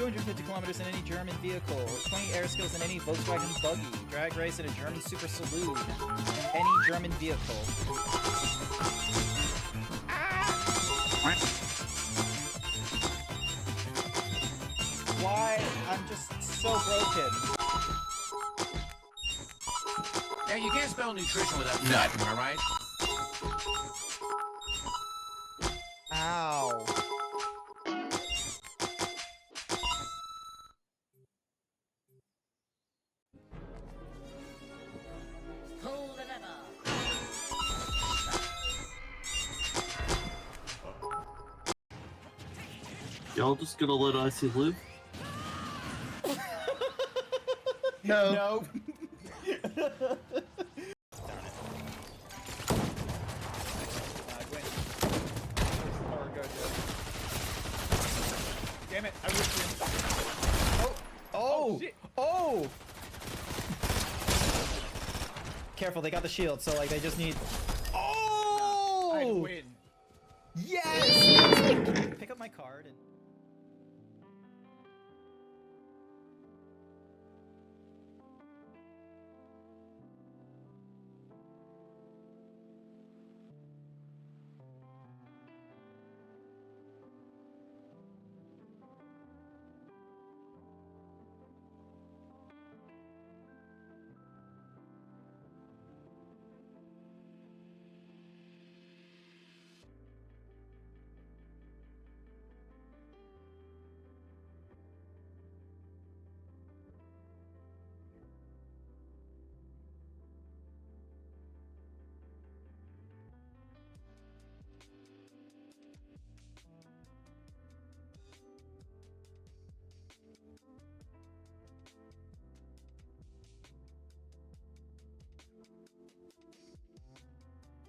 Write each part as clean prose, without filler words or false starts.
250 kilometers in any German vehicle. 20 air skills in any Volkswagen buggy. Drag race in a German super saloon. In any German vehicle. Why? I'm just so broken. Yeah, you can't spell nutrition without nut, am I right? Ow. Pull the lever. Y'all just gonna let Icy live? No. No. Damn it, I whipped him. Oh! Shit. Oh! Careful, they got the shield, so like they just need. Oh! I win. Yes! Pick up my card and.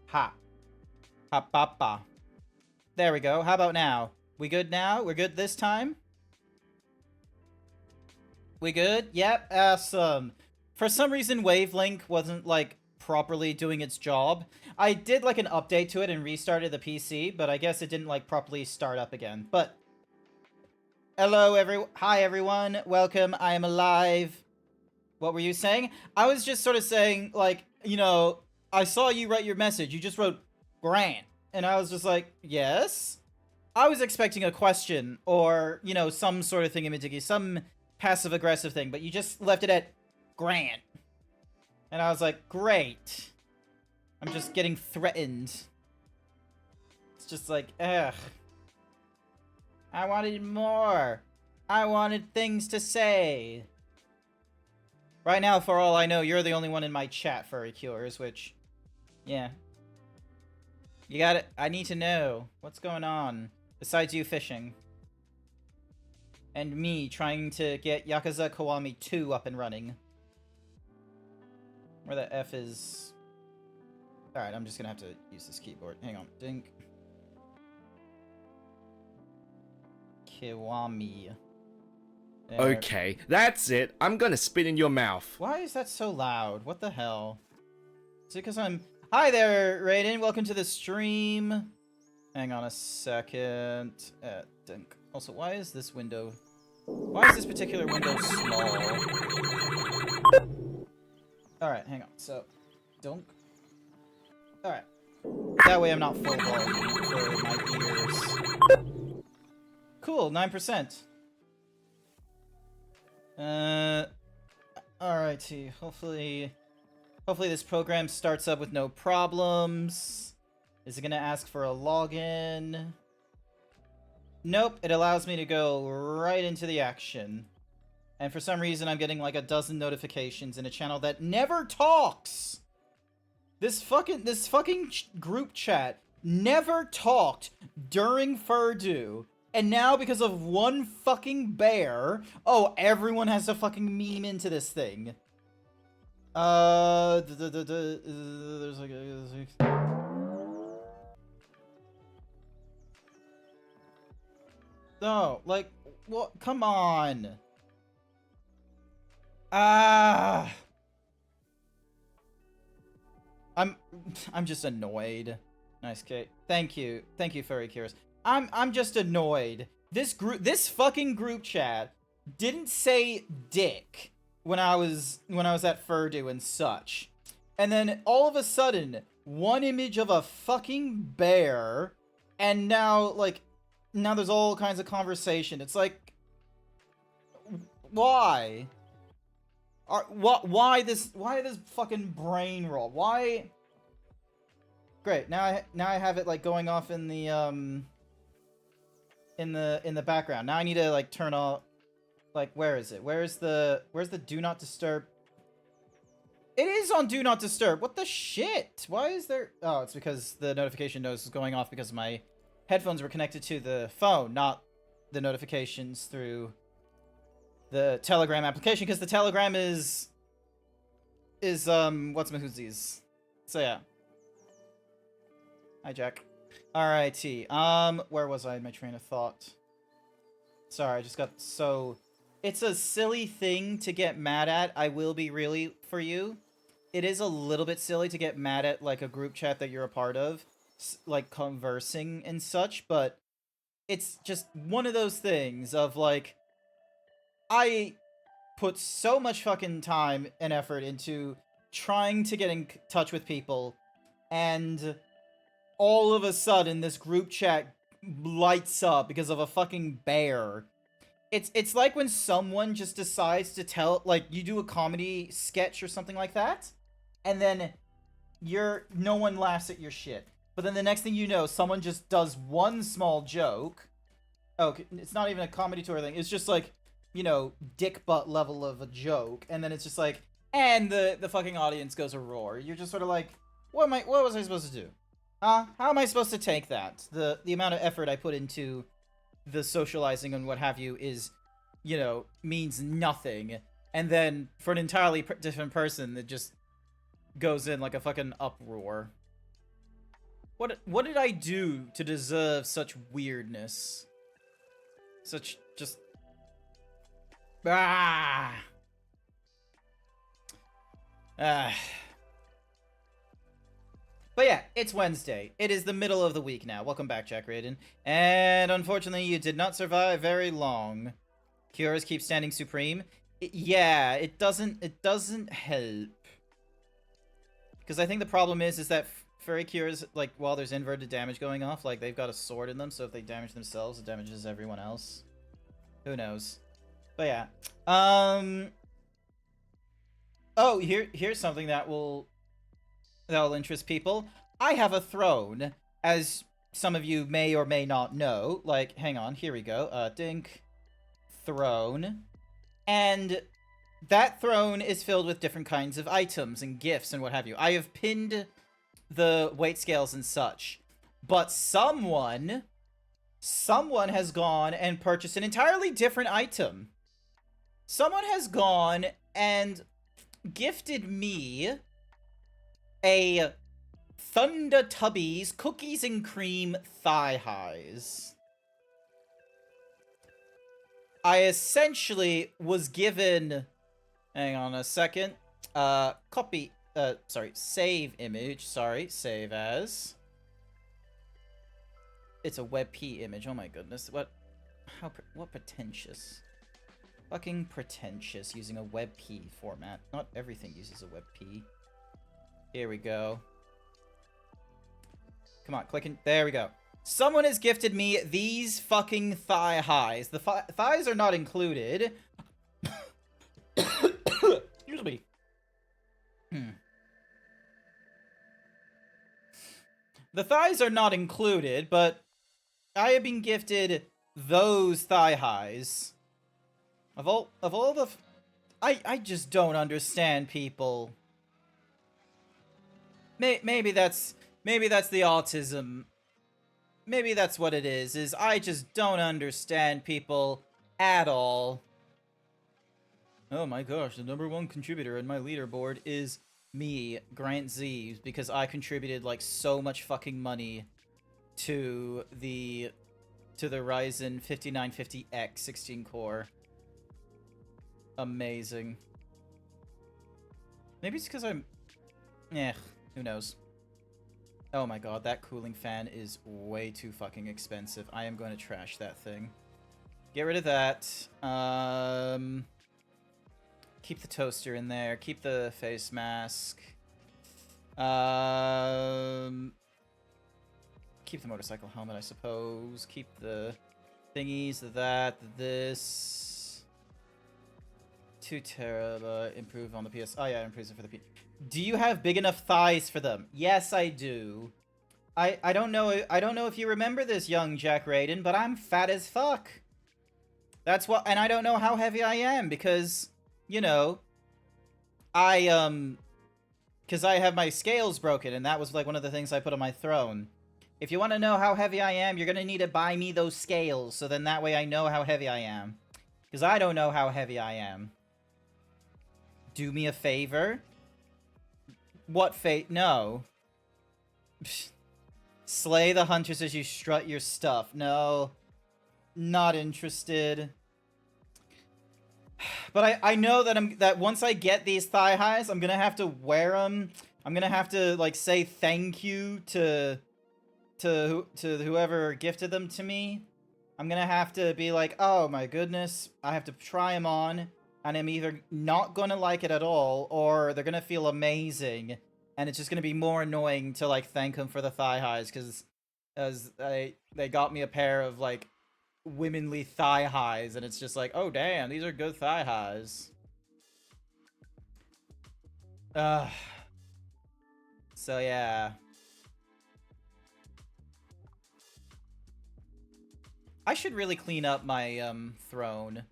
Ha. Ha pa pa. There we go. How about now? We good now? We're good this time? We good? Yep, awesome. For some reason, Wavelink wasn't, like, properly doing its job. I did, like, an update to it and restarted the PC, but I guess it didn't, like, properly start up again. But, hello, hi, everyone. Welcome. I am alive. What were you saying? I was just sort of saying, like, you know, I saw you write your message. You just wrote, Grant. And I was just like, yes? I was expecting a question or, you know, some sort of thing in some passive-aggressive thing, but you just left it at Grant. And I was like, great. I'm just getting threatened. It's just like, ugh. I wanted more. I wanted things to say. Right now, for all I know, you're the only one in my chat, Furry Cures, which... yeah. You got it. I need to know what's going on besides you fishing. And me trying to get Yakuza Kiwami 2 up and running. Where the F is... Alright, I'm just gonna have to use this keyboard. Hang on. Dink. Kiwami. There. Okay, that's it. I'm gonna spit in your mouth. Why is that so loud? What the hell? Is it because I'm... Hi there, Raiden. Welcome to the stream. Hang on a second. Dink. Also, why is this window... Why is this particular window small? Alright, hang on. So, dunk. Alright. That way I'm not full volume for my ears. Cool, 9%. Alrighty. Hopefully this program starts up with no problems. Is it gonna ask for a login? Nope, it allows me to go right into the action. And for some reason, I'm getting like a dozen notifications in a channel that never talks! This fucking group chat never talked during Furdu. And now, because of one fucking bear, oh, everyone has to fucking meme into this thing. There's like no, like, what? Come on. I'm just annoyed. Nice, Kate. Thank you, Furry Cures. I'm just annoyed. This fucking group chat didn't say dick when I was at Furdu and such. And then all of a sudden, one image of a fucking bear, and now there's all kinds of conversation. It's like, why? Why this fucking brain roll? Why? Great. Now I have it like going off in the background. Now I need to like turn off. Like, where is it? Where's the do not disturb? It is on do not disturb. What the shit? Why is there? Oh, it's because the notification noise is going off because my headphones were connected to the phone, not the notifications through the Telegram application, because the Telegram is what's mahoozies. So yeah. Hi, Jack. Alrighty. Where was I in my train of thought? Sorry, I just got so... It's a silly thing to get mad at, I will be really, for you. It is a little bit silly to get mad at, like, a group chat that you're a part of, like, conversing and such, but it's just one of those things of, like, I put so much fucking time and effort into trying to get in touch with people, and all of a sudden this group chat lights up because of a fucking bear. It's like when someone just decides to tell, like, you do a comedy sketch or something like that, and then no one laughs at your shit. But then the next thing you know, someone just does one small joke. Oh, it's not even a comedy tour thing. It's just like, you know, dick butt level of a joke, and then it's just like, and the fucking audience goes a roar. You're just sort of like, what was I supposed to do? How am I supposed to take that? The amount of effort I put into the socializing and what have you is, you know, means nothing. And then for an entirely different person, it just goes in like a fucking uproar. What did I do to deserve such weirdness? Such just... Ah! But yeah, it's Wednesday. It is the middle of the week now. Welcome back, Jack Raiden. And unfortunately, you did not survive very long. Cures keep standing supreme. Yeah, it doesn't help. Because I think the problem is that Furry Cures, like, while there's inverted damage going off, like, they've got a sword in them, so if they damage themselves, it damages everyone else. Who knows? But yeah. Oh, here's something that'll interest people. I have a throne, as some of you may or may not know. Like, hang on, here we go. Dink. Throne. And that throne is filled with different kinds of items and gifts and what have you. I have pinned the weight scales and such. But someone has gone and purchased an entirely different item. Someone has gone and gifted me a Thunder Tubbies cookies and cream thigh highs. I essentially was given, hang on a second, save image, save as. It's a WebP image, oh my goodness, what pretentious. Fucking pretentious using a WebP format. Not everything uses a WebP. Here we go. Come on, clicking. There we go. Someone has gifted me these fucking thigh highs. The thighs are not included. Excuse me. The thighs are not included, but I have been gifted those thigh highs. Of all the... I just don't understand people. Maybe that's the autism. Maybe that's what it is I just don't understand people at all. Oh my gosh, the #1 contributor in my leaderboard is me, Grant Z, because I contributed like so much fucking money to the Ryzen 5950X 16 core. Amazing. Maybe it's because I'm... who knows. Oh my god, that cooling fan is way too fucking expensive. I am going to trash that thing. Get rid of that. Keep the toaster in there. Keep the face mask. Keep the motorcycle helmet, I suppose. Keep the thingies, this. 2 terabyte, improve on the PS. Oh yeah, improves it for the PS. Do you have big enough thighs for them? Yes, I do. I don't know if you remember this, young Jack Raiden, but I'm fat as fuck. That's what, and I don't know how heavy I am because, you know, because I have my scales broken, and that was like one of the things I put on my throne. If you want to know how heavy I am, you're gonna need to buy me those scales, so then that way I know how heavy I am. Because I don't know how heavy I am. Do me a favor? What fate? No. Slay the hunters as you strut your stuff. No. Not interested. But I know that that once I get these thigh highs, I'm gonna have to wear them. I'm gonna have to like say thank you to whoever gifted them to me. I'm gonna have to be like, oh my goodness, I have to try them on, and I'm either not gonna like it at all, or they're gonna feel amazing, and it's just gonna be more annoying to like thank them for the thigh highs because they got me a pair of like womanly thigh highs, and it's just like, oh damn, these are good thigh highs. So yeah. I should really clean up my throne.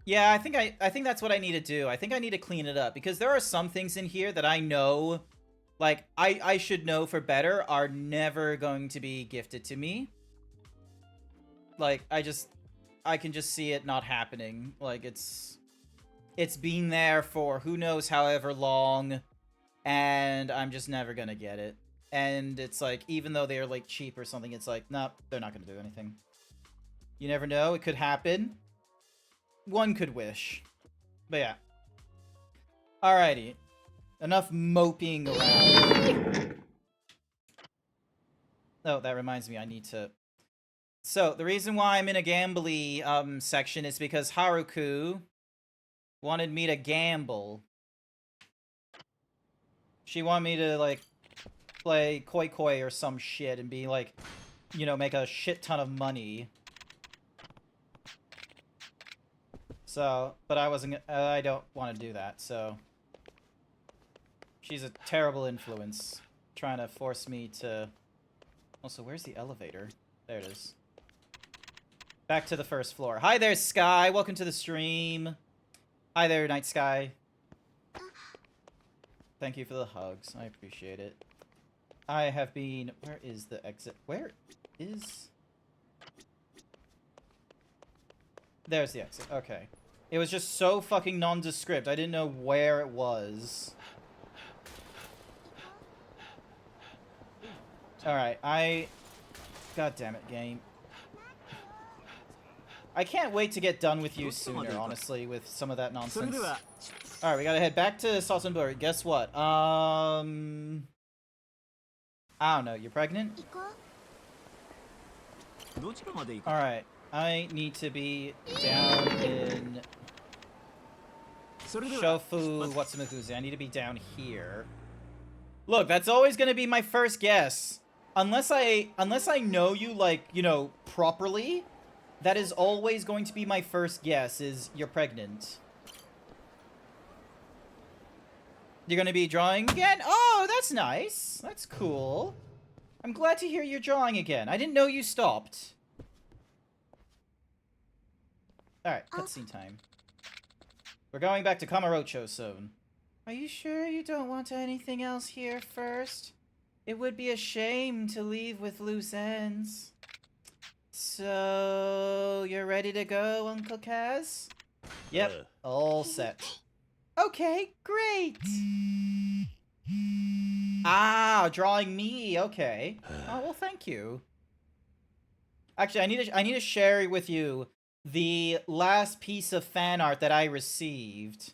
Yeah, I think that's what I need to do. I think I need to clean it up because there are some things in here that I know, like I should know for better, are never going to be gifted to me. Like I can just see it not happening. Like it's been there for who knows however long, and I'm just never gonna get it. And it's like, even though they're like cheap or something, it's like, nope, they're not gonna do anything. You never know, it could happen. One could wish. But yeah. Alrighty. Enough moping around. Oh, that reminds me, I need to... So, the reason why I'm in a gambly section is because Haruku wanted me to gamble. She wanted me to, like, play Koi Koi or some shit and be, like, you know, make a shit ton of money. So, but I don't want to do that, so... She's a terrible influence, trying to force me to... Also, where's the elevator? There it is. Back to the first floor. Hi there, Sky! Welcome to the stream! Hi there, Night Sky. Thank you for the hugs. I appreciate it. I have been... Where is the exit? Where is... There's the exit. Okay. It was just so fucking nondescript. I didn't know where it was. Alright, God damn it, game. I can't wait to get done with you sooner, honestly, with some of that nonsense. Alright, we gotta head back to Sossenburg. Guess what? I don't know. You're pregnant? Alright, I need to be down in... Shofu Watsumukuzi. I need to be down here. Look, that's always gonna be my first guess. Unless I know you, like, you know, properly, that is always going to be my first guess, is you're pregnant. You're gonna be drawing again? Oh, that's nice. That's cool. I'm glad to hear you're drawing again. I didn't know you stopped. Alright, cutscene time. We're going back to Kamurocho soon. Are you sure you don't want anything else here first? It would be a shame to leave with loose ends. So, you're ready to go, Uncle Kaz? Yep, all set. Okay, great! Ah, drawing me, okay. Oh, well, thank you. Actually, I need to share with you the last piece of fan art that I received.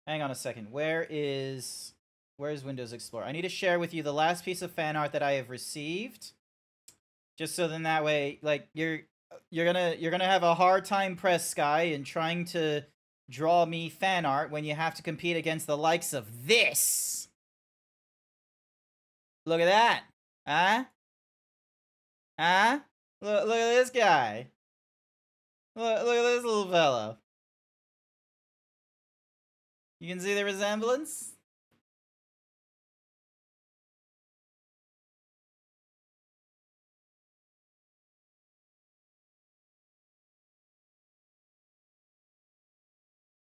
Hang on a second. Where's Windows Explorer? I need to share with you the last piece of fan art that I have received. Just so then that way, like, you're gonna have a hard time, Press Sky, in trying to draw me fan art when you have to compete against the likes of this. Look at that. Huh? Huh? Look at this guy. Look at this little fellow. You can see the resemblance?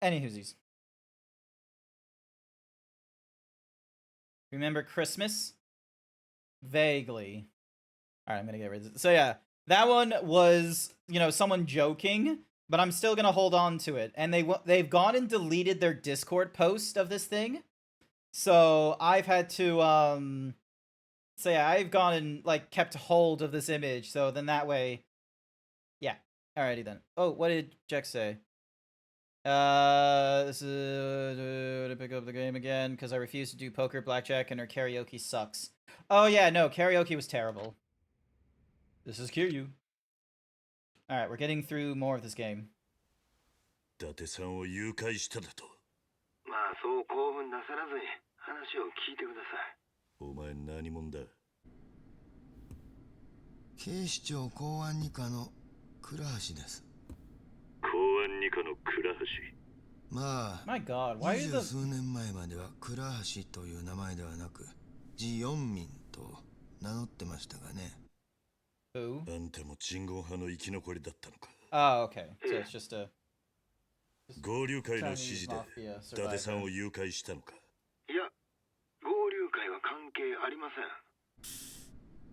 Any whoosies. Remember Christmas? Vaguely. Alright, I'm gonna get rid of it. So yeah, that one was, you know, someone joking, but I'm still gonna hold on to it. And they've gone and deleted their Discord post of this thing. So I've had to, so yeah, I've gone and, like, kept hold of this image. So then that way, yeah. Alrighty then. Oh, what did Jack say? This is to pick up the game again because I refuse to do poker, blackjack, and her karaoke sucks. Oh yeah, no, karaoke was terrible. This is Kiryu. Alright, we're getting through more of this game. 伊達さんを誘拐しただと。まあそう興奮なさらずに話を聞いてください。お前何者だ？警視庁公安二課の倉橋です。公安二課の倉橋。まあ、My God, why is 20数年前までは倉橋という名前ではなく、ジヨンミンと名乗ってましたがね。Who? あんたも鎮魂派の生き残りだったのか。Oh, okay. So it's just a 合流会の指示で伊達さんを誘拐したのか。いや、合流会は関係ありません。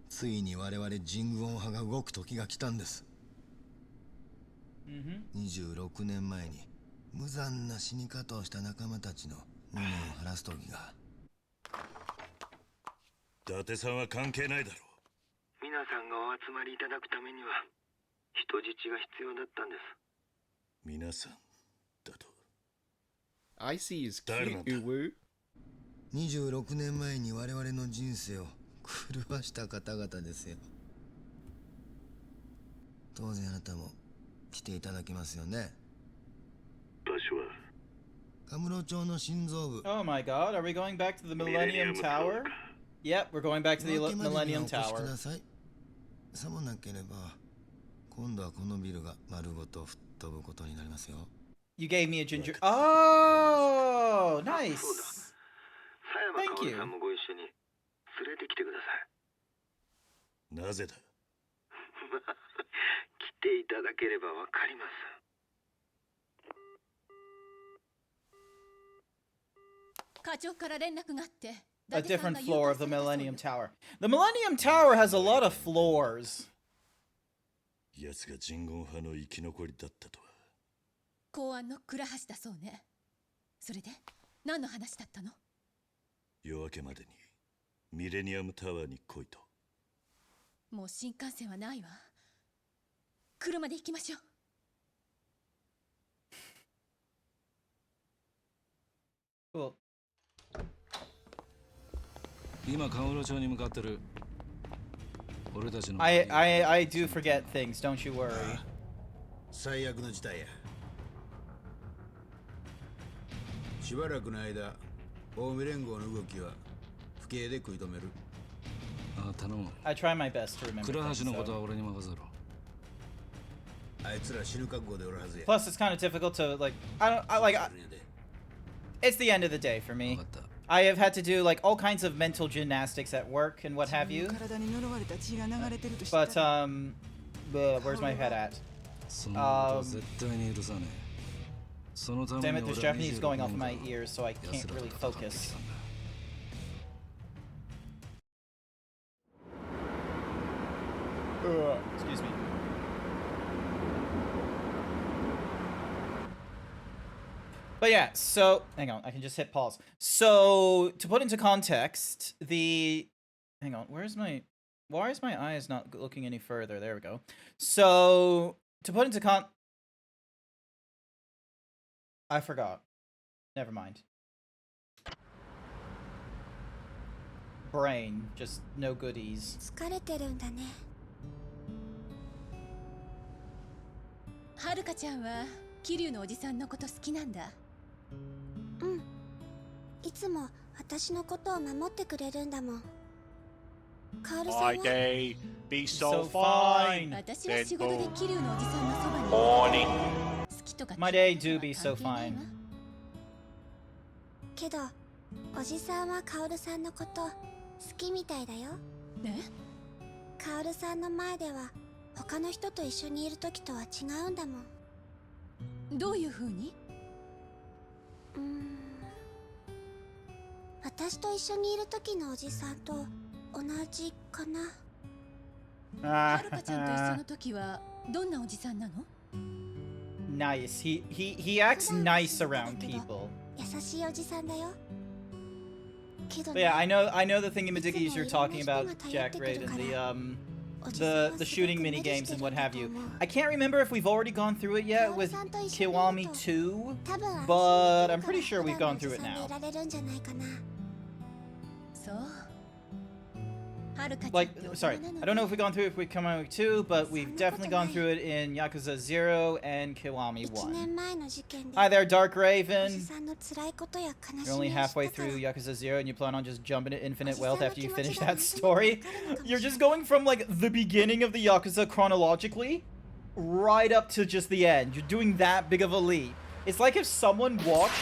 ついに我々鎮魂派が動く時が来たんです。26年前に無残な死に方をした仲間たちの無念を晴らす時が。伊達さんは関係ないだろう。皆さんがお集まりいただくためには人質が必要だったんです。皆さんだと。I see is cute, Uwu. 26年前に我々の人生を狂わした方々ですよ。当然あなたも来ていただきますよね。場所はカムロ町の心臓部。 Oh my God, are we going back to the Millennium Tower? Yep, we're going back to the Millennium Tower. さもなければ今度はこのビルが丸ごと吹っ飛ぶことになりますよ。 You gave me a ginger. Oh, nice. 佐山香織さんもご一緒に連れてきてください。なぜだ？来ていただければわかります。課長から連絡があって。A different floor of the Millennium Tower. The Millennium Tower has a lot of floors. 奴が鎮魂派の生き残りだったとは。公安の倉橋だそうね。それで何の話だったの？夜明けまでにミレニアムタワーに来いと。もう新幹線はないわ。車で行きましょう。Cool. 今カムロ町に向かってる。俺たちの I do forget things, don't you worry. 最悪の事態や。しばらくの間、近江連合の動きは不敬で食い止める。ああ、頼む。I try my best to remember 倉 things, 橋のことは so. 俺に任せろ。あいつら死ぬ覚悟でおるはずや。 Plus, it's kind of difficult to like. It's the end of the day for me. I have had to do like all kinds of mental gymnastics at work and what have you. But where's my head at? Damn it, there's Japanese going off in my ears, so I can't really focus. Excuse me. But yeah, so hang on, I can just hit pause. So to put into context, hang on, why is my eyes not looking any further? There we go. So to put into I forgot. Never mind. Brain, just no goodies. 疲れてるんだね。はるかちゃんは桐生のおじさんのこと好きなんだ。うん。いつも私のことを守ってくれるんだもん。カオルさんは My day, be so So fine. 私は仕事で桐生のおじさんのそばに Morning. 好きとか My day do be so fine. けど、おじさんはカオルさんのこと好きみたいだよ。ね？カオルさんの前では他の人と一緒にいる時とは違うんだもん。どういう風に？私と一緒にいる時のおじさんと同じかな。はるかちゃんと一緒の時はどんなおじさんなの？ Nice. He acts nice around people. 優しいおじさんだよ。けど But yeah, I know the thingamajiggies you're talking about, Jack Raiden, the shooting mini games and what have you. I can't remember if we've already gone through it yet with Kiwami 2, but I'm pretty sure we've gone through it now. そう。Like, sorry, I don't know if we've gone through it with Kiwami 2, but we've definitely gone through it in Yakuza 0 and Kiwami 1. Hi there, Dark Raven. You're only halfway through Yakuza 0 and you plan on just jumping to infinite wealth after you finish that story? You're just going from, like, the beginning of the Yakuza chronologically right up to just the end. You're doing that big of a leap. It's like if someone watched,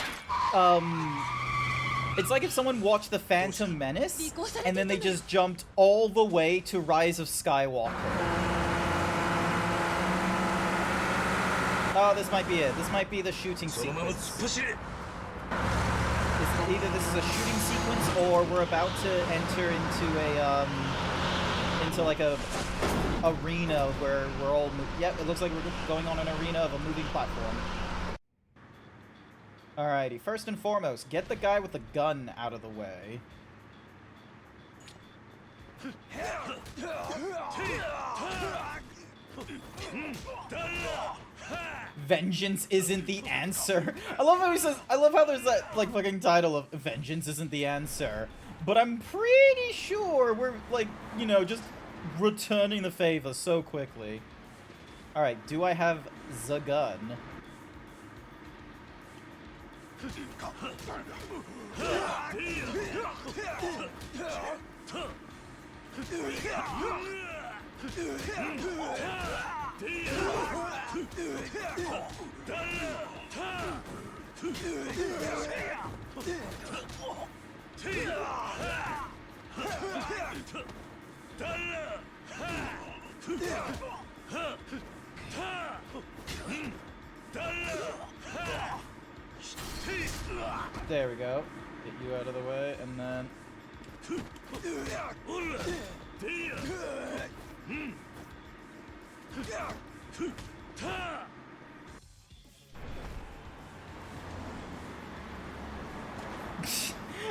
it's like if someone watched The Phantom Menace, and then they just jumped all the way to Rise of Skywalker. Oh, this might be it. This might be the shooting sequence. Either this is a shooting sequence, or we're about to enter into a, into like a arena where we're all... Yep, it looks like we're going on an arena of a moving platform. Alrighty, first and foremost, get the guy with the gun out of the way. Vengeance isn't the answer. I love how he says, I love how there's that, like, fucking title of Vengeance isn't the answer. But I'm pretty sure we're, like, you know, just returning the favor so quickly. Alright, do I have the gun? There we go. Get you out of the way, and then...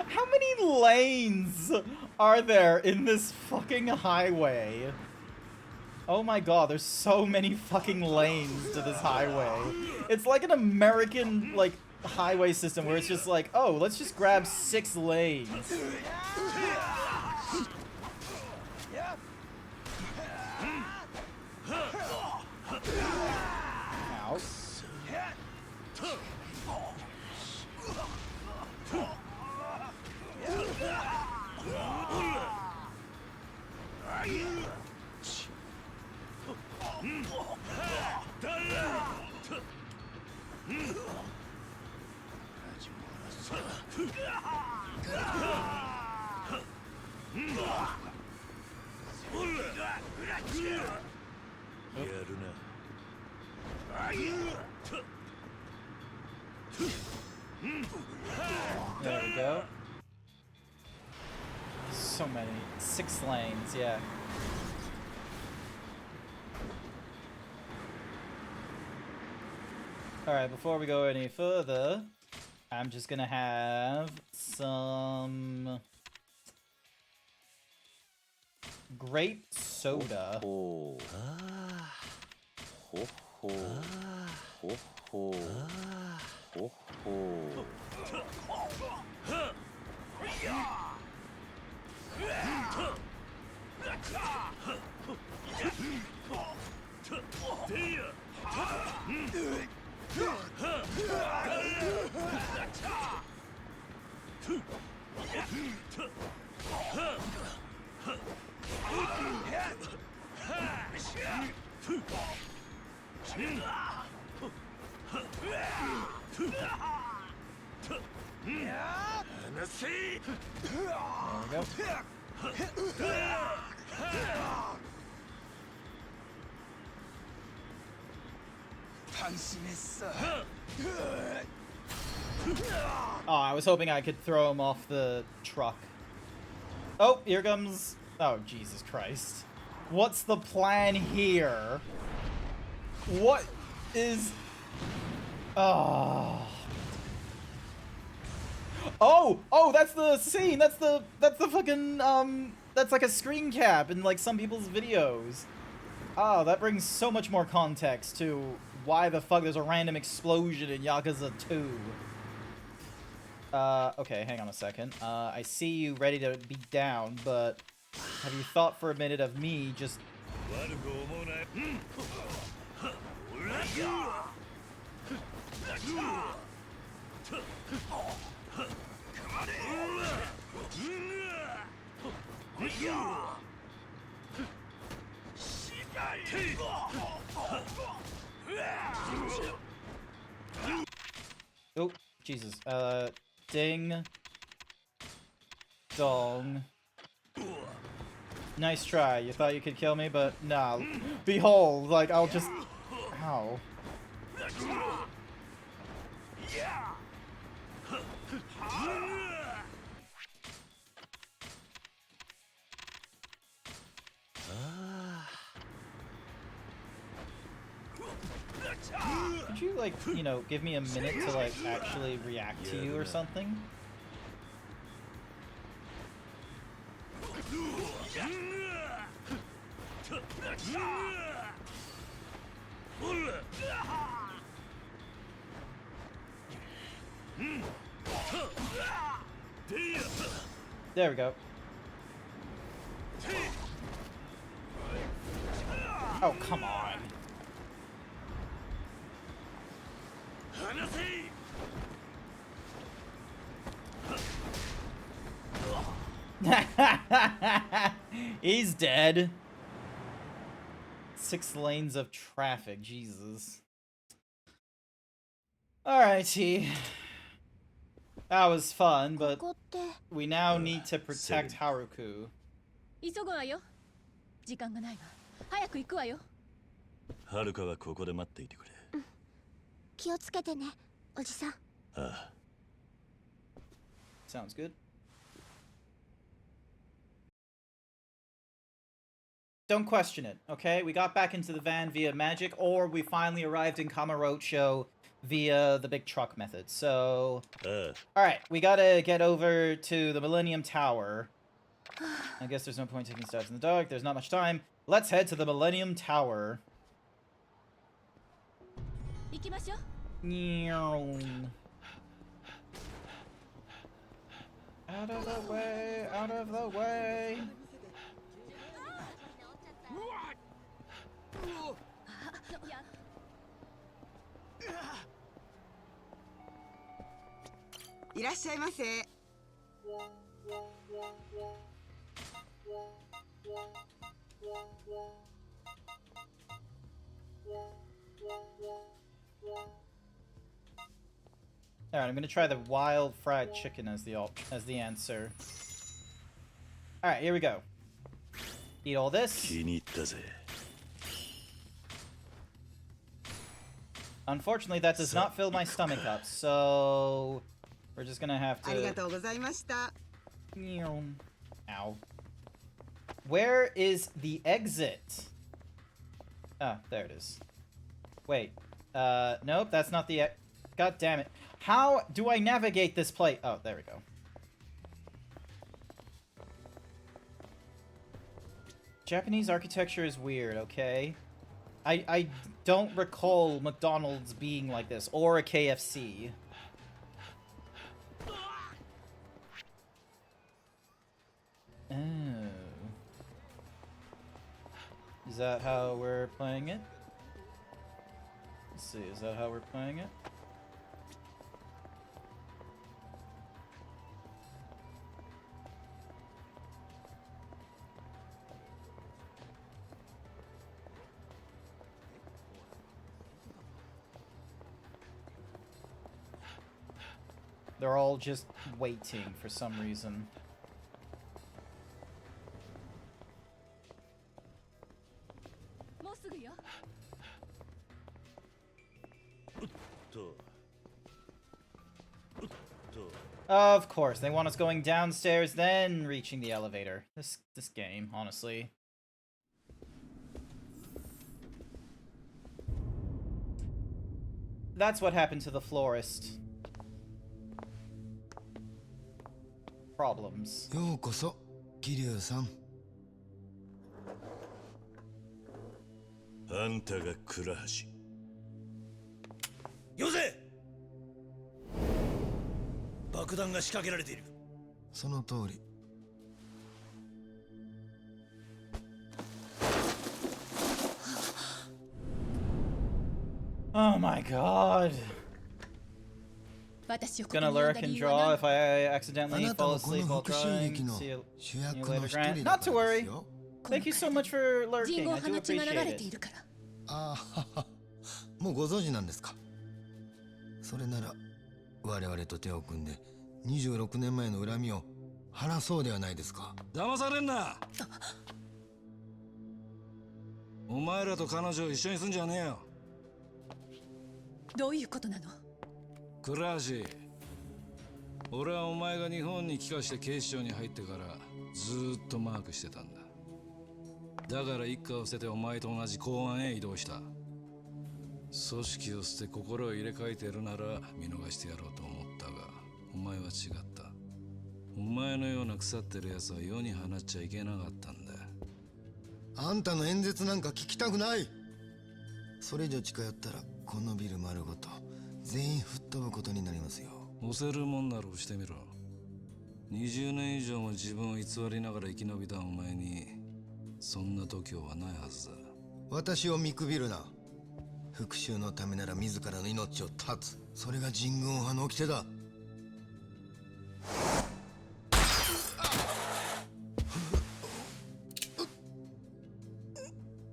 How many lanes are there in this fucking highway? Oh my god, there's so many fucking lanes to this highway. It's like an American, like, highway system where it's just like, oh, let's just grab 6 lanes. Ow. There we go. So many. 6 lanes, yeah. Alright, before we go any further, I'm just gonna have some grape soda. Oh, I was hoping I could throw him off the truck. Oh, here comes... Oh, Jesus Christ. What's the plan here? What is... Oh... Oh, that's the scene. That's the fucking that's like a screen cap in like some people's videos. Oh, that brings so much more context to why the fuck there's a random explosion in Yakuza 2. Okay, hang on a second. I see you ready to be down, but have you thought for a minute of me just... Oh, Jesus. Ding. Dong. Nice try. You thought you could kill me, but nah. Behold, like, I'll just... Ow. Could you, like, you know, give me a minute to, like, actually react to you or something? There we go. Oh, come on. He's dead. 6 lanes of traffic, Jesus. Alrighty. That was fun, but we now need to protect Haruku. 急ぐわよ。時間がないわ。早く行くわよ。はるかはここで待っていてくれ。気をつけてね、おじさん。ああ。Sounds good. Don't question it, okay? We got back into the van via magic, or we finally arrived in Kamurocho via the big truck method. So, alright, we gotta get over to the Millennium Tower. I guess there's no point taking steps in the dark. There's not much time. Let's head to the Millennium Tower. Out of the way, out of the way. Alright, I'm gonna try the wild fried chicken as the answer. Alright, here we go. Eat all this. Unfortunately, that does not fill my stomach up, so we're just gonna have to... Ow. Where is the exit? Ah, there it is. Wait. Nope, that's not the... God damn it. How do I navigate this place? Oh, there we go. Japanese architecture is weird, okay? I don't recall McDonald's being like this, or a KFC. Oh. Is that how we're playing it? Let's see, is that how we're playing it? They're all just waiting for some reason. Of course, they want us going downstairs, then reaching the elevator. This game, honestly. That's what happened to the florist. Problems. ようこそ、桐生さん。あんたが倉橋。よせ！爆弾が仕掛けられている。その通り。Oh my god. Gonna lurk and draw if I accidentally fall asleep while drawing. See you later, Grant. Not to worry. Thank you so much for lurking. I do appreciate it. ああ、もうご存知なんですか。それなら我々と手を組んで26年前の恨みを晴らそうではないですか。騙されんな。お前らと彼女を一緒にすんじゃねえよ。どういうことなの？倉橋、俺はお前が日本に帰化して警視庁に入ってからずーっとマークしてたんだ。だから一家を捨ててお前と同じ公安へ移動した。組織を捨て心を入れ替えてるなら見逃してやろうと思ったが、お前は違った。お前のような腐ってる奴は世に放っちゃいけなかったんだ。あんたの演説なんか聞きたくない。それ以上近寄ったらこのビル丸ごと全員吹っ飛ぶことになりますよ。押せるもんなら押してみろ。20年以上も自分を偽りながら生き延びたお前にそんな度胸はないはずだ。私を見くびるな。復讐のためなら自らの命を絶つ。それが人軍派の掟だ。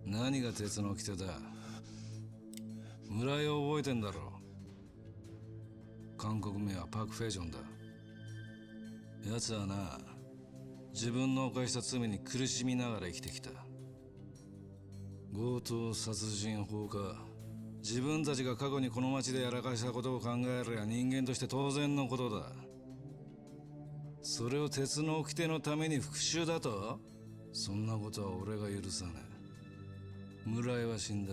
何が鉄の掟だ。村井を覚えてんだろう。韓国名はパク・フェジョンだ。奴はな、自分の犯した罪に苦しみながら生きてきた。強盗、殺人、放火、自分たちが過去にこの町でやらかしたことを考えりゃ人間として当然のことだ。それを鉄の掟のために復讐だと？そんなことは俺が許さない。村井は死んだ。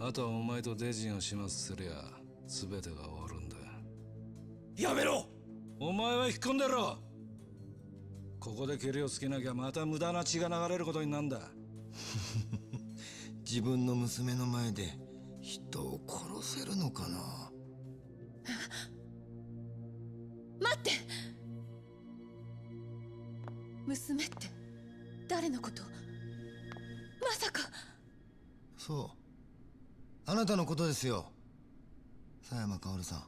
あとはお前とデジンを始末すりゃ全てが終わるんだ。やめろ！お前は引っ込んでろ。ここでケリをつけなきゃまた無駄な血が流れることになんだ。自分の娘の前で人を殺せるのかな。待って。娘って誰のこと？まさか。そう、あなたのことですよ、佐山薫さん。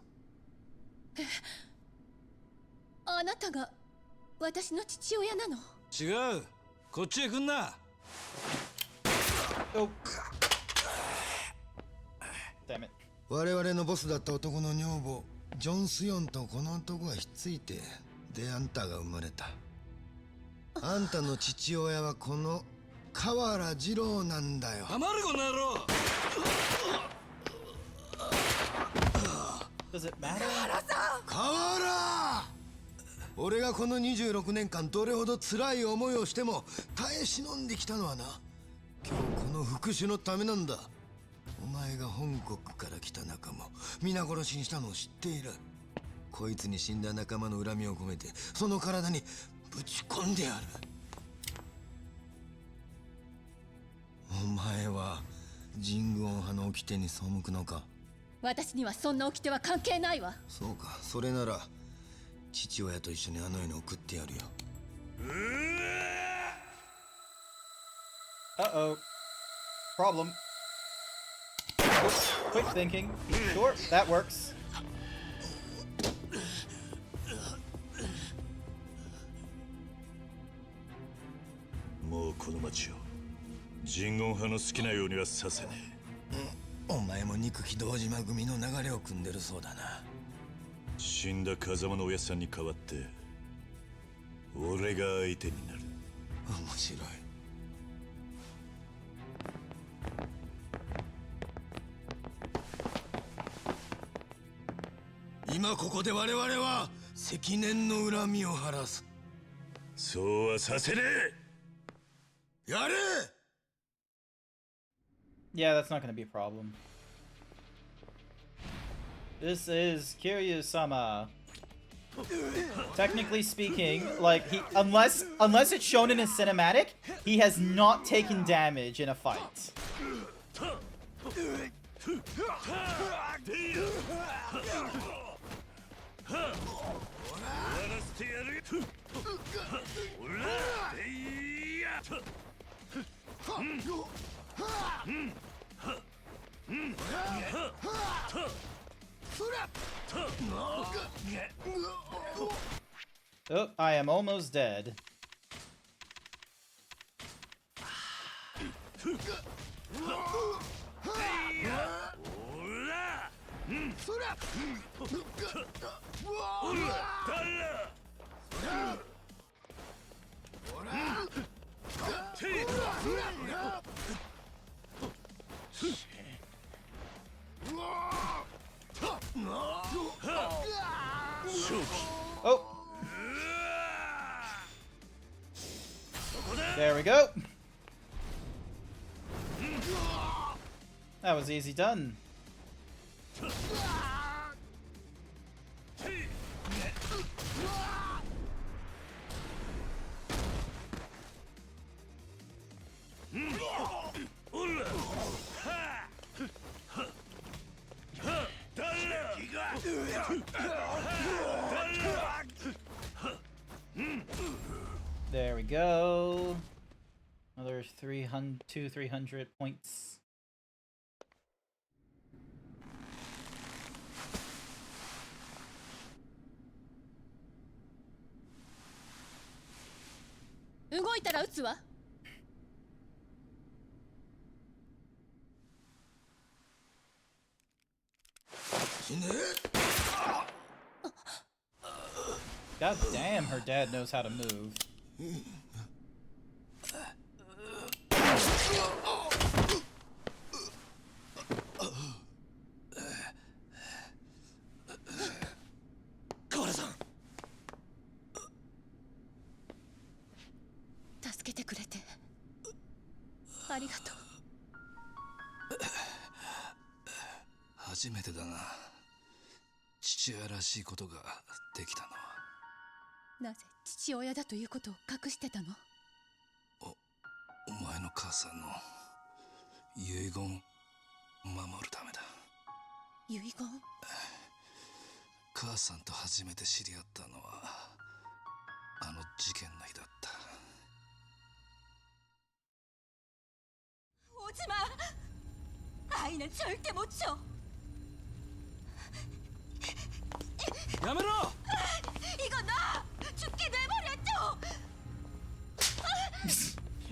あなたが私の父親なの？違う、こっちへ来んな。我々のボスだった男の女房ジョン・スヨンとこの男がひっついて、であんたが生まれた。あんたの父親はこの河原二郎なんだよ。黙るこの野郎。河原！俺がこの26年間どれほど辛い思いをしても耐え忍んできたのはな、今日この復讐のためなんだ。お前が本国から来た仲間を皆殺しにしたのを知っている。こいつに死んだ仲間の恨みを込めてその体にぶち込んでやる。お前は人軍派の掟に背くのか？私にはそんな掟は関係ないわ。そうか、それなら父親と一緒にあの世に送ってやるよ。Uh-oh. Problem. Quick thinking. Sure, that works. もうこの町を人軍派の好きなようにはさせねえ。お前も憎き堂島組の流れを組んでるそうだな。死んだ風間のおやっさんに代わって俺が相手になる。面白い。今ここで我々は積年の恨みを晴らす。そうはさせねえ。やれ。 Yeah, that's not gonna be a problem. This is Kiryu-sama. Technically speaking, like unless it's shown in a cinematic, he has not taken damage in a fight. Oh, I am almost dead. Oh! There we go. That was easy done. There we go. Another 300 points. God damn, her dad knows how to move.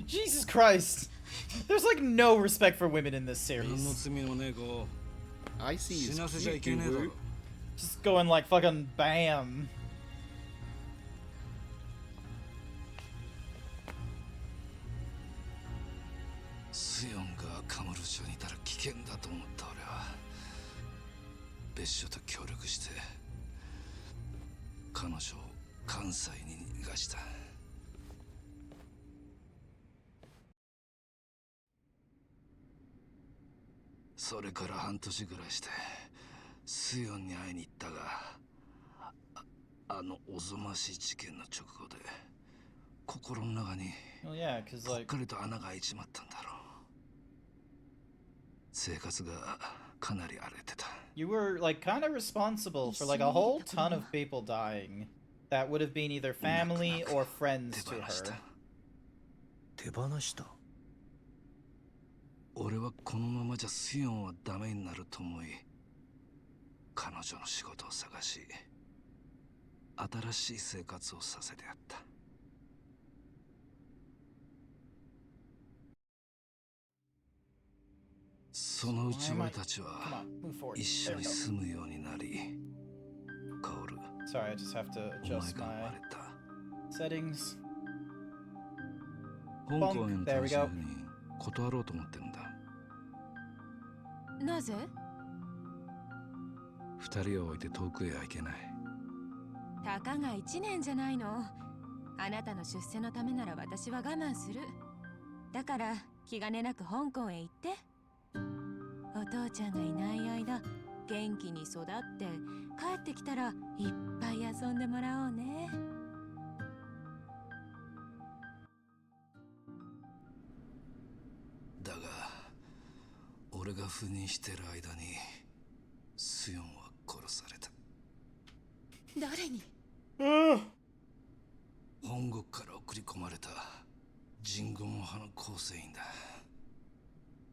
Jesus Christ! There's like no respect for women in this series. I see is cute. Just going like fucking bam. Well, yeah, because like you were like kind of responsible for like a whole ton of people dying that would have been either family or friends to her. 俺はこのままじゃスヨンはダメになると思い、彼女の仕事を探し、新しい生活をさせてやった。そのうち俺たちは一緒に住むようになり、カオル。 Sorry, I just have to お前 adjust が生ま my れた。 settings. 香港への There we 単 go. 身に断ろうと思ってるんだ。なぜ？二人を置いて遠くへは行けない。たかが1年じゃないの。あなたの出世のためなら私は我慢する。だから気兼ねなく香港へ行って。お父ちゃんがいない間、元気に育って帰ってきたらいっぱい遊んでもらおうね。だが俺が赴任してる間にスヨンは殺された。誰に？本国から送り込まれたジンゴン派の構成員だ。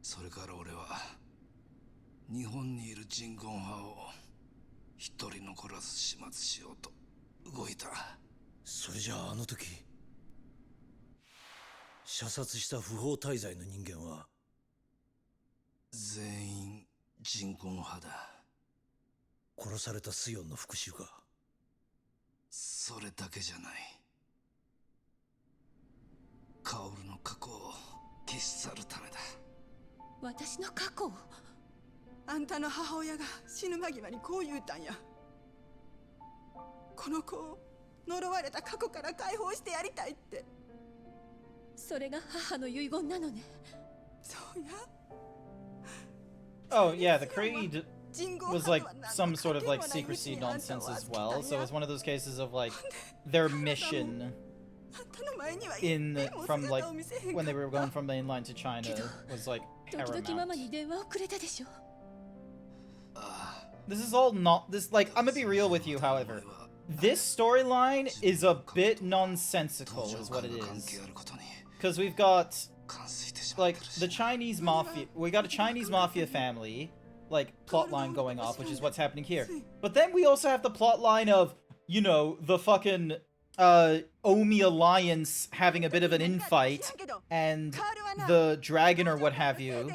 それから俺は日本にいるジンゴン派を一人残らず始末しようと動いた。それじゃああの時射殺した不法滞在の人間は全員ジンゴン派だ。殺されたスヨンの復讐か。それだけじゃない。カオルの過去を消し去るためだ。私の過去を？あんたの母親が死ぬ間際にこう言うたんや。この子を呪われた過去から解放してやりたいって。それが母の遺言なのね。そうや。 Oh yeah, the creed was like some sort of like secrecy nonsense as well. So it was one of those cases of like their mission in from like when they were going from mainland to China was like paramount. This is all not this like I'm gonna be real with you, however. This storyline is a bit nonsensical is what it is. Because we've got like the Chinese mafia, we got a Chinese mafia family like plotline going off, which is what's happening here. But then we also have the plotline of, you know, the fucking Omi alliance having a bit of an infight and the dragon or what have you,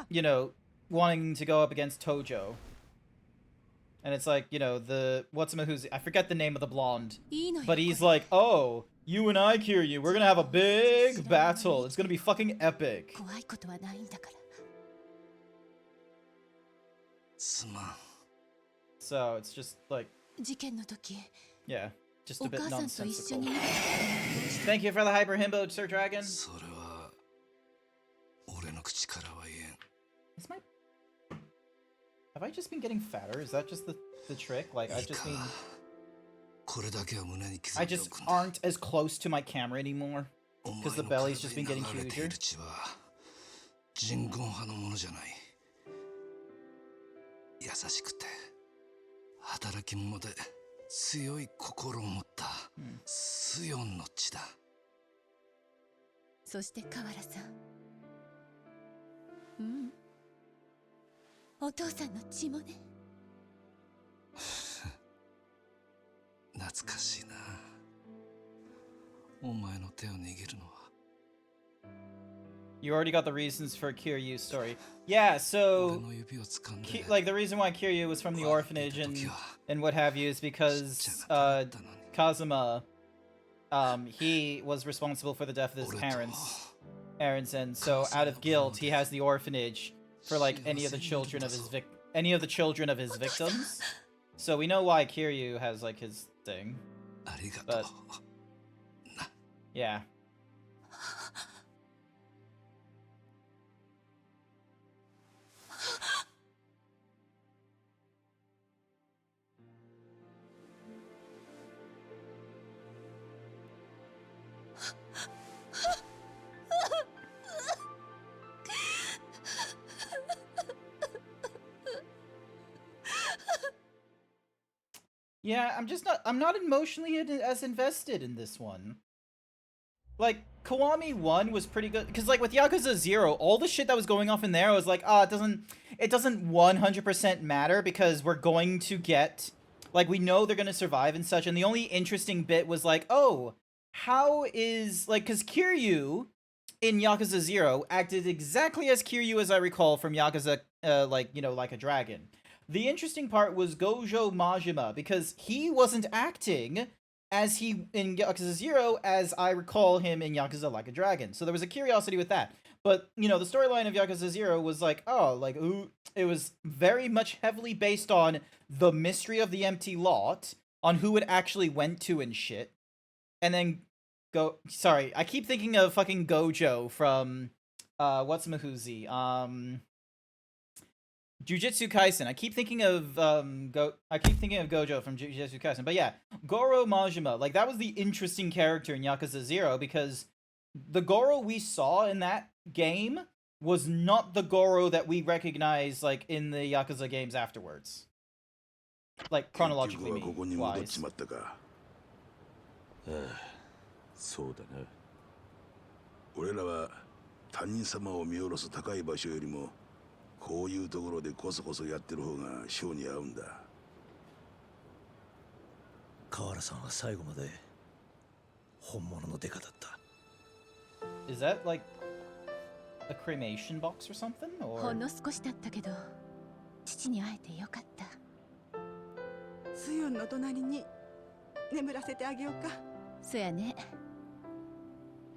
you know, wanting to go up against Tojo. And it's like, you know, the who's I forget the name of the blonde, but he's like, oh, you and I, Kiryu, we're gonna have a big battle. It's gonna be fucking epic. So it's just like, yeah, just a bit nonsensical. Thank you for the hyper himbo, Sir Dragon. Is my... Have I just been getting fatter? Is that just the trick? Like, I've just been... I just aren't as close to my camera anymore. Because the belly's just been getting huger. Hmm. お父さんの血もね。懐かしいな。お前の手を握るのは。You already got the reasons for Kiryu's story. Yeah, so like the reason why Kiryu was from the orphanage and what have you is because Kazuma he was responsible for the death of his parents, Aronson. So out of guilt, he has the orphanage for like any of the children of his victims. So we know why Kiryu has like his thing. But yeah. Yeah, I'm not emotionally as invested in this one. Like, Kiwami 1 was pretty good, because like with Yakuza 0, all the shit that was going off in there, I was like, it doesn't 100% matter, because we're going to get, like, we know they're gonna survive and such, and the only interesting bit was like, oh, how is, like, because Kiryu in Yakuza 0 acted exactly as Kiryu as I recall from Yakuza, like, you know, like a dragon. the interesting part was Gojo Majima, because he wasn't acting as he in Yakuza 0 as I recall him in Yakuza Like a Dragon. So there was a curiosity with that. But, you know, the storyline of Yakuza 0 was like, oh, like, ooh, it was very much heavily based on the mystery of the empty lot, on who it actually went to and shit. And then sorry, I keep thinking of fucking Gojo from what's Mahuzi? Jujutsu Kaisen. I keep thinking of Gojo from Jujutsu Kaisen. But yeah, Goro Majima, like that was the interesting character in Yakuza 0, because the Goro we saw in that game was not the Goro that we recognize like in the Yakuza games afterwards. Like chronologically wise. そうだな。俺らは他人様を見下ろす高い場所よりもこういうところでこそこそやってる方が性に合うんだ。河原さんは最後まで本物のデカだった。Is that like a cremation box or something? Or ほんの少しだったけど、父に会えてよかった。スヨンの隣に眠らせてあげようか。そやね。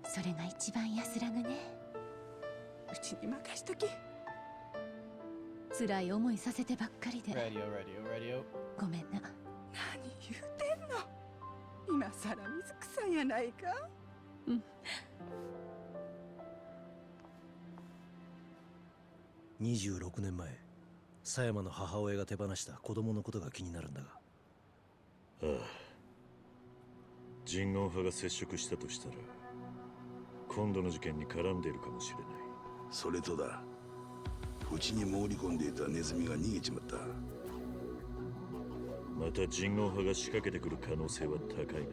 それが一番安らぐね。うちに任しとき。辛い思いさせてばっかりで。Radio. ごめんな。何言うてんの。今さら水草やないか。うん。26年前、狭山の母親が手放した子供のことが気になるんだが。ああ。人言派が接触したとしたら、今度の事件に絡んでいるかもしれない。それとだ。うちに潜り込んでいたネズミが逃げちまった。また人言派が仕掛けてくる可能性は高いな。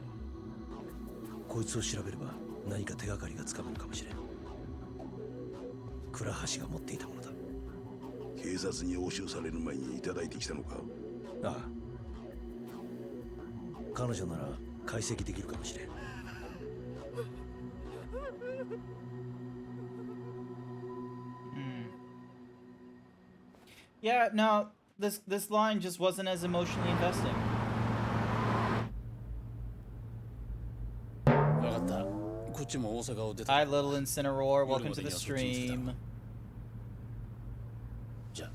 こいつを調べれば何か手がかりがつかめるかもしれん。倉橋が持っていたものだ。警察に押収される前にいただいてきたのか。ああ。彼女なら解析できるかもしれん。Yeah, no, this line just wasn't as emotionally investing. わかった。こっちも大阪を出た。Hi, Little Incineroar. Welcome to the stream. じゃあ。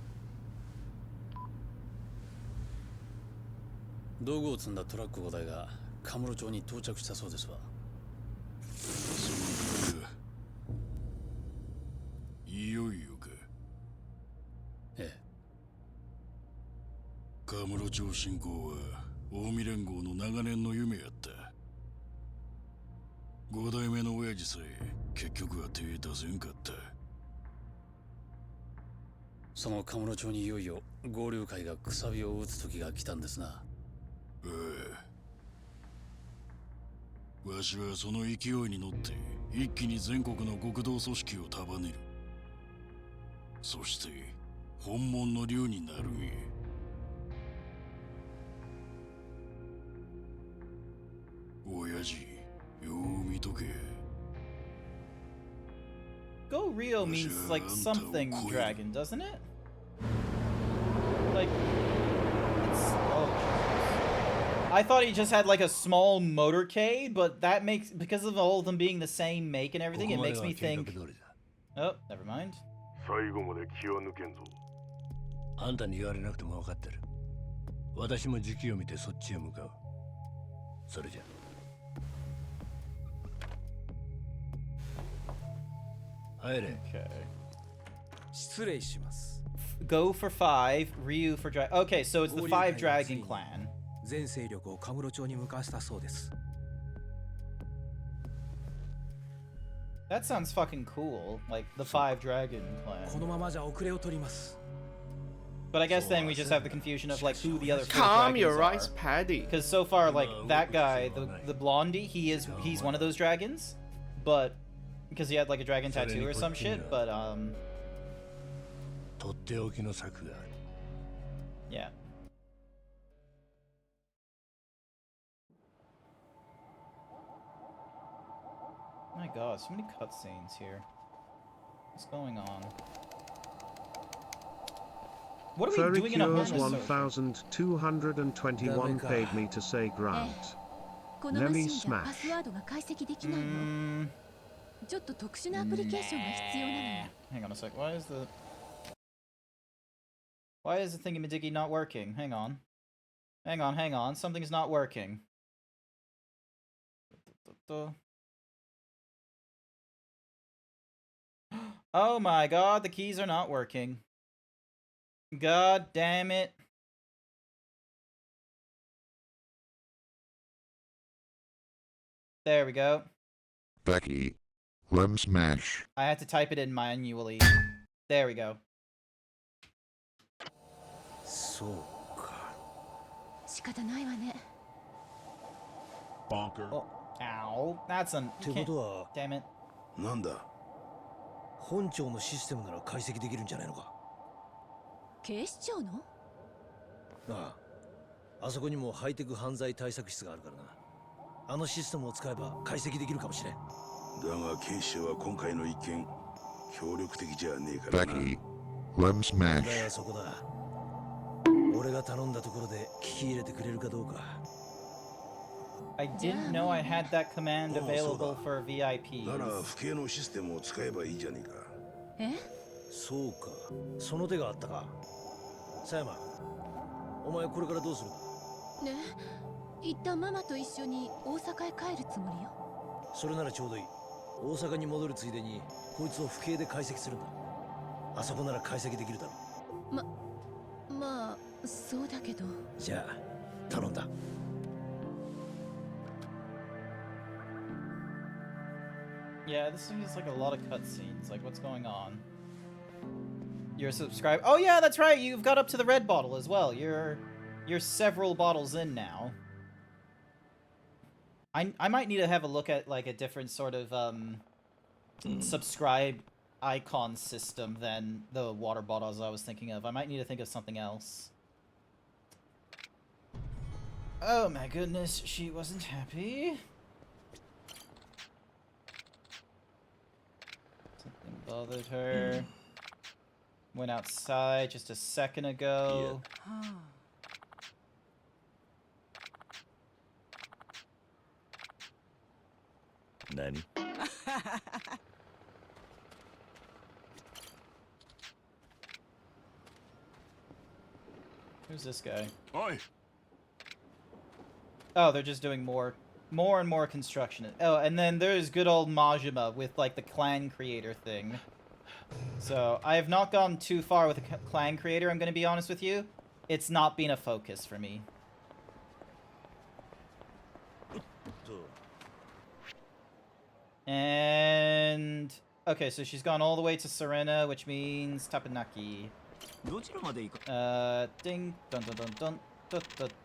道具を積んだトラック5台がカムロ町に到着したそうですわ。そうか。いよいよか。ええ。カムロ町侵攻は近江連合の長年の夢やった。5代目の親父さえ結局は手出せんかった。そのカムロ町にいよいよ合流会がくさびを打つ時が来たんですな。ああ。わしはその勢いに乗って一気に全国の極道組織を束ねる。そして本物の竜になるんや。親父、よう見とけ。Go Rio means like something dragon, doesn't it? Like, it's I thought he just had like a small motorcade, but that makes, because of all of them being the same make and everything, it makes me think. Oh, never mind. 最後まで気は抜けんぞ。あんたに言われなくても分かってる。私も時期を見てそっちへ向かう。それじゃ。入れ。失礼します。Go for 5, Ryu for Dragon. Okay, so it's the 5 Dragon Clan. 全勢力をカムロ町に向かわせたそうです。That sounds fucking cool, like the 5 Dragon Clan. このままじゃ遅れを取ります。 But I guess then we just have the confusion of like who the other 4 Calm your dragons rice paddy. Because so far, like that guy, the blondie, he's one of those dragons, but because he had like a dragon tattoo or some shit. But yeah. My God, so many cutscenes here. What's going on? What are we doing in a Furry Cures homicide? 1221 paid me to say Grant. このマシ Nelly ンじゃパ Smash. スワードが解析できないの。ちょっと特殊なアプリケーションが必要なのよ。 Hang on a sec. Why is the thingy-majiggy not working? Hang on. Hang on. Something's not working. Oh my god, the keys are not working. God damn it. There we go. Becky. Lem Smash. I had to type it in manually. There we go. そうか。仕方ないわね。 Bonker. Ow. That's an. ってことは、 Damn it. なんだ本庁のシステムなら解析できるんじゃないのか。警視庁の？ああ、あそこにもハイテク犯罪対策室があるからな。あのシステムを使えば解析できるかもしれん。だが警視庁は今回の一件協力的じゃねえからな。 Becky. Lem Smash. だがそこだ。俺が頼んだところで聞き入れてくれるかどうか。 I didn't know I had that command available for VIPs. なら不敬のシステムを使えばいいじゃねえか。え？そうか。その手があったか。佐山、お前これからどうするんだ？ねえ、一旦ママと一緒に大阪へ帰るつもりよ。それならちょうどいい。大阪に戻るついでにこいつを不敬で解析するんだ。あそこなら解析できるだろう。まあそうだけど。じゃあ頼んだ。Yeah, this thing is like a lot of cutscenes. Like, what's going on? You're subscribed. Oh yeah, that's right. You've got up to the red bottle as well. You're several bottles in now. I might need to have a look at like a different sort of subscribe icon system than the water bottles I was thinking of. I might need to think of something else. Oh my goodness, she wasn't happy. Something bothered her. Went outside just a second ago. Nani? Who's this guy? Oi. Oh, they're just doing more and more construction. Oh, and then there's good old Majima with like the clan creator thing. So I have not gone too far with the clan creator, I'm going to be honest with you. It's not been a focus for me. And okay, so she's gone all the way to Serena, which means Tapanaki. Ding dun dun dun dun dun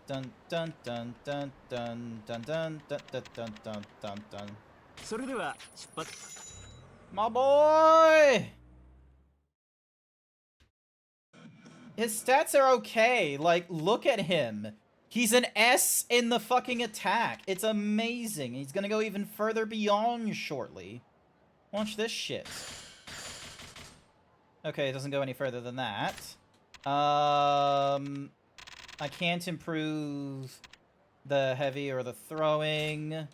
dun dun dun dun dun dun dun dun dun dun dun dun. My boy! His stats are okay. Like, look at him. He's an S in the fucking attack. It's amazing. He's gonna go even further beyond shortly. Watch this shit. Okay, it doesn't go any further than that. I can't improve the heavy or the throwing.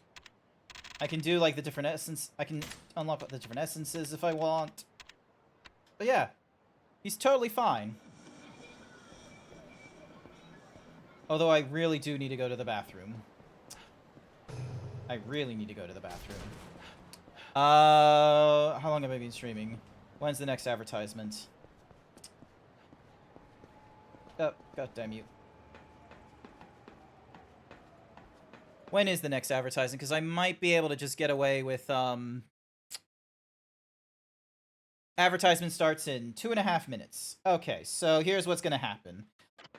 I can do, like, the different essence. I can unlock the different essences if I want. But yeah, he's totally fine. Although I really do need to go to the bathroom. I really need to go to the bathroom. How long have I been streaming? When's the next advertisement? Oh, goddamn you. When is the next advertising? Because I might be able to just get away with, advertisement starts in 2.5 minutes. Okay, so here's what's gonna happen.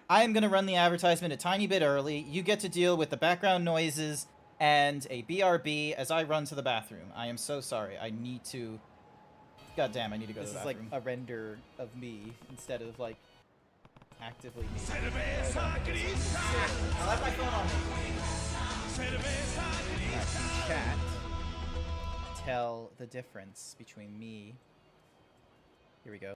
I am gonna run the advertisement a tiny bit early. You get to deal with the background noises and a BRB as I run to the bathroom. I am so sorry. I need to... God damn, I need to go to the bathroom. This is like a render of me instead of, like, actively me. I left my phone on me. Chat. Tell the difference between me. Here we go.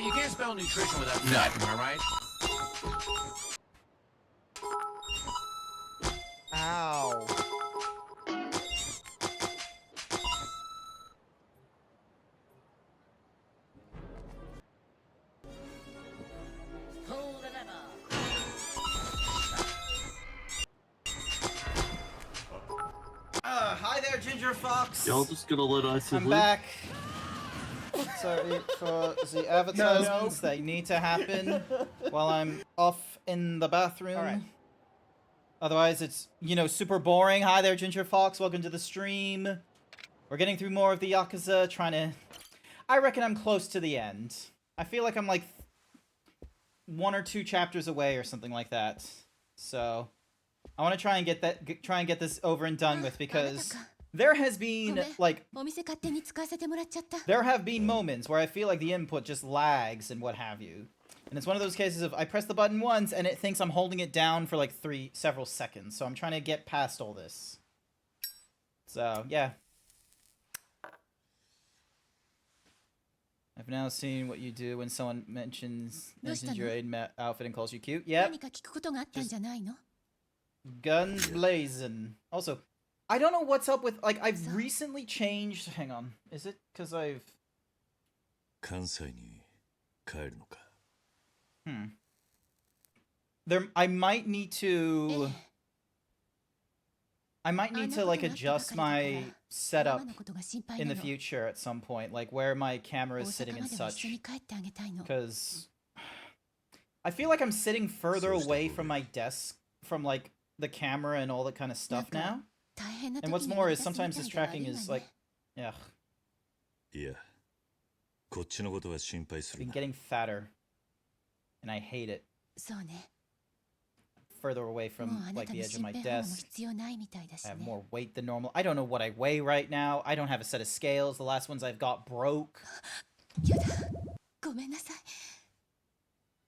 Hey, you can't spell nutrition without nut, am I right? Ow. Hi there, Ginger Fox. Y'all just gonna let Icy I'm live? back. Sorry for the advertisements that need to happen while I'm off in the bathroom. All right. Otherwise, it's, you know, super boring. Hi there, Ginger Fox. Welcome to the stream. We're getting through more of the Yakuza, trying to... I reckon I'm close to the end. I feel like I'm like 1 or 2 chapters away or something like that. So, I want to try and get that, try and get this over and done with, because there has been, like, there have been moments where I feel like the input just lags and what have you. And it's one of those cases of I press the button once and it thinks I'm holding it down for like several seconds. So I'm trying to get past all this. So, yeah. I've now seen what you do when someone mentions your outfit and calls you cute. Yep. Guns blazing. Also, I don't know what's up with, like, I've recently changed... Hang on. Is it because I've... 関西に帰るのか I might need to like adjust my setup in the future at some point, like where my camera is sitting and such, because I feel like I'm sitting further away from my desk from like the camera and all that kind of stuff now. And what's more is sometimes this tracking is like, yeah. いや、こっちのことは心配す I've る been な。 getting fatter, and I hate it. Further away from like the edge of my desk. I have more weight than normal. I don't know what I weigh right now. I don't have a set of scales. The last ones I've got broke.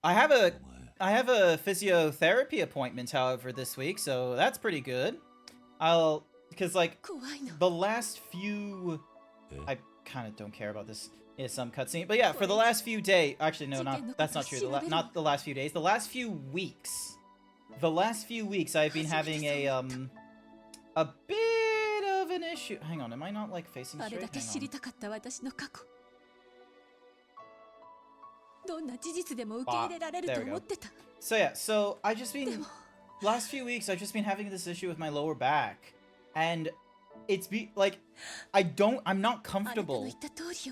I have a physiotherapy appointment, however, this week, so that's pretty good. Because like the last few, I kind of don't care about this. Is some cutscene, but yeah, for the last few days, actually no, that's not true. Not the last few days. The last few weeks. The last few weeks, I've been having a bit of an issue. Hang on, am I not like facing straight? There we go. So yeah, so I just been last few weeks I've just been having this issue with my lower back, and it's I'm not comfortable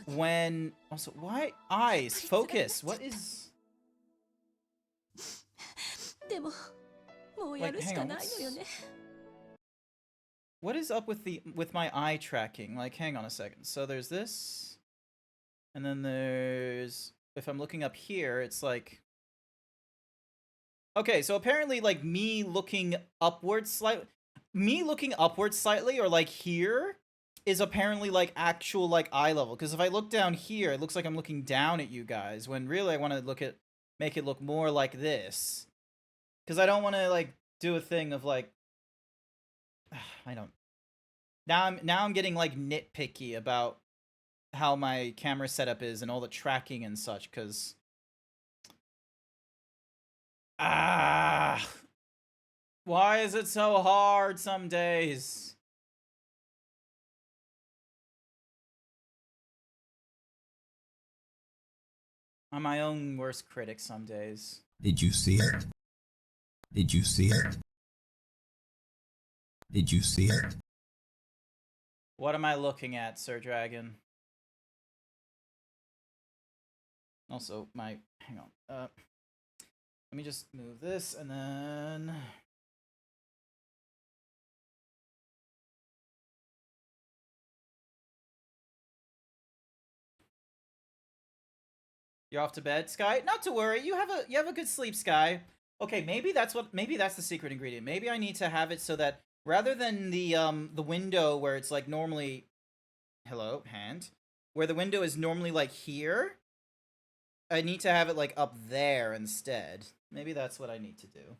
when also why eyes focus. What is like, hang on, what is up with my eye tracking? Like, hang on a second. So there's this, and then there's, if I'm looking up here, it's like, okay, so apparently like me looking upwards slightly, or like here, is apparently like actual like eye level. Because if I look down here, it looks like I'm looking down at you guys, when really I want to make it look more like this. Because I don't want to like do a thing of like, I don't. Now I'm getting like nitpicky about how my camera setup is and all the tracking and such. Because why is it so hard some days? I'm my own worst critic some days. Did you see it? Did you see it? Did you see it? What am I looking at, Sir Dragon? Also, hang on. Let me just move this and then... You're off to bed, Sky? Not to worry. You have a good sleep, Sky. Okay, maybe that's the secret ingredient. Maybe I need to have it so that rather than the window where it's like normally, hello, hand, where the window is normally like here, I need to have it like up there instead. Maybe that's what I need to do.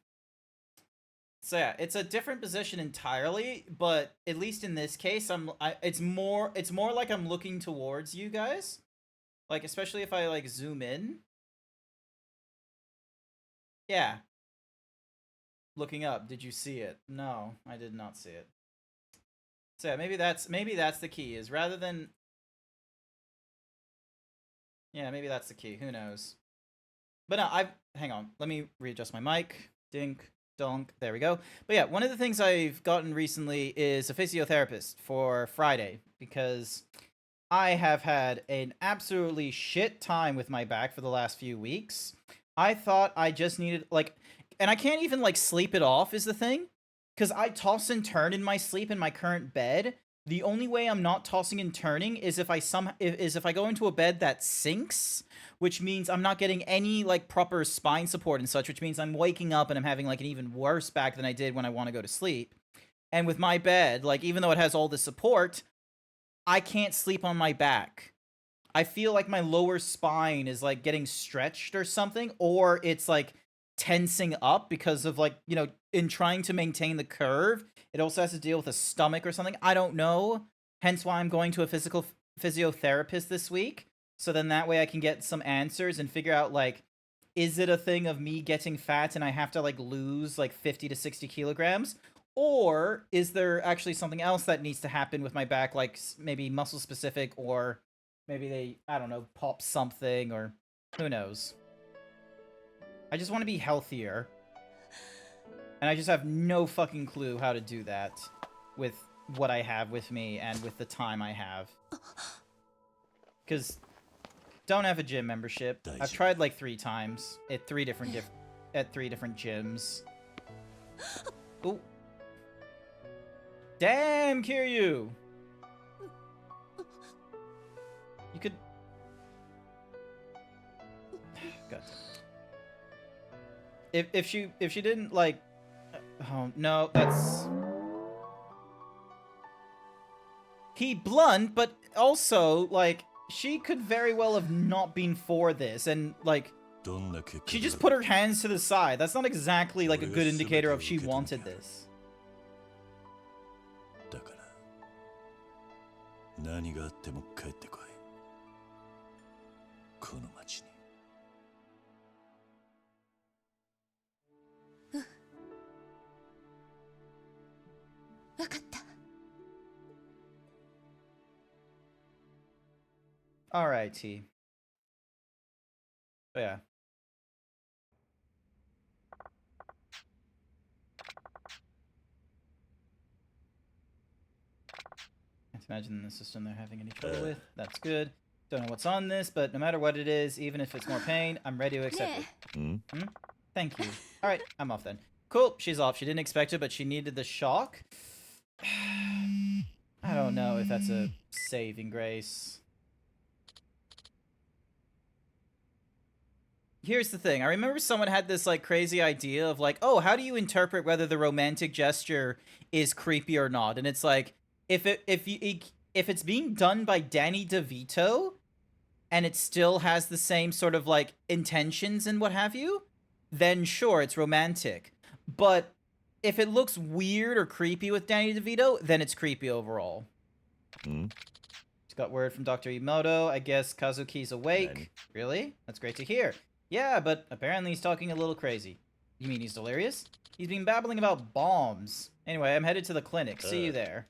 So yeah, it's a different position entirely, but at least in this case, it's more like I'm looking towards you guys. Like, especially if I like zoom in, Yeah. Looking up, did you see it? No, I did not see it. So yeah, maybe that's the key, is rather than... Yeah, maybe that's the key. Who knows? But no, hang on. Let me readjust my mic. Dink, donk. There we go. But yeah, one of the things I've gotten recently is a physiotherapist for Friday, because I have had an absolutely shit time with my back for the last few weeks. I thought I just needed, like... And I can't even, like, sleep it off is the thing. Because I toss and turn in my sleep in my current bed. The only way I'm not tossing and turning is if I go into a bed that sinks, which means I'm not getting any, like, proper spine support and such, which means I'm waking up and I'm having, like, an even worse back than I did when I want to go to sleep. And with my bed, like, even though it has all the support, I can't sleep on my back. I feel like my lower spine is, like, getting stretched or something, or it's, like, tensing up because of, like, you know, in trying to maintain the curve, it also has to deal with a stomach or something. I don't know. Hence why I'm going to a physiotherapist this week. So then that way I can get some answers and figure out, like, is it a thing of me getting fat and I have to, like, lose, like, 50 to 60 kilograms? Or is there actually something else that needs to happen with my back, like maybe muscle specific, or maybe they, I don't know, pop something, or who knows? I just want to be healthier. And I just have no fucking clue how to do that with what I have with me and with the time I have. Because don't have a gym membership. I've tried like 3 times at 3 different gyms. Ooh. Damn, Kiryu! You could... God. If she didn't, like... Oh, no, that's... He blunt, but also, like, she could very well have not been for this, and, like... She just put her hands to the side. That's not exactly, like, a good indicator of she wanted this. 何があっても帰ってこい。この町に。わかった。Alright, T. Oh, yeah. Can't imagine the system they're having any trouble with. That's good. Don't know what's on this, but no matter what it is, even if it's more pain, I'm ready to accept it. Thank you. Alright, I'm off then. Cool, she's off. She didn't expect it, but she needed the shock. I don't know if that's a saving grace. Here's the thing. I remember someone had this, like, crazy idea of, like, oh, how do you interpret whether the romantic gesture is creepy or not? And it's like, if it's being done by Danny DeVito, and it still has the same sort of, like, intentions and what have you, then sure, it's romantic. But if it looks weird or creepy with Danny DeVito, then it's creepy overall. Just got word from Dr. Emoto. I guess Kazuki's awake. Really? That's great to hear. Yeah, but apparently he's talking a little crazy. You mean he's delirious? He's been babbling about bombs. Anyway, I'm headed to the clinic. See you there.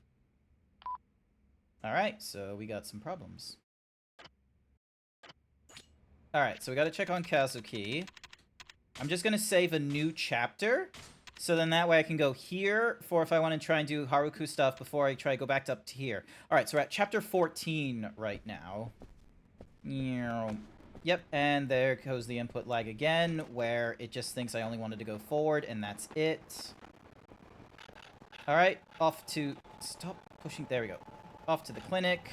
Alright, so we got some problems. Alright, so we gotta check on Kazuki. I'm just gonna save a new chapter, so then that way I can go here for if I want to try and do Haruku stuff before I try to go back up to here. Alright, so we're at chapter 14 right now. Yep, and there goes the input lag again, where it just thinks I only wanted to go forward, and that's it. Alright, off to... Stop pushing... There we go. Off to the clinic.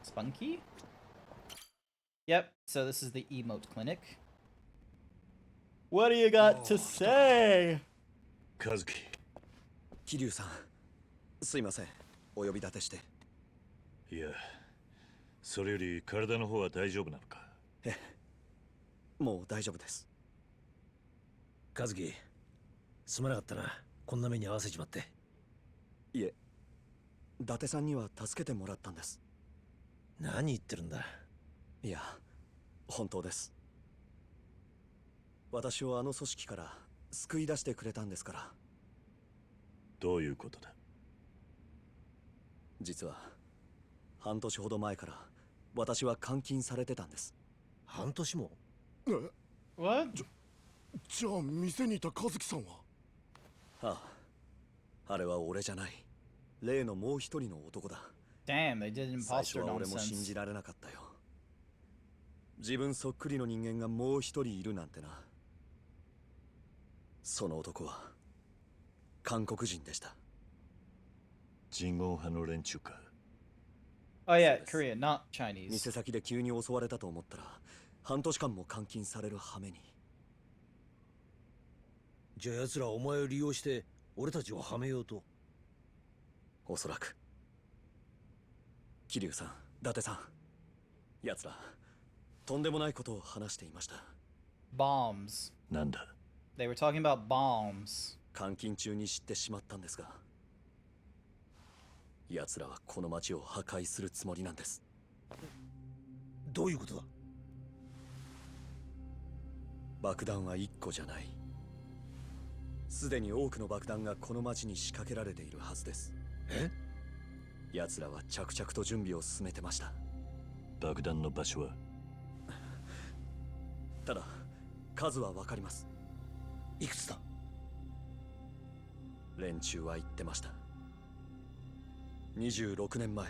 Spunky? Yep, so this is the emote clinic. What do you got to say? Kazuki. Kiryu-san. すいません。お呼び立てして。いや、それより体の方は大丈夫なのか。ええ、もう大丈夫です。和樹、すまなかったな。こんな目に遭わせちまって。いえ、伊達さんには助けてもらったんです。何言ってるんだ。いや、本当です。私をあの組織から救い出してくれたんですから。どういうことだ。実は半年ほど前から私は監禁されてたんです。半年も？What? じゃあ店にいた和樹さんは？ああ、あれは俺じゃない。例のもう一人の男だ。Damn, they did 最初 imposter は俺も信 nonsense. じられなかったよ。自分そっくりの人間がもう一人いるなんてな。その男は韓国人でした。人言派の連中か。Oh yeah, Korean, not Chinese. 店先で急に襲われたと思ったら半年間も監禁される羽目に。じゃあ奴らお前を利用して俺たちをはめようと？おそらく。桐生さん、伊達さん、奴らとんでもないことを話していました。Bombs. なんだ。They were talking about bombs. 監禁中に知ってしまったんですが、奴らはこの町を破壊するつもりなんです。どういうことだ？爆弾は1個じゃない。すでに多くの爆弾がこの町に仕掛けられているはずです。え？奴らは着々と準備を進めてました。爆弾の場所は？ただ、数はわかります。いくつだ？連中は言ってました。26年前、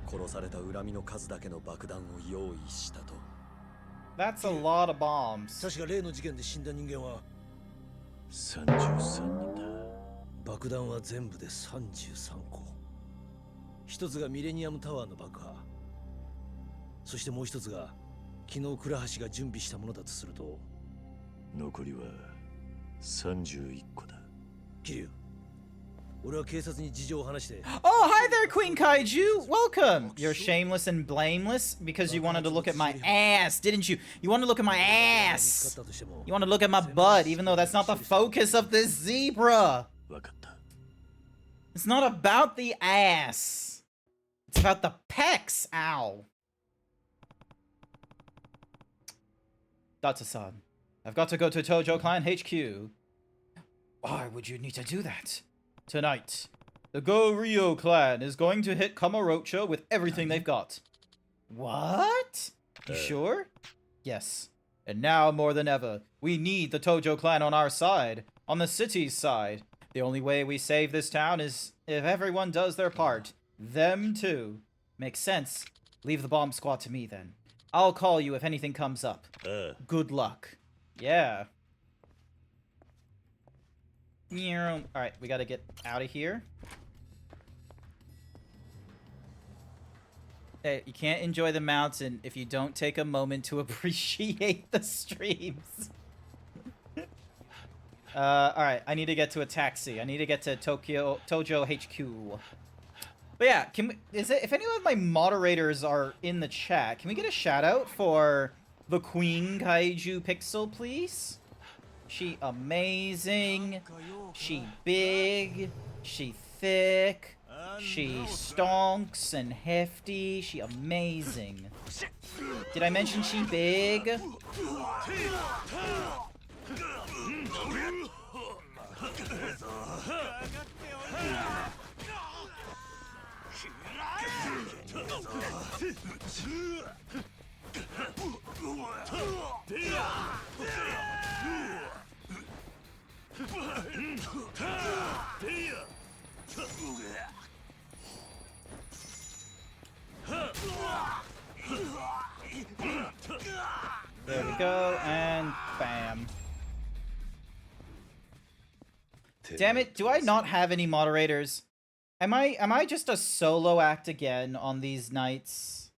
殺された恨みの数だけの爆弾を用意したと。That's a lot of bombs. 確か例の事件で死んだ人間は33人だ。爆弾は全部で33個。一つがミレニアムタワーの爆破。そしてもう一つが昨日倉橋が準備したものだとすると、残りは31個だ。桐生、俺は警察に事情を話して。 Oh, hi there, Queen Kaiju! Welcome! You're shameless and blameless because you wanted to look at my ass, didn't you? You wanted to look at my ass! You want to look at my butt, even though that's not the focus of this zebra! It's not about the ass. It's about the pecs. Ow. Datsa-san, I've got to go to Tojo Clan HQ. Why would you need to do that? Tonight, the Go Ryo clan is going to hit Kamurocho with everything they've got. What? You sure? Yes. And now more than ever, we need the Tojo clan on our side, on the city's side. The only way we save this town is if everyone does their part. Them too. Makes sense. Leave the bomb squad to me then. I'll call you if anything comes up. Good luck. Yeah. Alright, we gotta get out of here. Hey, you can't enjoy the mountain if you don't take a moment to appreciate the streams. Alright, I need to get to a taxi. I need to get to Tojo HQ. But yeah, if any of my moderators are in the chat, can we get a shout out for the Queen Kaiju Pixel, please? She amazing, she big, she thick, she stonks and hefty, she amazing. Did I mention she big? There we go, and bam. Damn it, do I not have any moderators? Am I just a solo act again on these nights?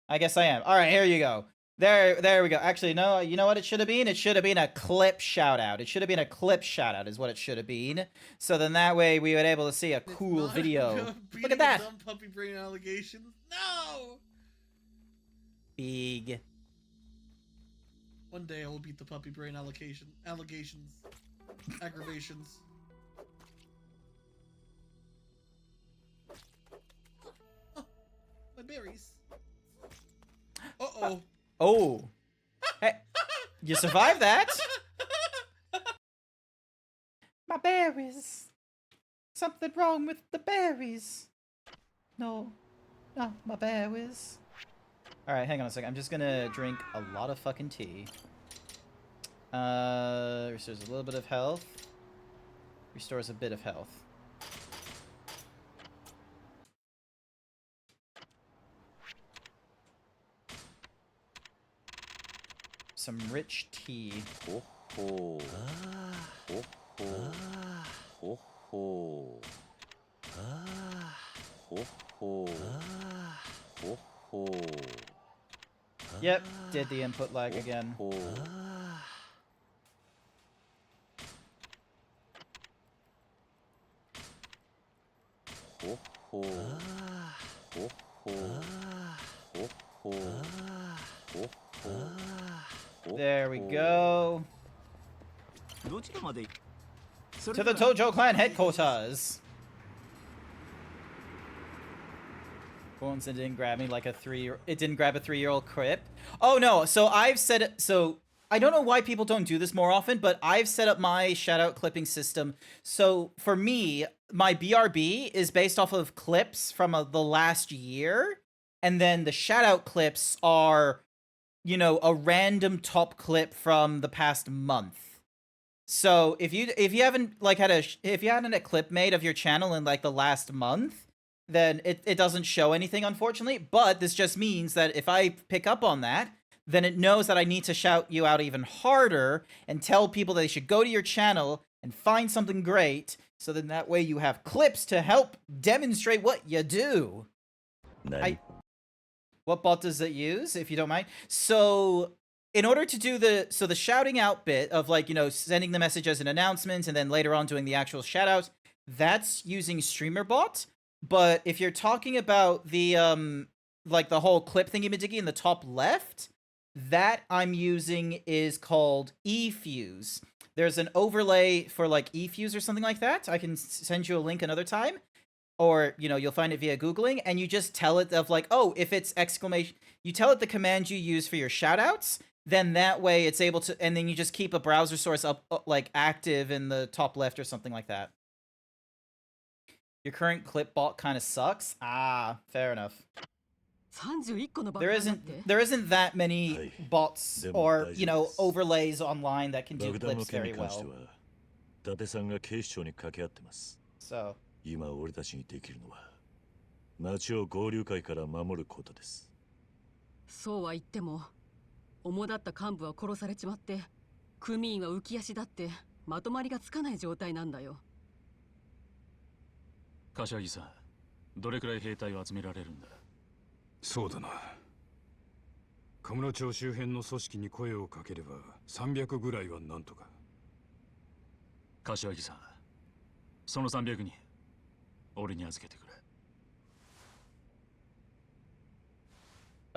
I guess I am. Alright, here you go. There we go. Actually, no, you know what it should have been? It should have been a clip shout out. It should have been a clip shout out is what it should have been. So then that way we would be able to see a cool video. Look at that. Dumb puppy brain allegations. No. Big. One day I will beat the puppy brain allegations. Aggravations. my berries. Uh-oh. Oh. Hey, you survived that. My berries. Something wrong with the berries. No, my berries. Alright, hang on a second. I'm just gonna drink a lot of fucking tea. Restores a little bit of health. Restores a bit of health. Some rich tea. Ho ho. Ho ho. Ho ho. Ho ho. Ho ho. Yep, did the input lag again. Ho. Ho ho. Ho ho. Ho ho. Ho ho. There we go. To the Tojo Clan headquarters. Once it didn't grab me like a it didn't grab a 3-year-old crip. Oh no, so I've set it, so I don't know why people don't do this more often, but I've set up my shoutout clipping system. So for me, my BRB is based off of clips from the last year, and then the shoutout clips are, you know, a random top clip from the past month. So if you haven't like if you hadn't a clip made of your channel in like the last month, then it doesn't show anything, unfortunately. But this just means that if I pick up on that, then it knows that I need to shout you out even harder and tell people that they should go to your channel and find something great, so then that way you have clips to help demonstrate what you do. What bot does it use, if you don't mind? So in order to do the shouting out bit of, like, you know, sending the message as an announcement and then later on doing the actual shout out, that's using StreamerBot. But if you're talking about the like the whole clip thingy-majiggy in the top left, that I'm using is called eFuse. There's an overlay for like eFuse or something like that. I can send you a link another time, or, you know, you'll find it via Googling, and you just tell it of like, oh, if it's exclamation, you tell it the command you use for your shoutouts, then that way it's able to, and then you just keep a browser source up like active in the top left or something like that. Your current clip bot kind of sucks. Ah, fair enough. There isn't that many bots or, you know, overlays online that can do clips very well. So 今俺たちにできるのは町を合流会から守ることです。そうは言っても、主だった幹部は殺されちまって、組員は浮き足だってまとまりがつかない状態なんだよ。柏木さん、どれくらい兵隊を集められるんだ？そうだな。神室町周辺の組織に声をかければ300ぐらいはなんとか。柏木さん、その300人、俺に預けてくれ。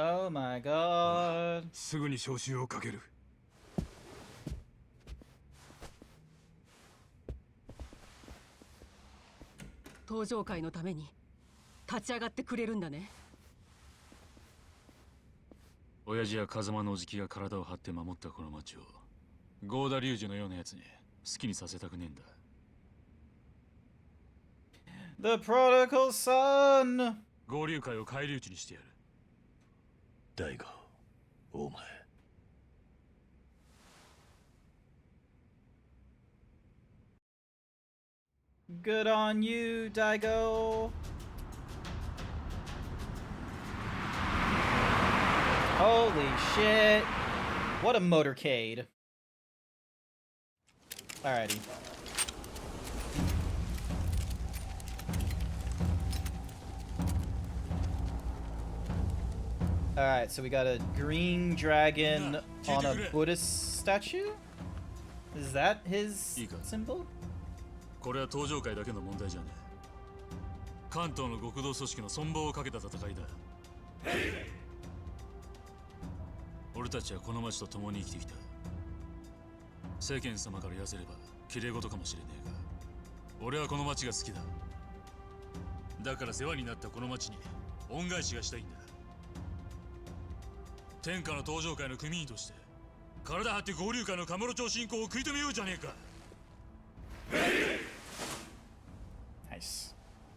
Oh my god. すぐに招集をかける。登場会のために立ち上がってくれるんだね。親父や風間のおじきが体を張って守ったこの町をゴーダ龍樹のようなやつに好きにさせたくねえんだ。The prodigal son. 合流会を返り討ちにしてやる。大悟、お前。Good on you, Daigo. Holy shit. What a motorcade. Alrighty. Alright, so we got a green dragon on a Buddhist statue? Is that his symbol? これは登場界だけの問題じゃねえ。関東の極道組織の存亡をかけた戦いだ。俺たちはこの町と共に生きてきた。世間様から言わせれば綺麗事かもしれねえが、俺はこの町が好きだ。だから世話になったこの町に恩返しがしたいんだ。天下の登場会の組員として体張って合流会のカムロ町進行を食い止めようじゃねえか。ナイス。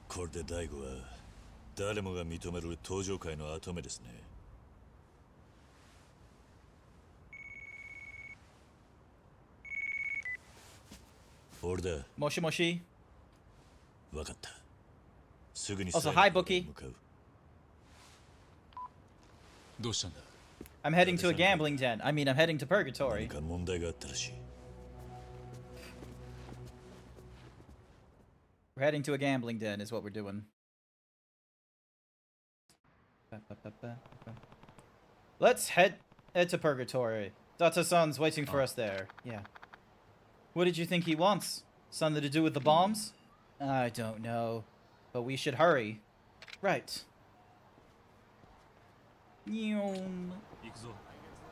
これで大悟は誰もが認める登場会の跡目ですね。俺だ。もしもし。わかった。すぐに Also, hi, Bookie. どうしたんだ。 I'm heading to a gambling den. I mean, I'm heading to purgatory. 何か問題があったらしい。We're heading to a gambling den is what we're doing. Let's head to purgatory. Data-san's waiting for us there. Yeah. What did you think he wants? Something to do with the bombs? I don't know. But we should hurry. Right.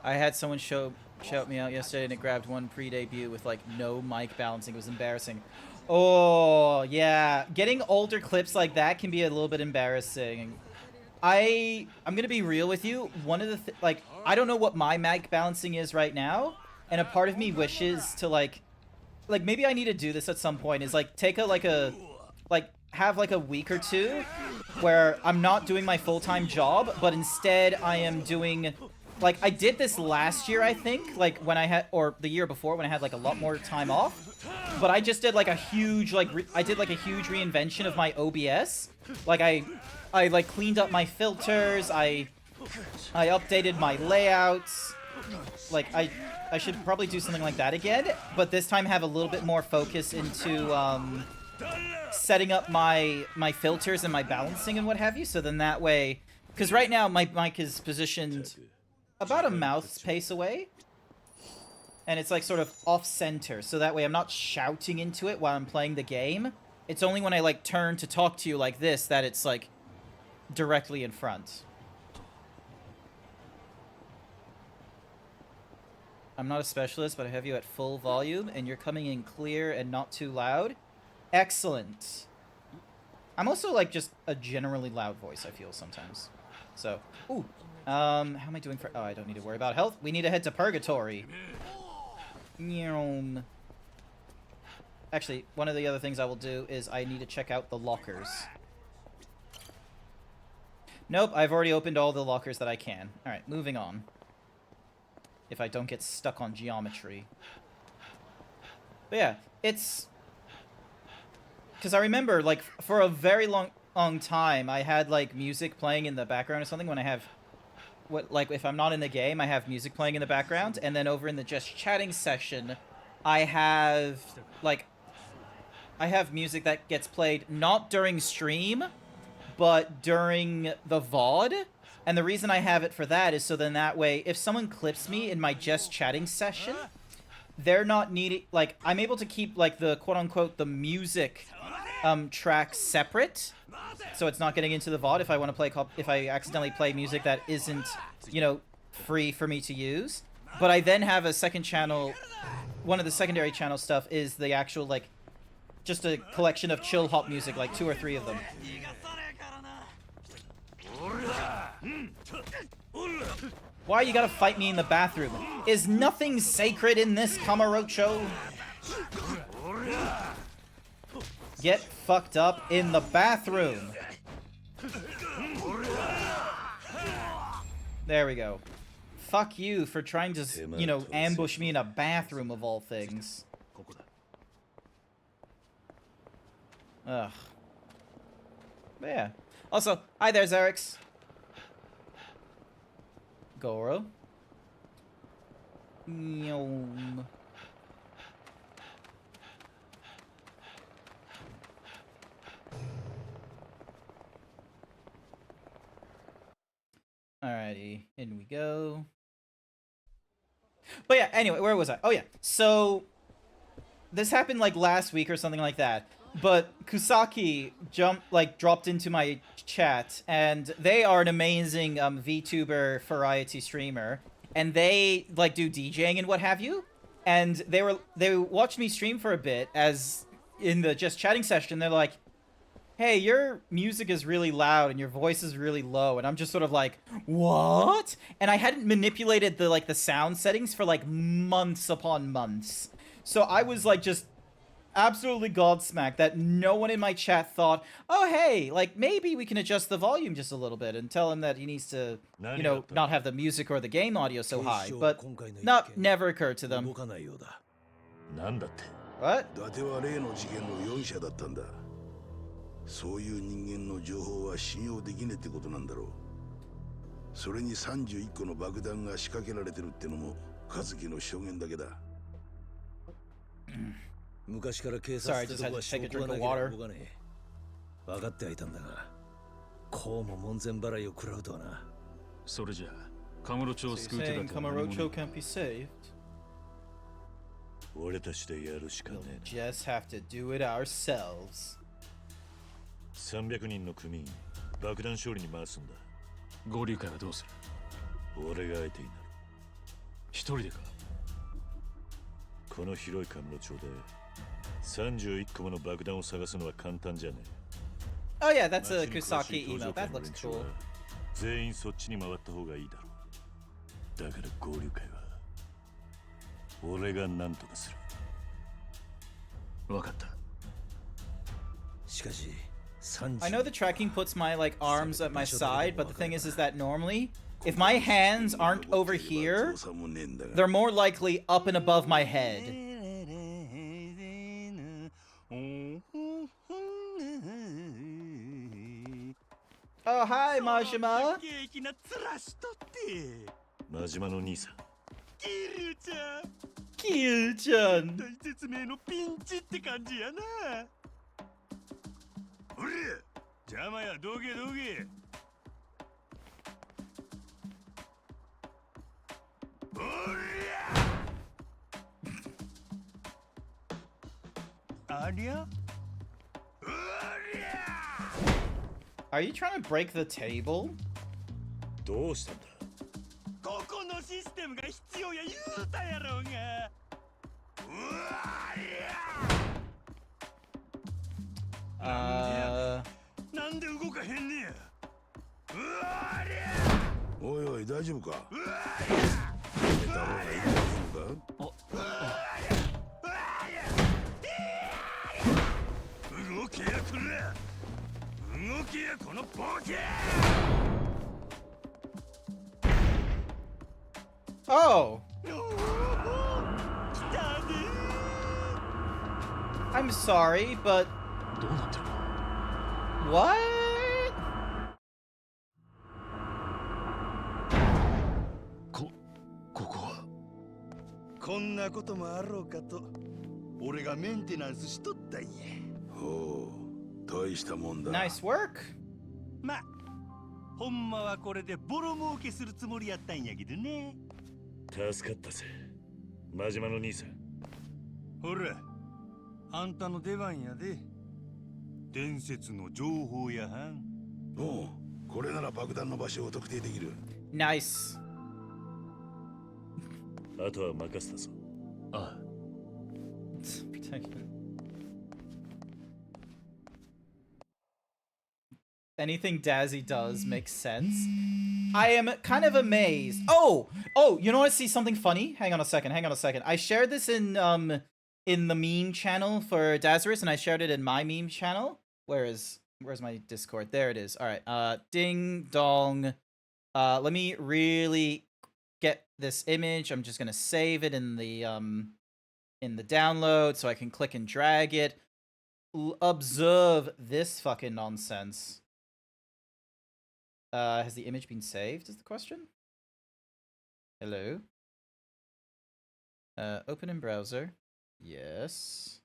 I had someone shout me out yesterday and it grabbed one pre-debut with like no mic balancing. It was embarrassing. Oh, yeah. Getting older clips like that can be a little bit embarrassing. I'm gonna be real with you. One of the like, I don't know what my mic balancing is right now, and a part of me wishes to like maybe I need to do this at some point. Is like take have like a week or two where I'm not doing my full-time job, but instead I am doing like I did this last year, I think, like when I had, or the year before when I had like a lot more time off. But I just did like a huge I did like a huge reinvention of my OBS. Like I like cleaned up my filters, I updated my layouts. Like I should probably do something like that again, but this time have a little bit more focus into setting up my filters and my balancing and what have you, so then that way, because right now my mic is positioned about a mouth's pace away, and it's like sort of off-center, so that way I'm not shouting into it while I'm playing the game. It's only when I like turn to talk to you like this that it's like directly in front. I'm not a specialist, but I have you at full volume, and you're coming in clear and not too loud. Excellent. I'm also like just a generally loud voice, I feel sometimes. So, ooh. How am I doing for... Oh, I don't need to worry about health. We need to head to Purgatory. Actually, one of the other things I will do is I need to check out the lockers. Nope, I've already opened all the lockers that I can. Alright, moving on. If I don't get stuck on geometry. But yeah, it's... Because I remember, like, for a very long time, I had, like, music playing in the background or something when I have... Like, if I'm not in the game, I have music playing in the background, and then over in the just chatting session, I have, like... I have music that gets played not during stream, but during the VOD. And the reason I have it for that is so then that way, if someone clips me in my just chatting session, they're not needing, like, I'm able to keep, like, the quote-unquote, the music track separate, so it's not getting into the VOD if I want to play, if I accidentally play music that isn't, you know, free for me to use. But I then have a second channel, one of the secondary channel stuff is the actual, like, just a collection of chill hop music, like 2 or 3 of them. Why you gotta fight me in the bathroom? Is nothing sacred in this Kamurocho? Get fucked up in the bathroom. There we go. Fuck you for trying to, you know, ambush me in a bathroom of all things. Ugh. But yeah. Also, hi there, Xerix. Goro. Nyom. Alrighty, in we go. But yeah, anyway, where was I? Oh yeah, so this happened like last week or something like that. But Kusaki dropped into my chat, and they are an amazing VTuber variety streamer, and they like do DJing and what have you. And they watched me stream for a bit, as in the just chatting session. They're like, hey, your music is really loud and your voice is really low, and I'm just sort of like, what? And I hadn't manipulated the sound settings for like months upon months. So I was like just absolutely godsmacked that no one in my chat thought, oh hey, like maybe we can adjust the volume just a little bit and tell him that he needs to, you know, not have the music or the game audio so high. But never occurred to them. What? 伊達は例の事件の容疑者だったんだ。そういう人間の情報は信用できねえってことなんだろう。それに31個の爆弾が仕掛けられてるってのも和樹の証言だけだ。昔から警察ってとこは証拠がなければ動かねえ。分かってはいたんだが、こうも門前払いを食らうとはな。それじゃあ、カムロ町を救う手だけは何もねえ。俺たちでやるしかねえ。 Just have to do it ourselves. 300人の組員、爆弾処理に回すんだ。合流会はどうする？俺が相手になる。一人でか？この広いカムロ町で31個もの爆弾を探すのは簡単じゃねえ。Oh yeah, that's a Kusaki email. That looks cool. 全員そっちに回った方がいいだろう。だから合流会は俺が何とかする。わかった。しかし I know the tracking puts my like arms at my side, but the thing is that normally, if my hands aren't over here, they're more likely up and above my head. Oh, hi, Majima. マジマの兄さん。キルちゃん。キルちゃん。大絶命のピンチって感じやな。おりゃ、邪魔や、どけどけ。おりゃ。ありゃ。 Are you trying to break the table? どうしたんだ？ここのシステムが必要や言うたやろうが。なんで動かへんねや。おいおい大丈夫か？やめた方がいいのか？動けやくれ。動けやこのボケ。 Oh. I'm sorry, but what? ここはこんなこともあろうかと俺がメンテナンスしとったんや。ほう、大したもんだ。Nice work. ま、ほんまはこれでボロ儲けするつもりやったんやけどね。 助かったぜ、マジマの兄さん。ほら、あんたの出番やで。伝説の情報やはん。おう、これなら爆弾の場所を特定できる。Nice. あとは任せたぞ。ああ。Anything Dazzy does makes sense. I am kind of amazed. Oh, you know what? See something funny? Hang on a second. I shared this in the meme channel for Dazarus, and I shared it in my meme channel. Where's my Discord? There it is. All right. Ding dong. Let me really get this image. I'm just gonna save it in the download so I can click and drag it. Observe this fucking nonsense. Has the image been saved is the question? Hello? Open in browser. Yes.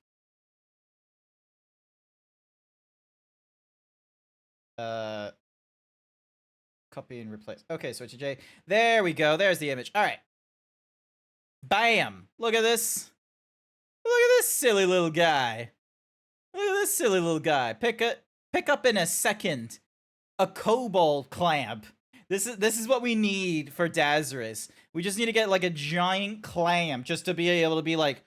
Copy and replace. Okay, switch to J. There we go. There's the image. All right. Bam! Look at this. Look at this silly little guy. Look at this silly little guy. Pick up in a second. A kobold clamp. This is what we need for Dazarus. We just need to get like a giant clamp just to be able to be like,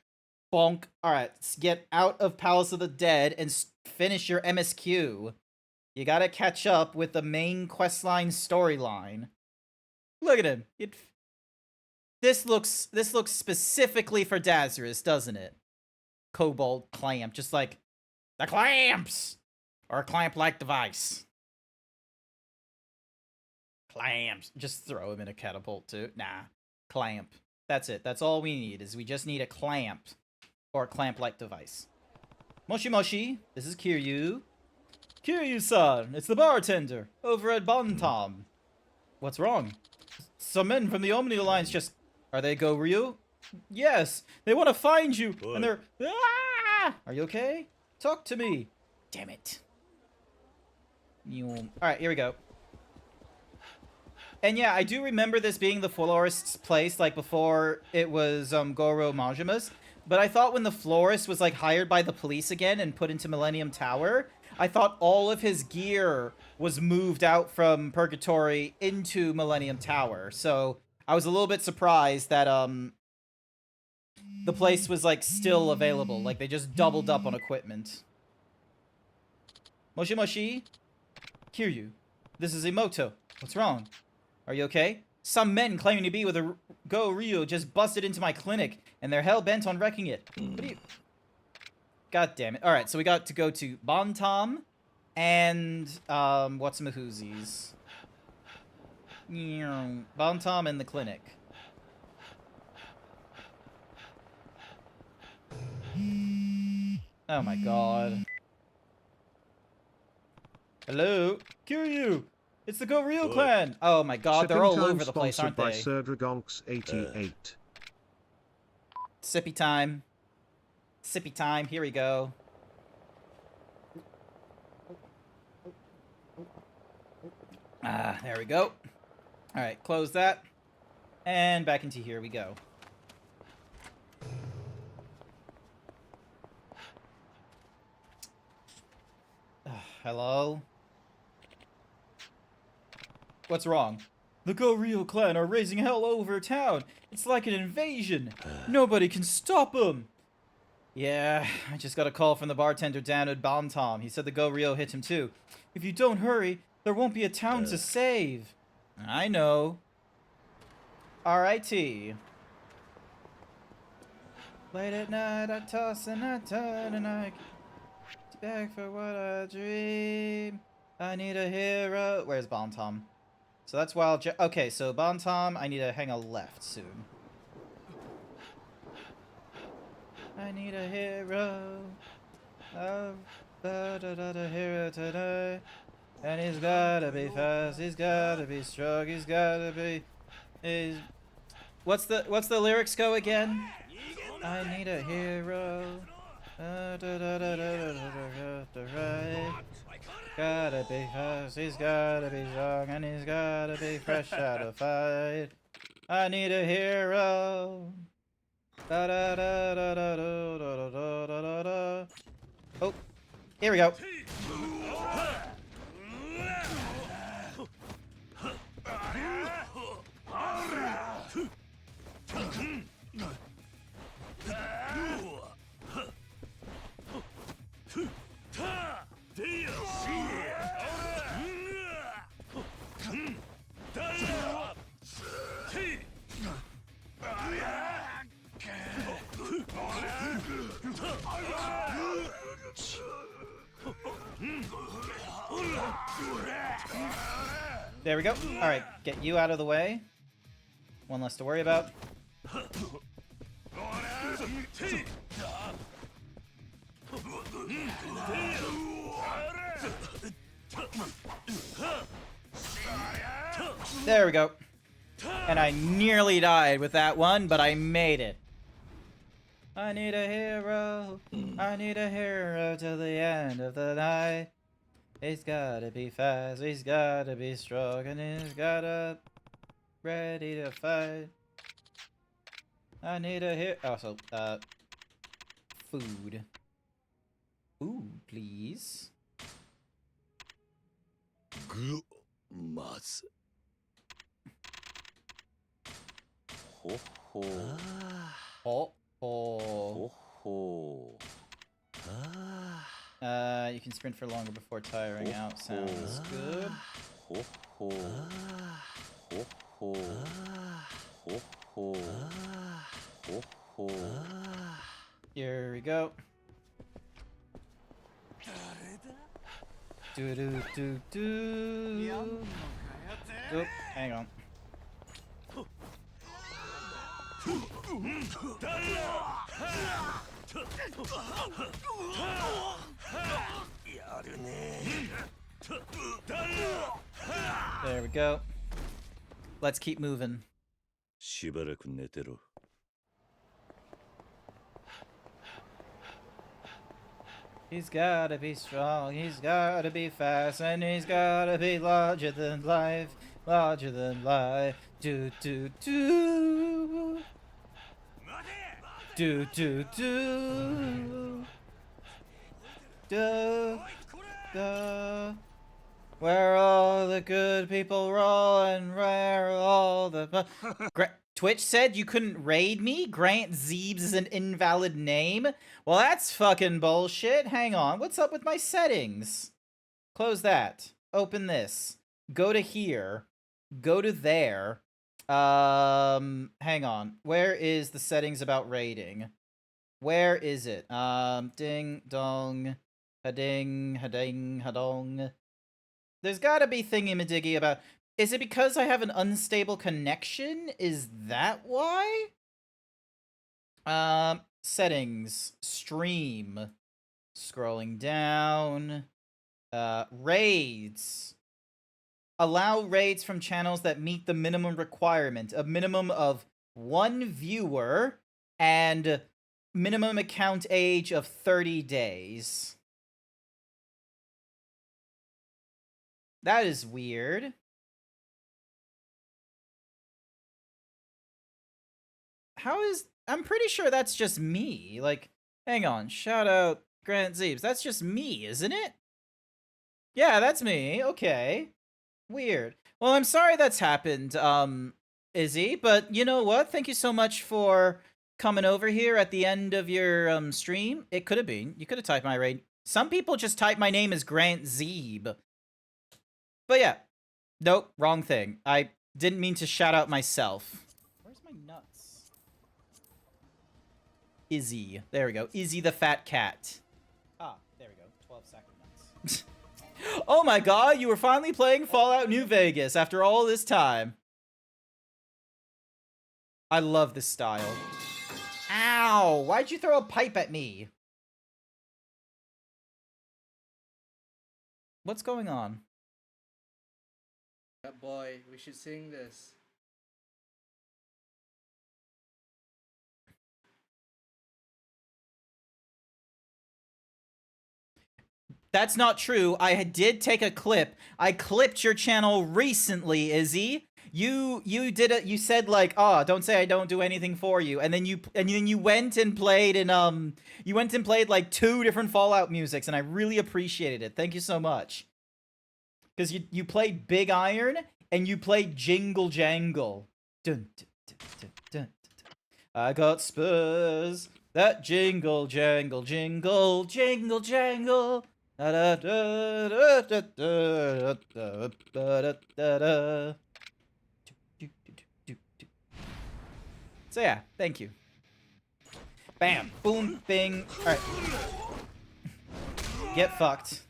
Bonk. Alright, get out of Palace of the Dead and finish your MSQ. You gotta catch up with the main questline storyline. Look at him. This looks specifically for Dazarus, doesn't it? Cobalt clamp, just like the clamps! Or a clamp-like device. Clamps. Just throw him in a catapult, too. Nah. Clamp. That's it. That's all we need, is we just need a clamp. Or a clamp-like device. Moshi Moshi, this is Kiryu. Kiryu-san, it's the bartender, over at Bantam. What's wrong? Some men from the Omni Alliance just... Are they Go-Ryu? Yes, they want to find you, and they're... Ah! Are you okay? Talk to me. Damn it. Alright, here we go. And yeah, I do remember this being the florist's place, like, before it was, Goro Majima's. But I thought when the florist was, like, hired by the police again and put into Millennium Tower, I thought all of his gear was moved out from Purgatory into Millennium Tower. So I was a little bit surprised that, the place was, like, still available. Like, they just doubled up on equipment. Moshi Moshi? Kiryu, this is Emoto. What's wrong? Are you okay? Some men claiming to be with a Go-Ryu just busted into my clinic, and they're hell-bent on wrecking it. What do you... God damn it. Alright, so we got to go to Bantam, and, what's Mahoozies? Bantam and the clinic. Oh my god. Hello? Kiryu! It's the Go-Ryu clan! Oh my god, they're all over the place, aren't they? Sponsored by Serdregonks88. Sippy time. Sippy time, here we go. Ah, there we go. Alright, close that. And back into here we go. Hello? What's wrong? The Go-Ryu clan are raising hell over town. It's like an invasion. Nobody can stop them. Yeah, I just got a call from the bartender down at Bantam. He said the Go-Ryu hit him too. If you don't hurry, there won't be a town to save. I know. R.I.T. Late at night, I toss and I turn and I get back for what I dream. I need a hero. Where's Bantam? So that's Wild okay, so Bantam, I need to hang a left soon. I need a hero. Oh, a hero today. And he's gotta be fast, he's gotta be strong, he's gotta be... What's the lyrics go again? I need a hero. Gotta be fast, he's gotta be strong, and he's gotta be fresh out of fight. I need a hero. Oh, here we go. There we go. Alright, get you out of the way. One less to worry about. There we go. And I nearly died with that one, but I made it. I need a hero. I need a hero till the end of the night. He's gotta be fast, he's gotta be strong, and he's gotta ready to fight. I need a hero. Also, food. Food, please. Good. Maz. Ho ho. Ho ho. You can sprint for longer before tiring out. Sounds good. Here we go. Do do do do. Oh, hang on. There we go. Let's keep moving. しばらく寝てろ。He's gotta be strong, he's gotta be fast, and he's gotta be larger than life, larger than life. Do do do. Do do do. Do do. Where are all the good people rolling? Where are all the... Twitch said you couldn't raid me? Grant Zeebs is an invalid name? Well, that's fucking bullshit. Hang on. What's up with my settings? Close that. Open this. Go to here. Go to there. Hang on. Where is the settings about raiding? Where is it? Ding dong. Ha-ding, ha-ding, ha-dong. There's gotta be thingy-madiggy about... Is it because I have an unstable connection? Is that why? Settings. Stream. Scrolling down. Raids. Allow raids from channels that meet the minimum requirement. A minimum of 1 viewer and minimum account age of 30 days. That is weird. How is... I'm pretty sure that's just me. Like, hang on. Shout out Grant Zeebs. That's just me, isn't it? Yeah, that's me. Okay. Weird. Well, I'm sorry that's happened, Izzy. But you know what? Thank you so much for coming over here at the end of your stream. It could have been. You could have typed my raid. Some people just type my name as Grant Zeeb. But yeah. Nope. Wrong thing. I didn't mean to shout out myself. Where's my nuts? Izzy. There we go. Izzy the fat cat. Ah, there we go. 12-second nuts. Oh my god, you were finally playing Fallout New Vegas after all this time. I love this style. Ow! Why'd you throw a pipe at me? What's going on? Boy, we should sing this. That's not true. I did take a clip. I clipped your channel recently, Izzy. You did it. You said like, "Oh, don't say I don't do anything for you." And then you went and played in you went and played like 2 different Fallout musics, and I really appreciated it. Thank you so much. Because you played Big Iron and you played Jingle Jangle. Dun, dun, dun, dun, dun, dun. I got spurs that jingle jangle jingle jingle jangle. Da, da, da, da, da, da, da, da, da, da. So yeah, thank you. Bam, boom, bing. All right, get fucked.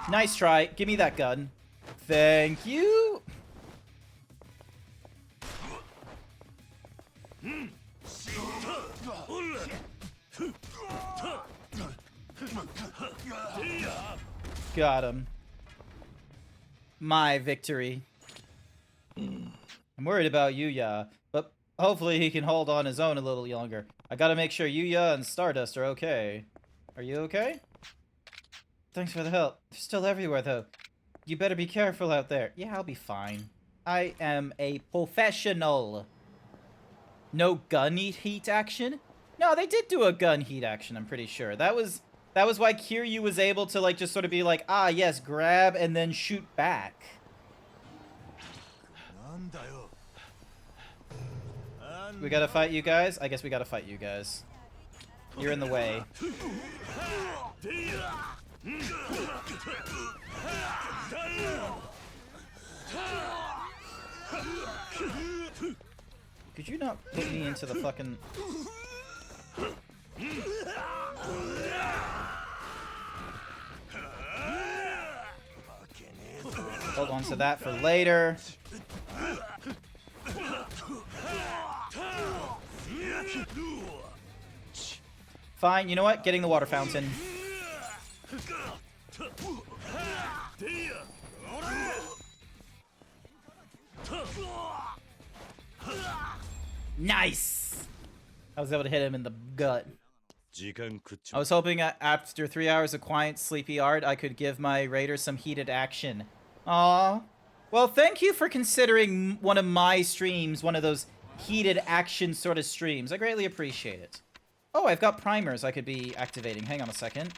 Nice try. Give me that gun. Thank you. Got him. My victory. I'm worried about Yuya, but hopefully he can hold on his own a little longer. I gotta make sure Yuya and Stardust are okay. Are you okay? Thanks for the help. They're still everywhere, though. You better be careful out there. Yeah, I'll be fine. I am a professional. No gun heat action? No, they did do a gun heat action, I'm pretty sure. That was That was why Kiryu was able to, like, just sort of be like, ah, yes, grab and then shoot back. We gotta fight you guys? I guess we gotta fight you guys. You're in the way. Could you not put me into the fucking... Hold on to that for later. Fine, you know what? Getting the water fountain. Nice! I was able to hit him in the gut. I was hoping after 3 hours of quiet, sleepy art, I could give my raiders some heated action. Aww. Well, thank you for considering one of my streams one of those heated action sort of streams. I greatly appreciate it. Oh, I've got primers I could be activating. Hang on a second.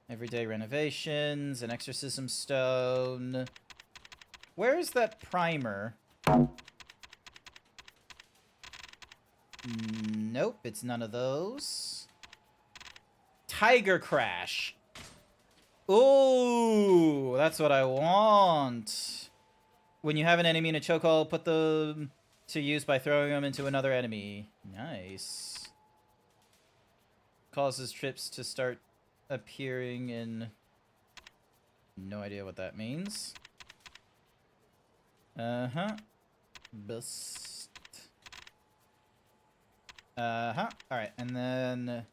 Everyday renovations, an exorcism stone. Where is that primer? Nope, it's none of those. Tiger Crash. Ooh, that's what I want. When you have an enemy in a chokehold, put them to use by throwing them into another enemy. Nice. Causes trips to start appearing in... No idea what that means. Uh-huh. Bust. Uh-huh. Alright, and then...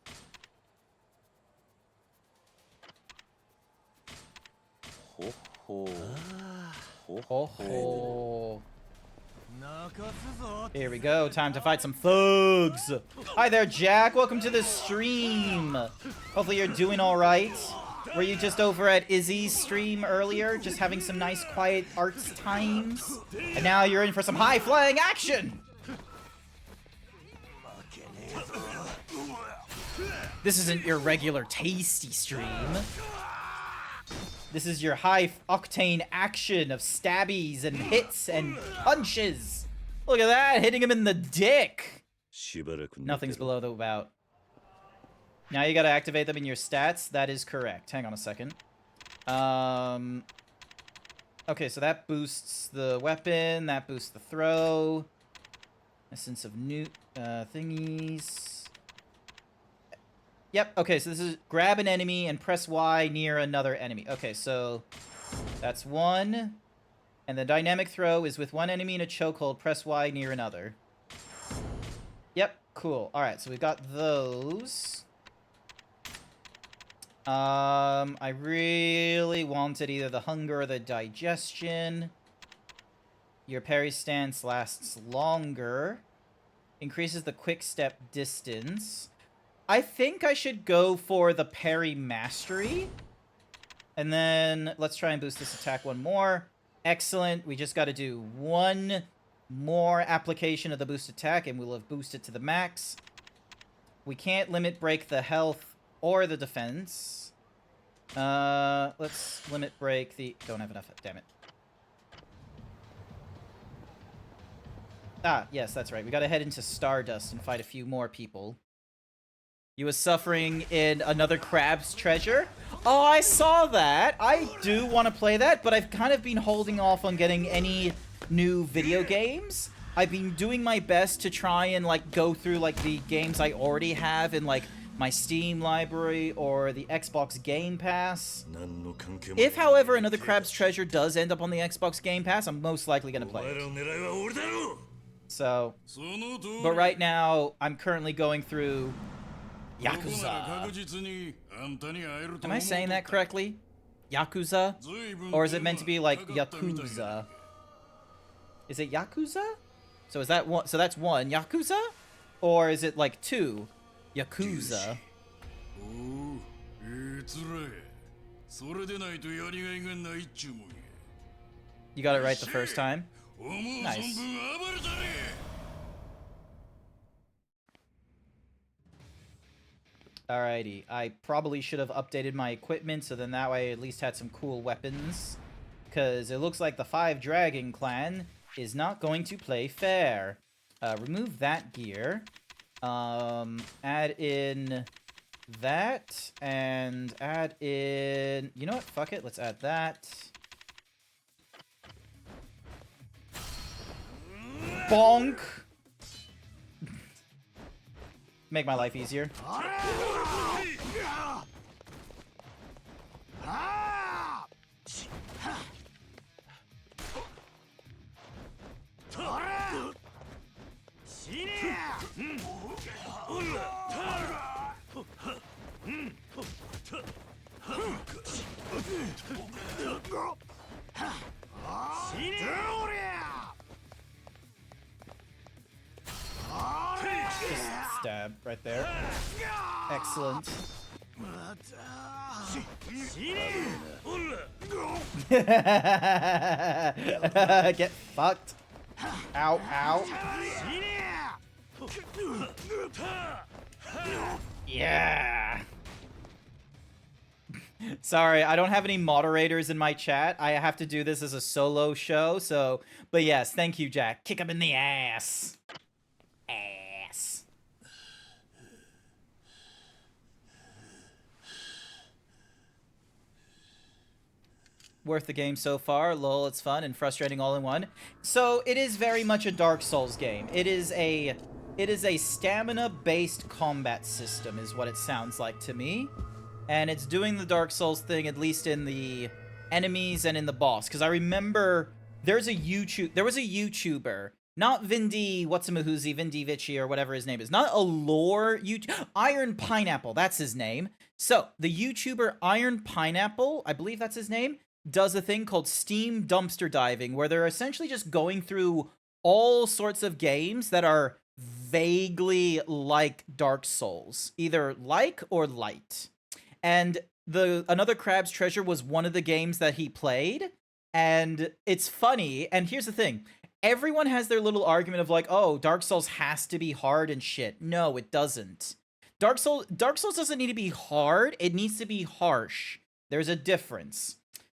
Ho ho. Ho ho. Here we go. Time to fight some thugs. Hi there, Jack. Welcome to the stream. Hopefully you're doing all right. Were you just over at Izzy's stream earlier, just having some nice quiet arts times? And now you're in for some high-flying action. This isn't your regular tasty stream. This is your high-octane action of stabbies and hits and punches. Look at that, hitting him in the dick. Nothing's below the bout. Now you gotta activate them in your stats. That is correct. Hang on a second. Okay, so that boosts the weapon. That boosts the throw. Essence of new thingies. Yep, okay, so this is grab an enemy and press Y near another enemy. Okay, so that's one. And the dynamic throw is with one enemy in a chokehold, press Y near another. Yep, cool. Alright, so we've got those. I really wanted either the hunger or the digestion. Your parry stance lasts longer. Increases the quick step distance. I think I should go for the parry mastery. And then let's try and boost this attack one more. Excellent. We just got to do one more application of the boost attack and we'll have boosted to the max. We can't limit break the health or the defense. Let's limit break the... Don't have enough. Damn it. Ah, yes, that's right. We got to head into Stardust and fight a few more people. You were suffering in another Crab's Treasure? Oh, I saw that! I do want to play that, but I've kind of been holding off on getting any new video games. I've been doing my best to try and, like, go through, like, the games I already have in, like, my Steam library or the Xbox Game Pass. If, however, another Crab's Treasure does end up on the Xbox Game Pass, I'm most likely going to play it. So, but right now, I'm currently going through... Yakuza. Am I saying that correctly? Yakuza? Or is it meant to be like Yakuza? Is it Yakuza? So is that one? So that's one Yakuza? Or is it like two Yakuza? You got it right the first time? Nice. Alrighty, I probably should have updated my equipment so then that way I at least had some cool weapons. Because it looks like the Five Dragon Clan is not going to play fair. Remove that gear. Add in that, and add in... You know what? Fuck it, let's add that. Bonk! Make my life easier. Just stab right there. Excellent. Get fucked. Ow, ow. Yeah. Sorry, I don't have any moderators in my chat. I have to do this as a solo show, so... But yes, thank you, Jack. Kick him in the ass. Ass. Worth the game so far. Lol, it's fun and frustrating all in one. So, it is very much a Dark Souls game. It is a stamina-based combat system, is what it sounds like to me. And it's doing the Dark Souls thing, at least in the enemies and in the boss. Because I remember there was a YouTuber, not Vindi Vici or whatever his name is. Not a lore YouTuber. Iron Pineapple, that's his name. So, the YouTuber Iron Pineapple, I believe that's his name, does a thing called Steam Dumpster Diving, where they're essentially just going through all sorts of games that are vaguely like Dark Souls. Either like or light. And Another Crab's Treasure was one of the games that he played, and it's funny, and here's the thing. Everyone has their little argument of like, oh, Dark Souls has to be hard and shit. No, it doesn't. Dark Souls doesn't need to be hard, it needs to be harsh. There's a difference.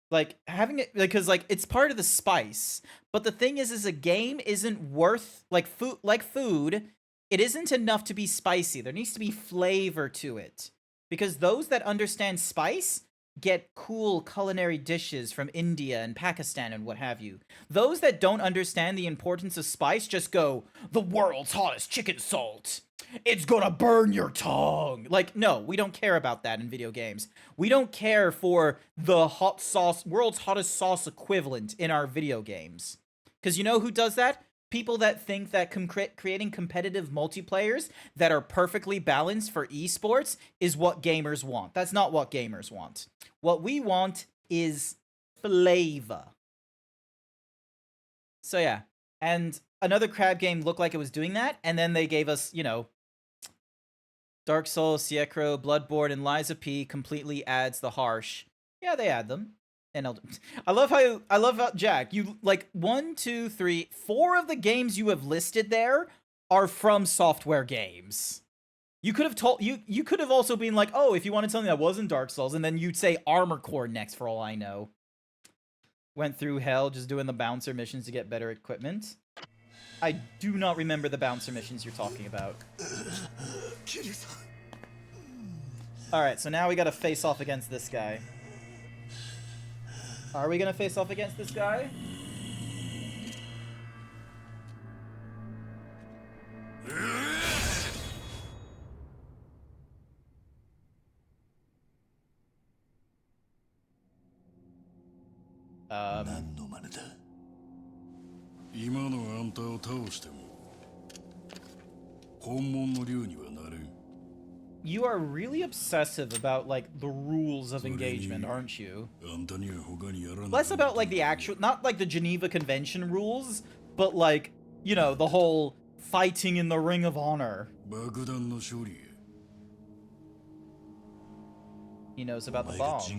Like, having it, because, like, it's part of the spice, but the thing is a game isn't worth, like food, it isn't enough to be spicy. There needs to be flavor to it. Because those that understand spice get cool culinary dishes from India and Pakistan and what have you. Those that don't understand the importance of spice just go, the world's hottest chicken salt. It's gonna burn your tongue. Like, no, we don't care about that in video games. We don't care for the hot sauce, world's hottest sauce equivalent in our video games. Because you know who does that? People that think that creating competitive multiplayers that are perfectly balanced for esports is what gamers want. That's not what gamers want. What we want is flavor. So yeah, and another crab game looked like it was doing that, and then they gave us, you know, Dark Souls, Sekiro, Bloodborne, and Lies of P completely adds the harsh. Yeah, they add them. And I love how Jack, you like 1, 2, 3, 4 of the games you have listed there are from software games. You could have told you could have also been like, oh, if you wanted something that wasn't Dark Souls, and then you'd say Armor Core next for all I know. Went through hell just doing the bouncer missions to get better equipment. I do not remember the bouncer missions you're talking about. Alright, so now we gotta face off against this guy. Are we gonna face off against this guy? You are really obsessive about, like, the rules of engagement, aren't you? Less about, like, the actual... Not, like, the Geneva Convention rules, but, like, you know, the whole fighting in the Ring of Honor. He knows about the bombs.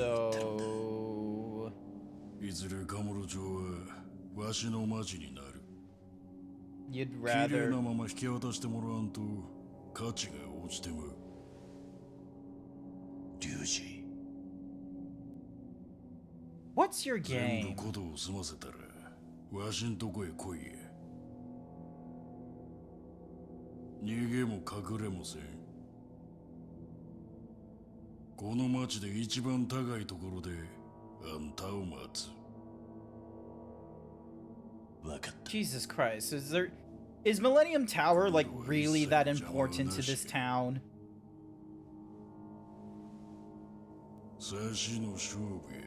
So いずれカムロ町はわしの町になる。 you'd 綺麗 rather なまま引き渡してもらわんと価値が落ちてまう。リュウジ。 What's your 全 game? 部ことを済ませたらわしんとこへ来いや。逃げも隠れもせん。この町で一番高いところであんたを待つ。わかった。 Jesus Christ. Is Millennium Tower like really that important to this town? 差しの勝負や。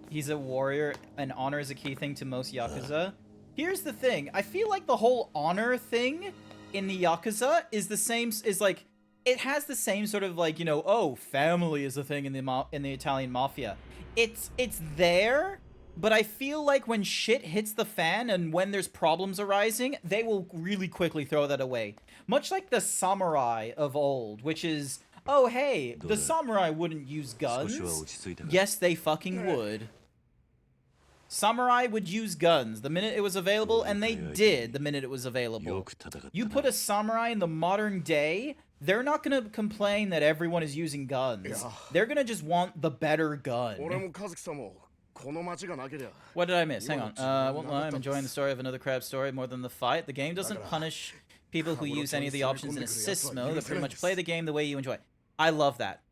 He's a warrior and honor is a key thing to most Yakuza. Here's the thing. I feel like the whole honor thing in the Yakuza is the same, is like, it has the same sort of like, you know, oh, family is a thing in the Italian mafia. It's there, but I feel like when shit hits the fan and when there's problems arising, they will really quickly throw that away. Much like the samurai of old, which is, oh, hey, the samurai wouldn't use guns. Yes, they fucking would. Samurai would use guns the minute it was available, and they did the minute it was available. You put a samurai in the modern day, they're not gonna complain that everyone is using guns. They're gonna just want the better gun. What did I miss? Hang on. Won't lie, I'm enjoying the story of another crab story more than the fight. The game doesn't punish people who use any of the options in assist mode. They pretty much play the game the way you enjoy. I love that.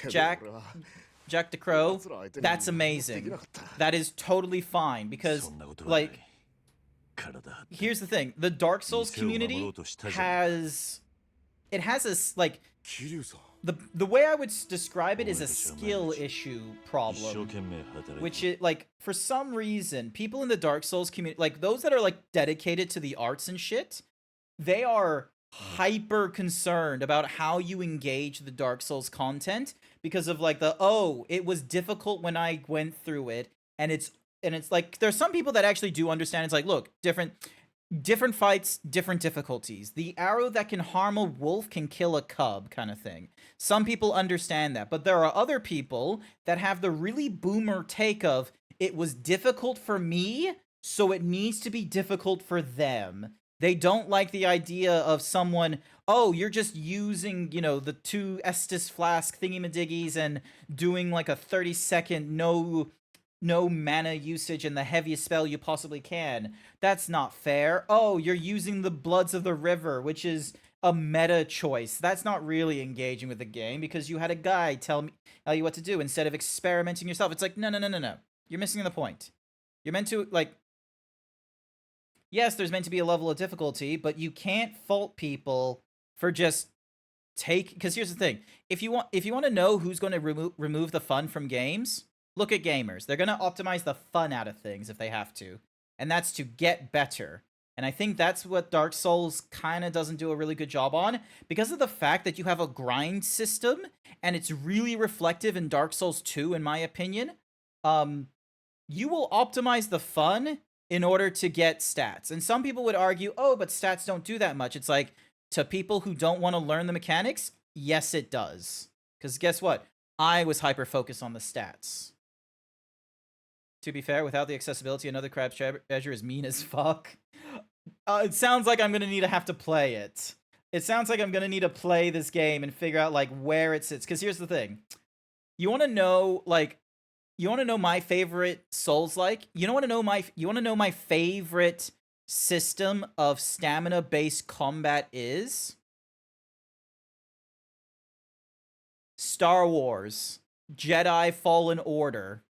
Jack DeCrow, that's amazing. That is totally fine because, like, here's the thing: the Dark Souls community has a like, the way I would describe it is a skill issue problem, which is like, for some reason, people in the Dark Souls community, like those that are like dedicated to the arts and shit, they are hyper concerned about how you engage the Dark Souls content because of like it was difficult when I went through it, and it's like there's some people that actually do understand. It's like, look, different fights, different difficulties. The arrow that can harm a wolf can kill a cub kind of thing. Some people understand that, but there are other people that have the really boomer take of it was difficult for me, so it needs to be difficult for them. They don't like the idea of someone, oh, you're just using, you know, the 2 Estus flask thingy-madiggies and doing like a 30-second no mana usage and the heaviest spell you possibly can. That's not fair. Oh, you're using the Bloods of the River, which is a meta choice. That's not really engaging with the game because you had a guy tell you what to do instead of experimenting yourself. It's like, no. You're missing the point. You're meant to, like, yes, there's meant to be a level of difficulty, but you can't fault people for just because here's the thing. If you want to know who's going to remove the fun from games, look at gamers. They're going to optimize the fun out of things if they have to, and that's to get better. And I think that's what Dark Souls kind of doesn't do a really good job on because of the fact that you have a grind system, and it's really reflective in Dark Souls 2, in my opinion. You will optimize the fun in order to get stats. And some people would argue, oh, but stats don't do that much. It's like, to people who don't want to learn the mechanics, yes, it does. Because guess what? I was hyper-focused on the stats. To be fair, without the accessibility, another crab's treasure is mean as fuck. It sounds like I'm going to have to play it. It sounds like I'm going to need to play this game and figure out, like, where it sits. Because here's the thing. You want to know, like, you want to know my favorite Souls-like? You want to know my favorite system of stamina-based combat is? Star Wars Jedi Fallen Order.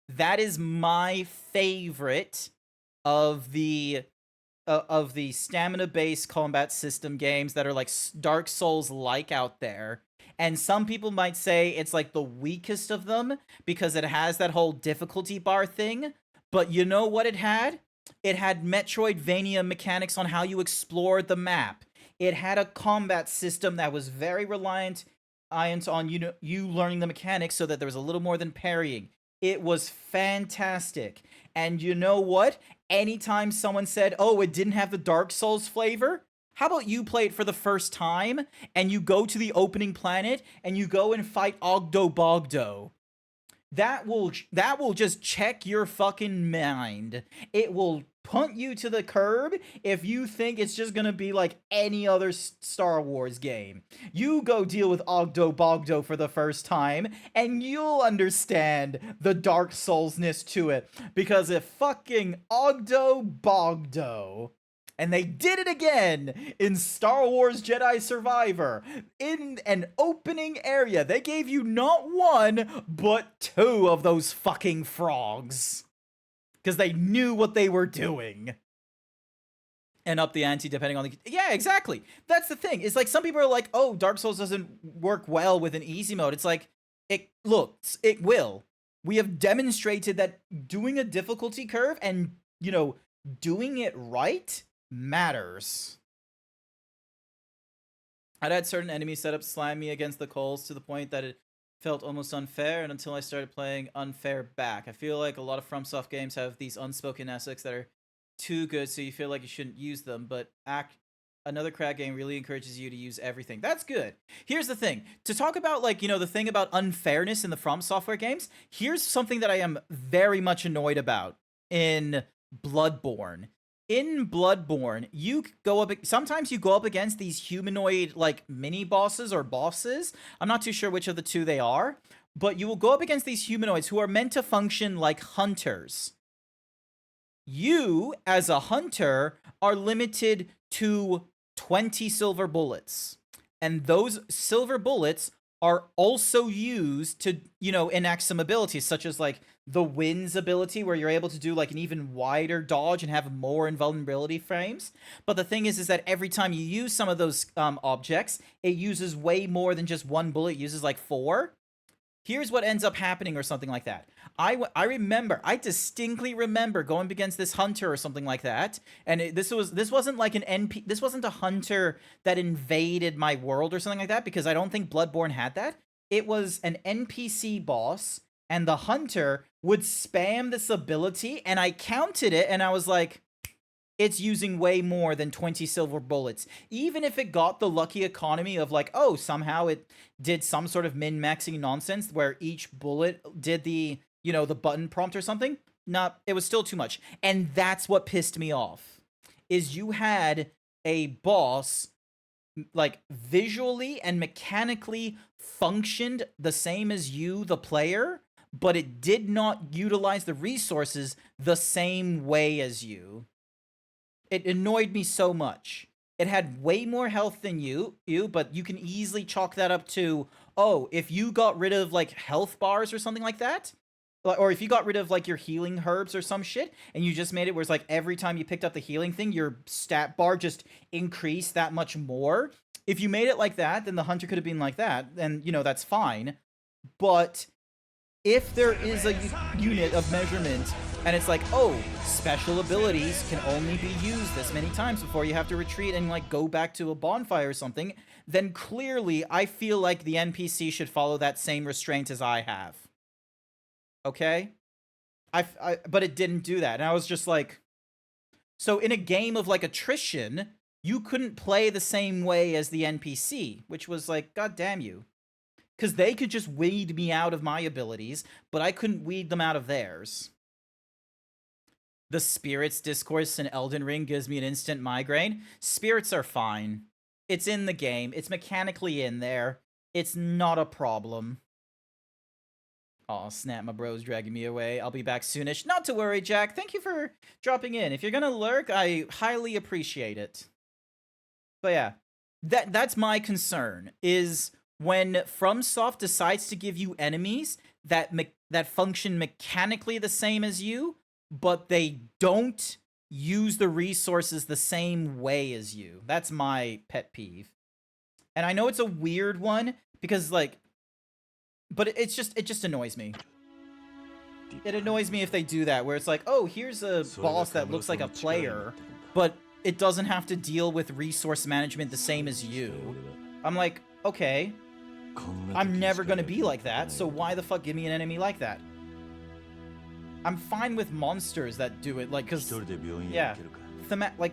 That is my favorite of the stamina-based combat system games that are like Dark Souls-like out there. And some people might say it's like the weakest of them because it has that whole difficulty bar thing. But you know what it had? It had Metroidvania mechanics on how you explored the map. It had a combat system that was very reliant on you learning the mechanics so that there was a little more than parrying. It was fantastic. And you know what? Anytime someone said, oh, it didn't have the Dark Souls flavor, How about you play it for the first time and you go to the opening planet and you go and fight Ogdo Bogdo? That will just check your fucking mind. It will punt you to the curb if you think it's just gonna be like any other Star Wars game. You go deal with Ogdo Bogdo for the first time and you'll understand the Dark Soulsness to it. Because if fucking Ogdo Bogdo... And they did it again in Star Wars Jedi Survivor. In an opening area, they gave you not one, but two of those fucking frogs. Because they knew what they were doing. And up the ante depending on the... Yeah, exactly. That's the thing. It's like some people are like, oh, Dark Souls doesn't work well with an easy mode. It's like, it will. We have demonstrated that doing a difficulty curve and, you know, doing it right matters. I'd had certain enemy setups slam me against the coals to the point that it felt almost unfair, and until I started playing unfair back. I feel like a lot of FromSoft games have these unspoken ethics that are too good, so you feel like you shouldn't use them, but another Crag game really encourages you to use everything. That's good. Here's the thing. To talk about, like, you know, the thing about unfairness in the From Software games, here's something that I am very much annoyed about in Bloodborne. In Bloodborne, sometimes you go up against these humanoid, like, mini-bosses or bosses. I'm not too sure which of the two they are, but you will go up against these humanoids who are meant to function like hunters. You, as a hunter, are limited to 20 silver bullets. And those silver bullets are also used to, you know, enact some abilities, such as, like, the Wind's ability, where you're able to do, like, an even wider dodge and have more invulnerability frames. But the thing is that every time you use some of those objects, it uses way more than just one bullet. It uses, like, 4. Here's what ends up happening or something like that. I distinctly remember going against this hunter or something like that, and this wasn't like this wasn't a hunter that invaded my world or something like that, because I don't think Bloodborne had that. It was an NPC boss, and the hunter would spam this ability, and I counted it, and I was like, it's using way more than 20 silver bullets. Even if it got the lucky economy of, like, oh, somehow it did some sort of min-maxing nonsense where each bullet did the, you know, the button prompt or something. It was still too much. And that's what pissed me off. Is you had a boss, like, visually and mechanically functioned the same as you, the player, but it did not utilize the resources the same way as you. It annoyed me so much. It had way more health than you, but you can easily chalk that up to, oh, if you got rid of, like, health bars or something like that, or if you got rid of, like, your healing herbs or some shit, and you just made it where it's like every time you picked up the healing thing, your stat bar just increased that much more. If you made it like that, then the hunter could have been like that, and, you know, that's fine. But if there is a unit of measurement, and it's like, oh, special abilities can only be used this many times before you have to retreat and, like, go back to a bonfire or something, then clearly I feel like the NPC should follow that same restraint as I have. Okay? But it didn't do that. And I was just like... So in a game of, like, attrition, you couldn't play the same way as the NPC, which was like, god damn you. Because they could just weed me out of my abilities, but I couldn't weed them out of theirs. The Spirits discourse in Elden Ring gives me an instant migraine. Spirits are fine. It's in the game. It's mechanically in there. It's not a problem. Aw, snap, my bro's dragging me away. I'll be back soonish. Not to worry, Jack. Thank you for dropping in. If you're gonna lurk, I highly appreciate it. But yeah, that's my concern, is when FromSoft decides to give you enemies that function mechanically the same as you, but they don't use the resources the same way as you. That's my pet peeve. And I know it's a weird one, because, like, but it just annoys me. It annoys me if they do that, where it's like, oh, here's a boss that looks like a player, but it doesn't have to deal with resource management the same as you. I'm like, okay, I'm never gonna be like that, so why the fuck give me an enemy like that? I'm fine with monsters that do it, like, cause, yeah, like,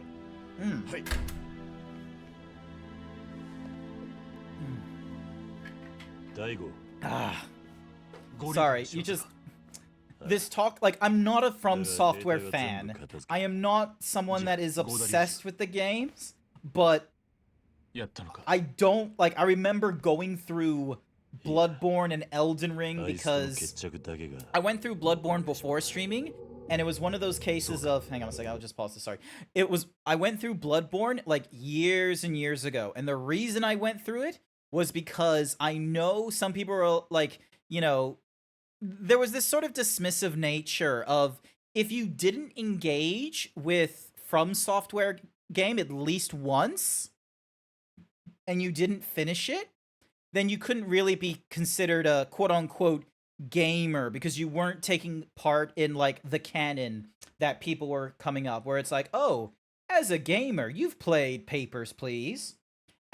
Sorry, you just... This talk, like, I'm not a From Software fan. I am not someone that is obsessed with the games, but I don't, like, I remember going through Bloodborne and Elden Ring because I went through Bloodborne before streaming, and it was one of those cases of, hang on a second, I'll just pause this, sorry. I went through Bloodborne, like, years and years ago, and the reason I went through it was because I know some people are, like, you know, there was this sort of dismissive nature of if you didn't engage with From Software game at least once and you didn't finish it, then you couldn't really be considered a quote-unquote gamer because you weren't taking part in, like, the canon that people were coming up, where it's like, oh, as a gamer, you've played Papers, Please.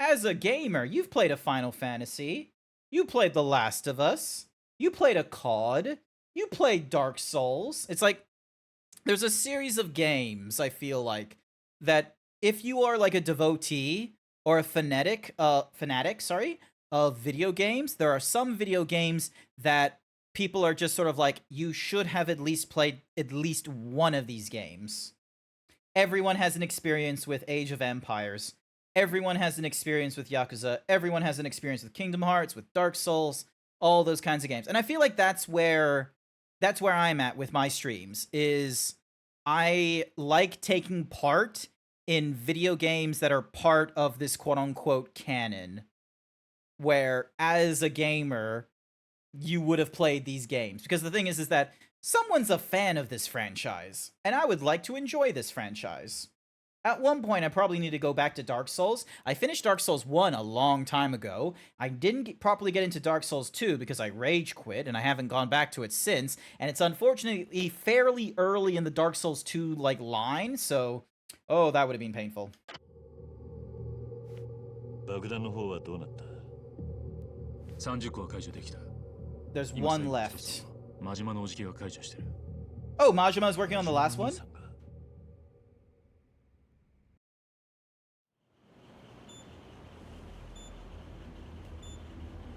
As a gamer, you've played a Final Fantasy. You played The Last of Us. You played a COD. You played Dark Souls. It's like, there's a series of games, I feel like, that if you are like a devotee or a fanatic of video games, there are some video games that people are just sort of like, you should have at least played at least one of these games. Everyone has an experience with Age of Empires. Everyone has an experience with Yakuza. Everyone has an experience with Kingdom Hearts, with Dark Souls, all those kinds of games. And I feel like that's where I'm at with my streams, is I like taking part in video games that are part of this quote-unquote canon, where as a gamer, you would have played these games. Because the thing is that someone's a fan of this franchise, and I would like to enjoy this franchise. At one point, I probably need to go back to Dark Souls. I finished Dark Souls 1 a long time ago. I didn't properly get into Dark Souls 2 because I rage quit, and I haven't gone back to it since. And it's unfortunately fairly early in the Dark Souls 2, like, line, so... Oh, that would have been painful. There's one left. Oh, Majima's working on the last one?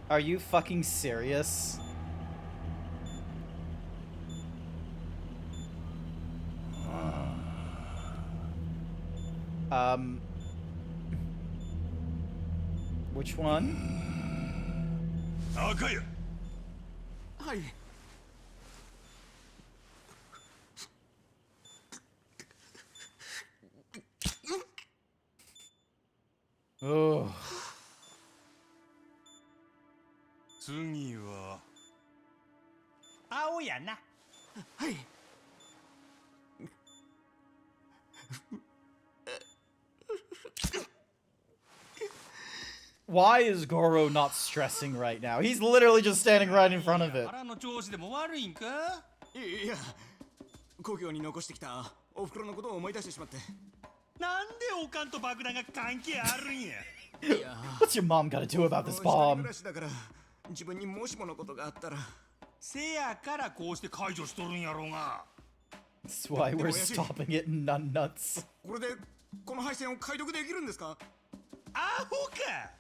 Are you fucking serious? Which one? Akaya. Hi. Oh. 次は青やな。はい。Why is Goro not stressing right now? He's literally just standing right in front of it. 腹の調子でも悪いんか？いや、故郷に残してきたお袋のことを思い出してしまって。なんでおかんと爆弾が関係あるんや。What's your mom gotta do about this bomb? 自分にもしものことがあったら。せやからこうして解除しとるんやろうが。That's why we're stopping it in nuts. これでこの配線を解読できるんですか？アホか。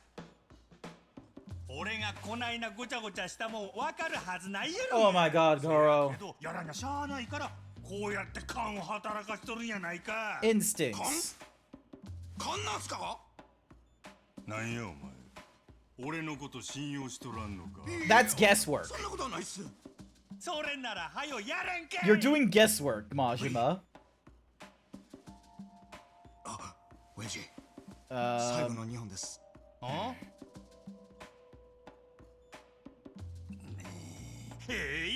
俺がこないなごちゃごちゃしたもんわかるはずないやろ。Oh my god, Goro. やらにゃしゃあないからこうやって勘を働かしとるんやないか。Instincts. 勘なんすか？なんやお前。俺のこと信用しとらんのか。That's guesswork. そんなことはないっす。それならはよやらんけ。 You're doing guesswork, Majima. あ、親父。最後の2本です。あ？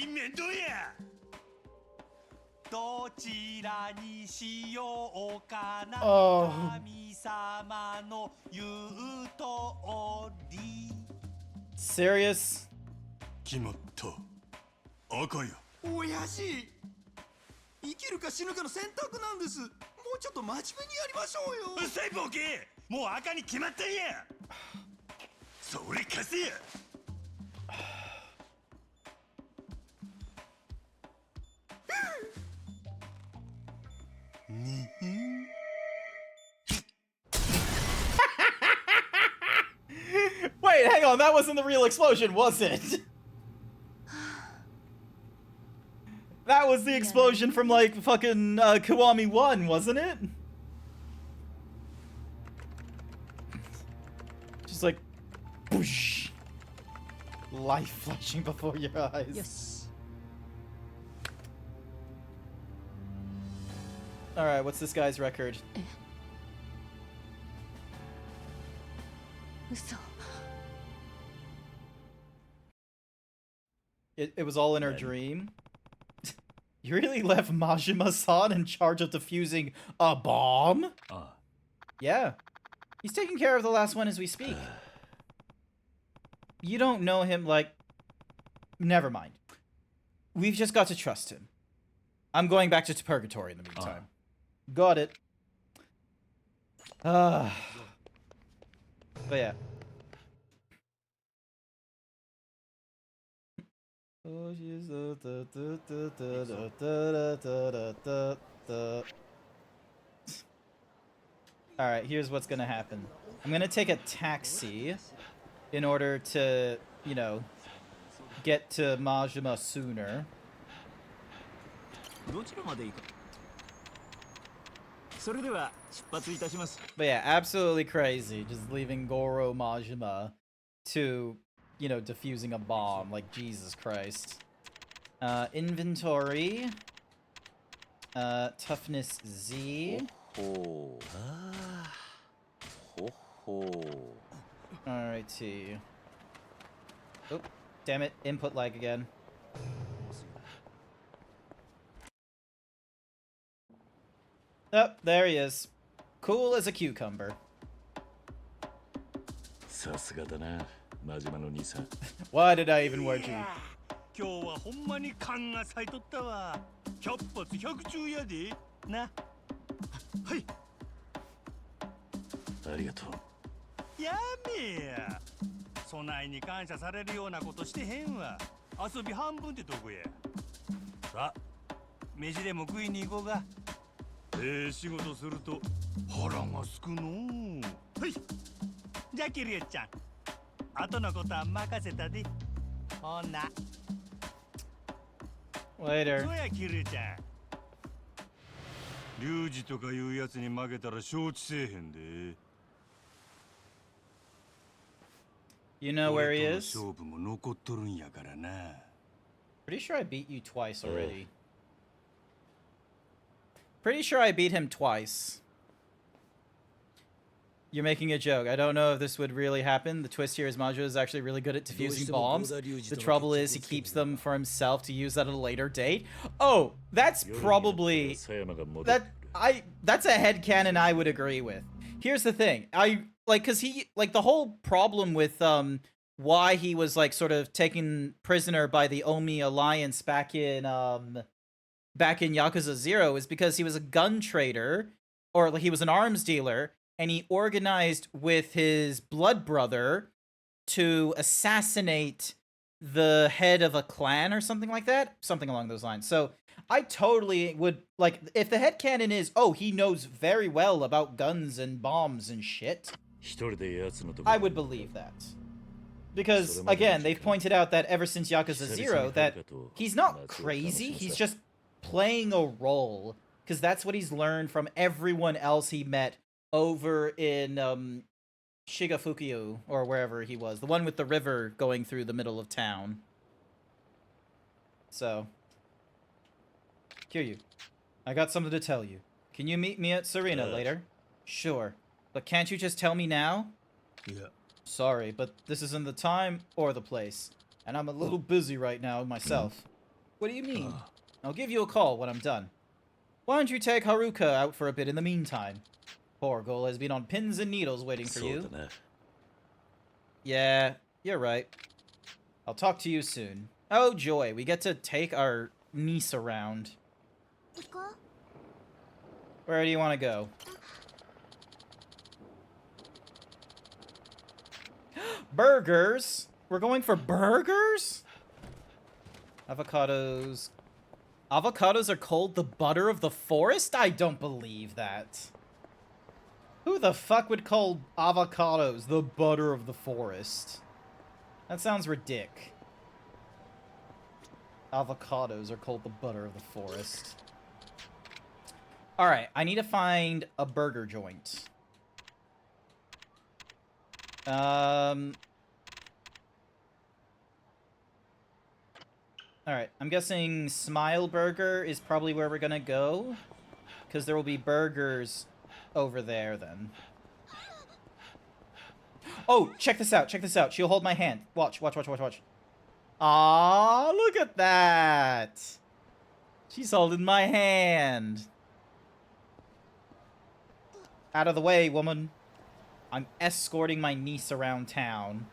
面倒や。どちらにしようかな。神様の言うとおり。Serious? 決まった。赤や。親父。生きるか死ぬかの選択なんです。もうちょっと真面目にやりましょうよ。うっせいボケ。もう赤に決まったんや。それ貸せや。Wait, hang on, that wasn't the real explosion, was it? That was the explosion from, like, fucking Kiwami 1, wasn't it? Just like, whoosh. Life flashing before your eyes. Yes. Alright, what's this guy's record? 嘘。 It was all in her dream? You really left Majima-san in charge of defusing a bomb? Yeah. He's taking care of the last one as we speak. You don't know him, like... Never mind. We've just got to trust him. I'm going back to Purgatory in the meantime. Got it. But yeah. Alright, here's what's gonna happen. I'm gonna take a taxi in order to, you know, get to Majima sooner. But yeah, absolutely crazy. Just leaving Goro Majima to, you know, defusing a bomb. Like, Jesus Christ. Inventory. Toughness Z. Alrighty. Oh, damn it. Input lag again. Oh, there he is. Cool as a cucumber. Why did I even word you? 今日はほんまに勘が咲いとったわ。100発100中やで。な。はい。ありがとう。やめや。そないに感謝されるようなことしてへんわ。遊び半分ってとこや。さあ、飯でも食いに行こうが。仕事すると腹がすくのう。はい。じゃあキリエちゃん。後のことは任せたで。ほな。Later. そうやキリエちゃん。リュウジとかいうやつに負けたら承知せえへんで。You know where he is? 勝負も残っとるんやからな。Pretty sure I beat you twice already. Pretty sure I beat him twice. You're making a joke. I don't know if this would really happen. The twist here is Majima is actually really good at defusing bombs. The trouble is he keeps them for himself to use at a later date. Oh, that's probably... That's a headcanon I would agree with. Here's the thing. Cause he, like, the whole problem with, why he was, like, sort of taken prisoner by the Omi Alliance back in Yakuza 0 is because he was a gun trader, or like, he was an arms dealer, and he organized with his blood brother to assassinate the head of a clan or something like that. Something along those lines. So I totally would, like, if the headcanon is, oh, he knows very well about guns and bombs and shit, I would believe that. Because, again, they've pointed out that ever since Yakuza 0, that he's not crazy, he's just playing a role. Because that's what he's learned from everyone else he met over in Shigafuku, or wherever he was. The one with the river going through the middle of town. So, Kiryu, I got something to tell you. Can you meet me at Serena later? Sure. But can't you just tell me now? Yeah. Sorry, but this isn't the time or the place. And I'm a little busy right now myself. What do you mean? I'll give you a call when I'm done. Why don't you take Haruka out for a bit in the meantime? Poor girl has been on pins and needles waiting for you. Yeah, you're right. I'll talk to you soon. Oh, joy, we get to take our niece around. Where do you want to go? Burgers? We're going for burgers? Avocados. Avocados are called the butter of the forest? I don't believe that. Who the fuck would call avocados the butter of the forest? That sounds ridiculous. Avocados are called the butter of the forest. Alright, I need to find a burger joint. Alright, I'm guessing Smile Burger is probably where we're gonna go. Because there will be burgers over there then. Oh, check this out, check this out. She'll hold my hand. Watch, watch, watch, watch, watch. Aww, look at that. She's holding my hand. Out of the way, woman. I'm escorting my niece around town.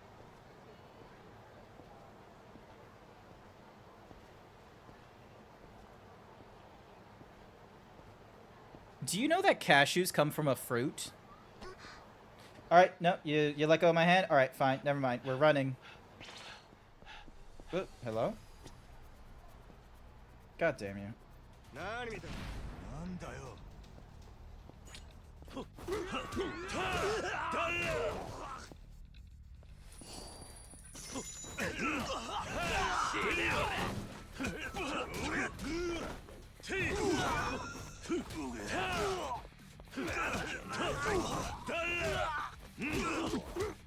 Do you know that cashews come from a fruit? Alright, no, you let go of my hand? Alright, fine, never mind. We're running. Oh, hello? God damn you.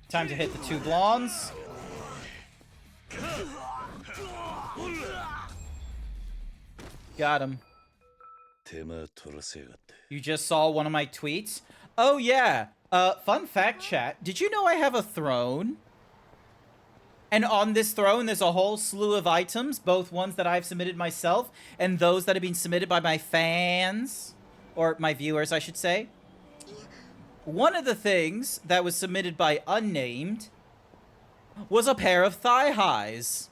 Time to hit the two blondes. Got him. You just saw one of my tweets? Oh yeah. Fun fact, chat. Did you know I have a throne? And on this throne, there's a whole slew of items, both ones that I've submitted myself and those that have been submitted by my fans. Or my viewers, I should say. One of the things that was submitted by Unnamed was a pair of thigh highs.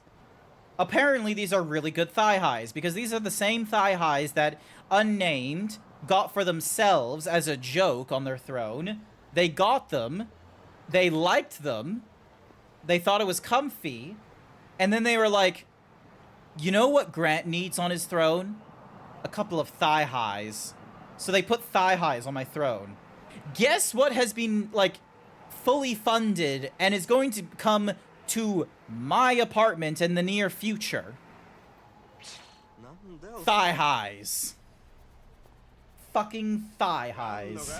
Apparently, these are really good thigh highs, because these are the same thigh highs that Unnamed got for themselves as a joke on their throne. They got them. They liked them. They thought it was comfy. And then they were like, you know what Grant needs on his throne? A couple of thigh highs. So they put thigh highs on my throne. Guess what has been, like, fully funded and is going to come to my apartment in the near future? Thigh highs. Fucking thigh highs.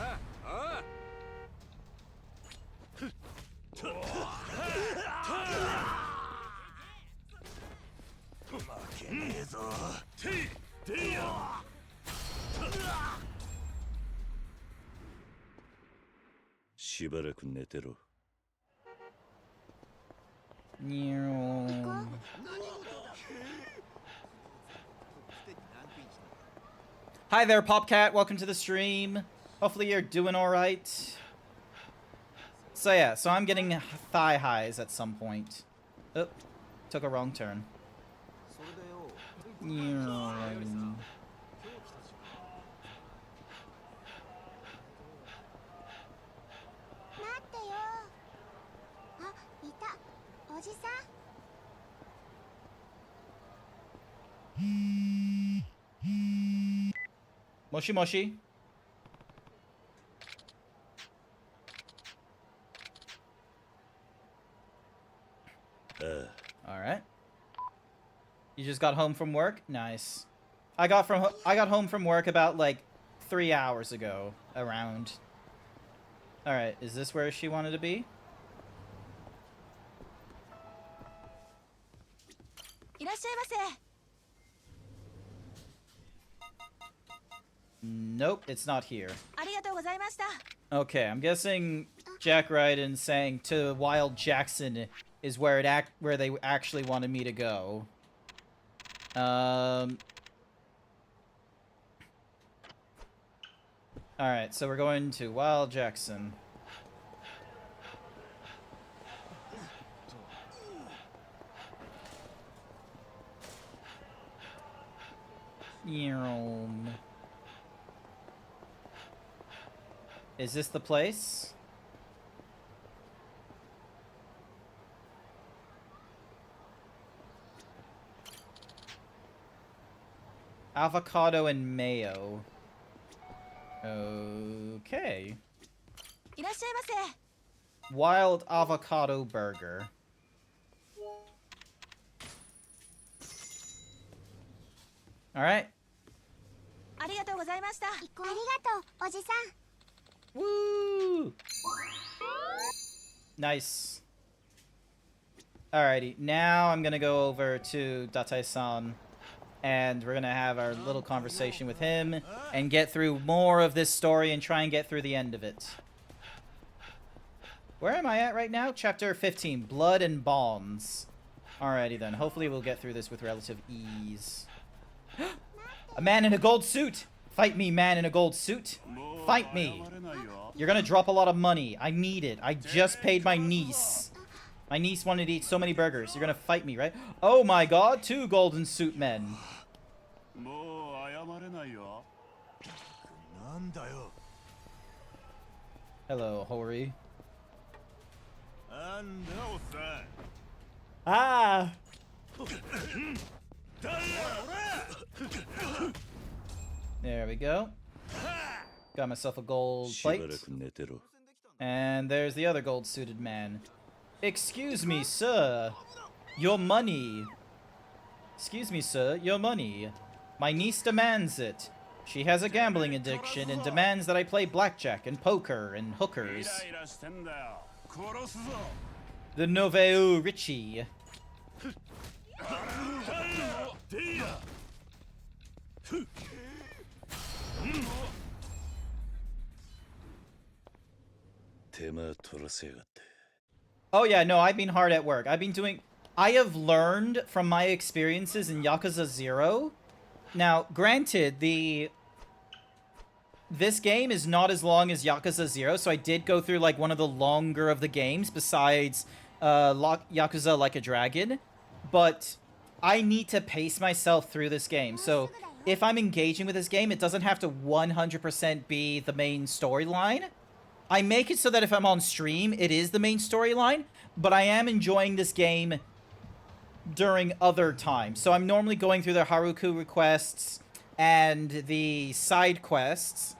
Hi there, Popcat. Welcome to the stream. Hopefully you're doing alright. So yeah, so I'm getting thigh highs at some point. Oh, took a wrong turn. Moshi Moshi. Alright. You just got home from work? Nice. I got home from work about like 3 hours ago, around. Alright, is this where she wanted to be? Nope, it's not here. Okay, I'm guessing Jack Ryden saying to Wild Jackson is where they actually wanted me to go. Alright, so we're going to Wild Jackson. Is this the place? Avocado and mayo. Okay. Wild avocado burger. All right. ありがとうございました。ありがとう、おじさん。 Woo! Nice. Alrighty, now I'm gonna go over to Datai-san, and we're gonna have our little conversation with him, and get through more of this story and try and get through the end of it. Where am I at right now? Chapter 15, Blood and Bonds. Alrighty then, hopefully we'll get through this with relative ease. A man in a gold suit! Fight me, man in a gold suit! Fight me! You're gonna drop a lot of money. I need it. I just paid my niece. My niece wanted to eat so many burgers. You're gonna fight me, right? Oh my god, 2 golden suit men. Hello, Hori. Ah! There we go. Got myself a gold plate. And there's the other gold-suited man. Excuse me, sir. Your money. Excuse me, sir. Your money. My niece demands it. She has a gambling addiction and demands that I play blackjack and poker and hookers. The Noveu Richie. Oh yeah, no, I've been hard at work. I have learned from my experiences in Yakuza 0. Now, granted, this game is not as long as Yakuza 0, so I did go through like one of the longer of the games besides Yakuza Like a Dragon, but I need to pace myself through this game. So if I'm engaging with this game, it doesn't have to 100% be the main storyline. I make it so that if I'm on stream, it is the main storyline, but I am enjoying this game during other times. So I'm normally going through the Haruku requests and the side quests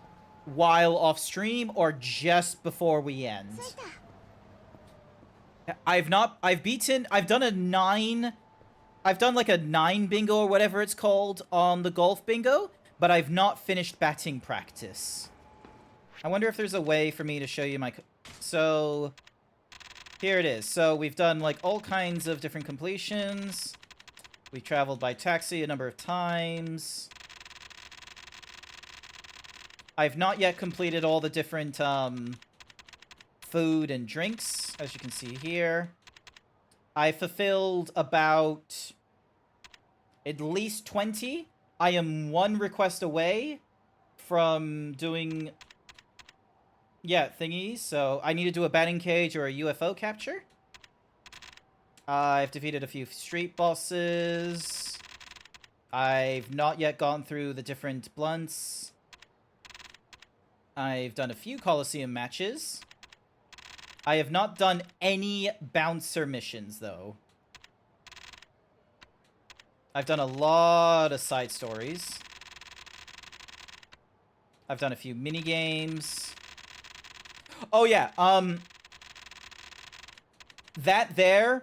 while off stream or just before we end. I've done like a 9 bingo or whatever it's called on the golf bingo, but I've not finished batting practice. I wonder if there's a way for me to show you my... So, here it is. So, we've done, like, all kinds of different completions. We've traveled by taxi a number of times. I've not yet completed all the different, food and drinks, as you can see here. I fulfilled about at least 20. I am 1 request away from doing... yeah, thingies. So I need to do a batting cage or a UFO capture. I've defeated a few street bosses. I've not yet gone through the different blunts. I've done a few Coliseum matches. I have not done any bouncer missions, though. I've done a lot of side stories. I've done a few mini games. Oh yeah, that there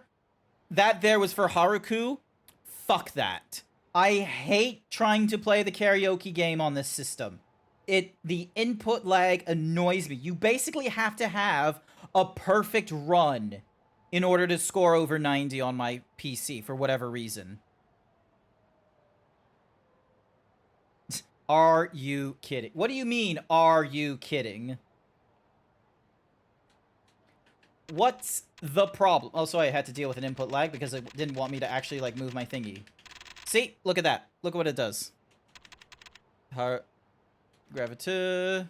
was for Haruku. Fuck that. I hate trying to play the karaoke game on this system. The input lag annoys me. You basically have to have a perfect run in order to score over 90 on my PC for whatever reason. Are you kidding? What do you mean, are you kidding? What's the problem? Oh, sorry, I had to deal with an input lag because it didn't want me to actually, like, move my thingy. See? Look at that. Look what it does. Gravitur.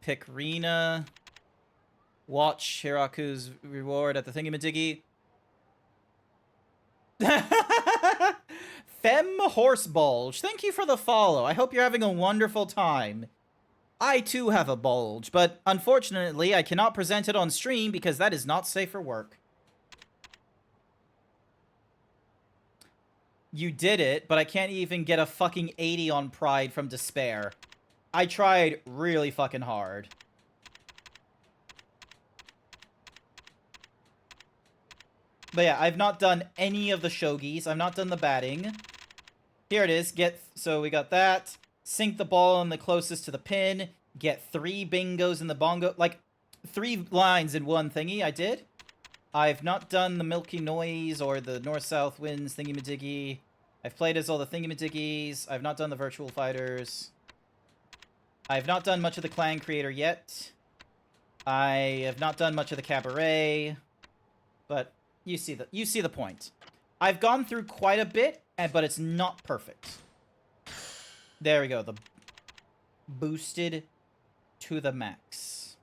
Pick Rena. Watch Hiraku's reward at the thingy-majiggy. Fem Horse Bulge. Thank you for the follow. I hope you're having a wonderful time. I too have a bulge, but unfortunately I cannot present it on stream because that is not safe for work. You did it, but I can't even get a fucking 80 on Pride from Despair. I tried really fucking hard. But yeah, I've not done any of the shogis. I've not done the batting. Here it is. So we got that. Sink the ball in the closest to the pin. Get 3 bingos in the bongo. Like, 3 lines in one thingy. I did. I've not done the Milky Noise or the North-South Winds thingy-majiggy. I've played as all the thingy-majiggies. I've not done the Virtual Fighters. I've not done much of the Clan Creator yet. I have not done much of the Cabaret. But you see the point. I've gone through quite a bit, but it's not perfect. There we go. The boosted to the max.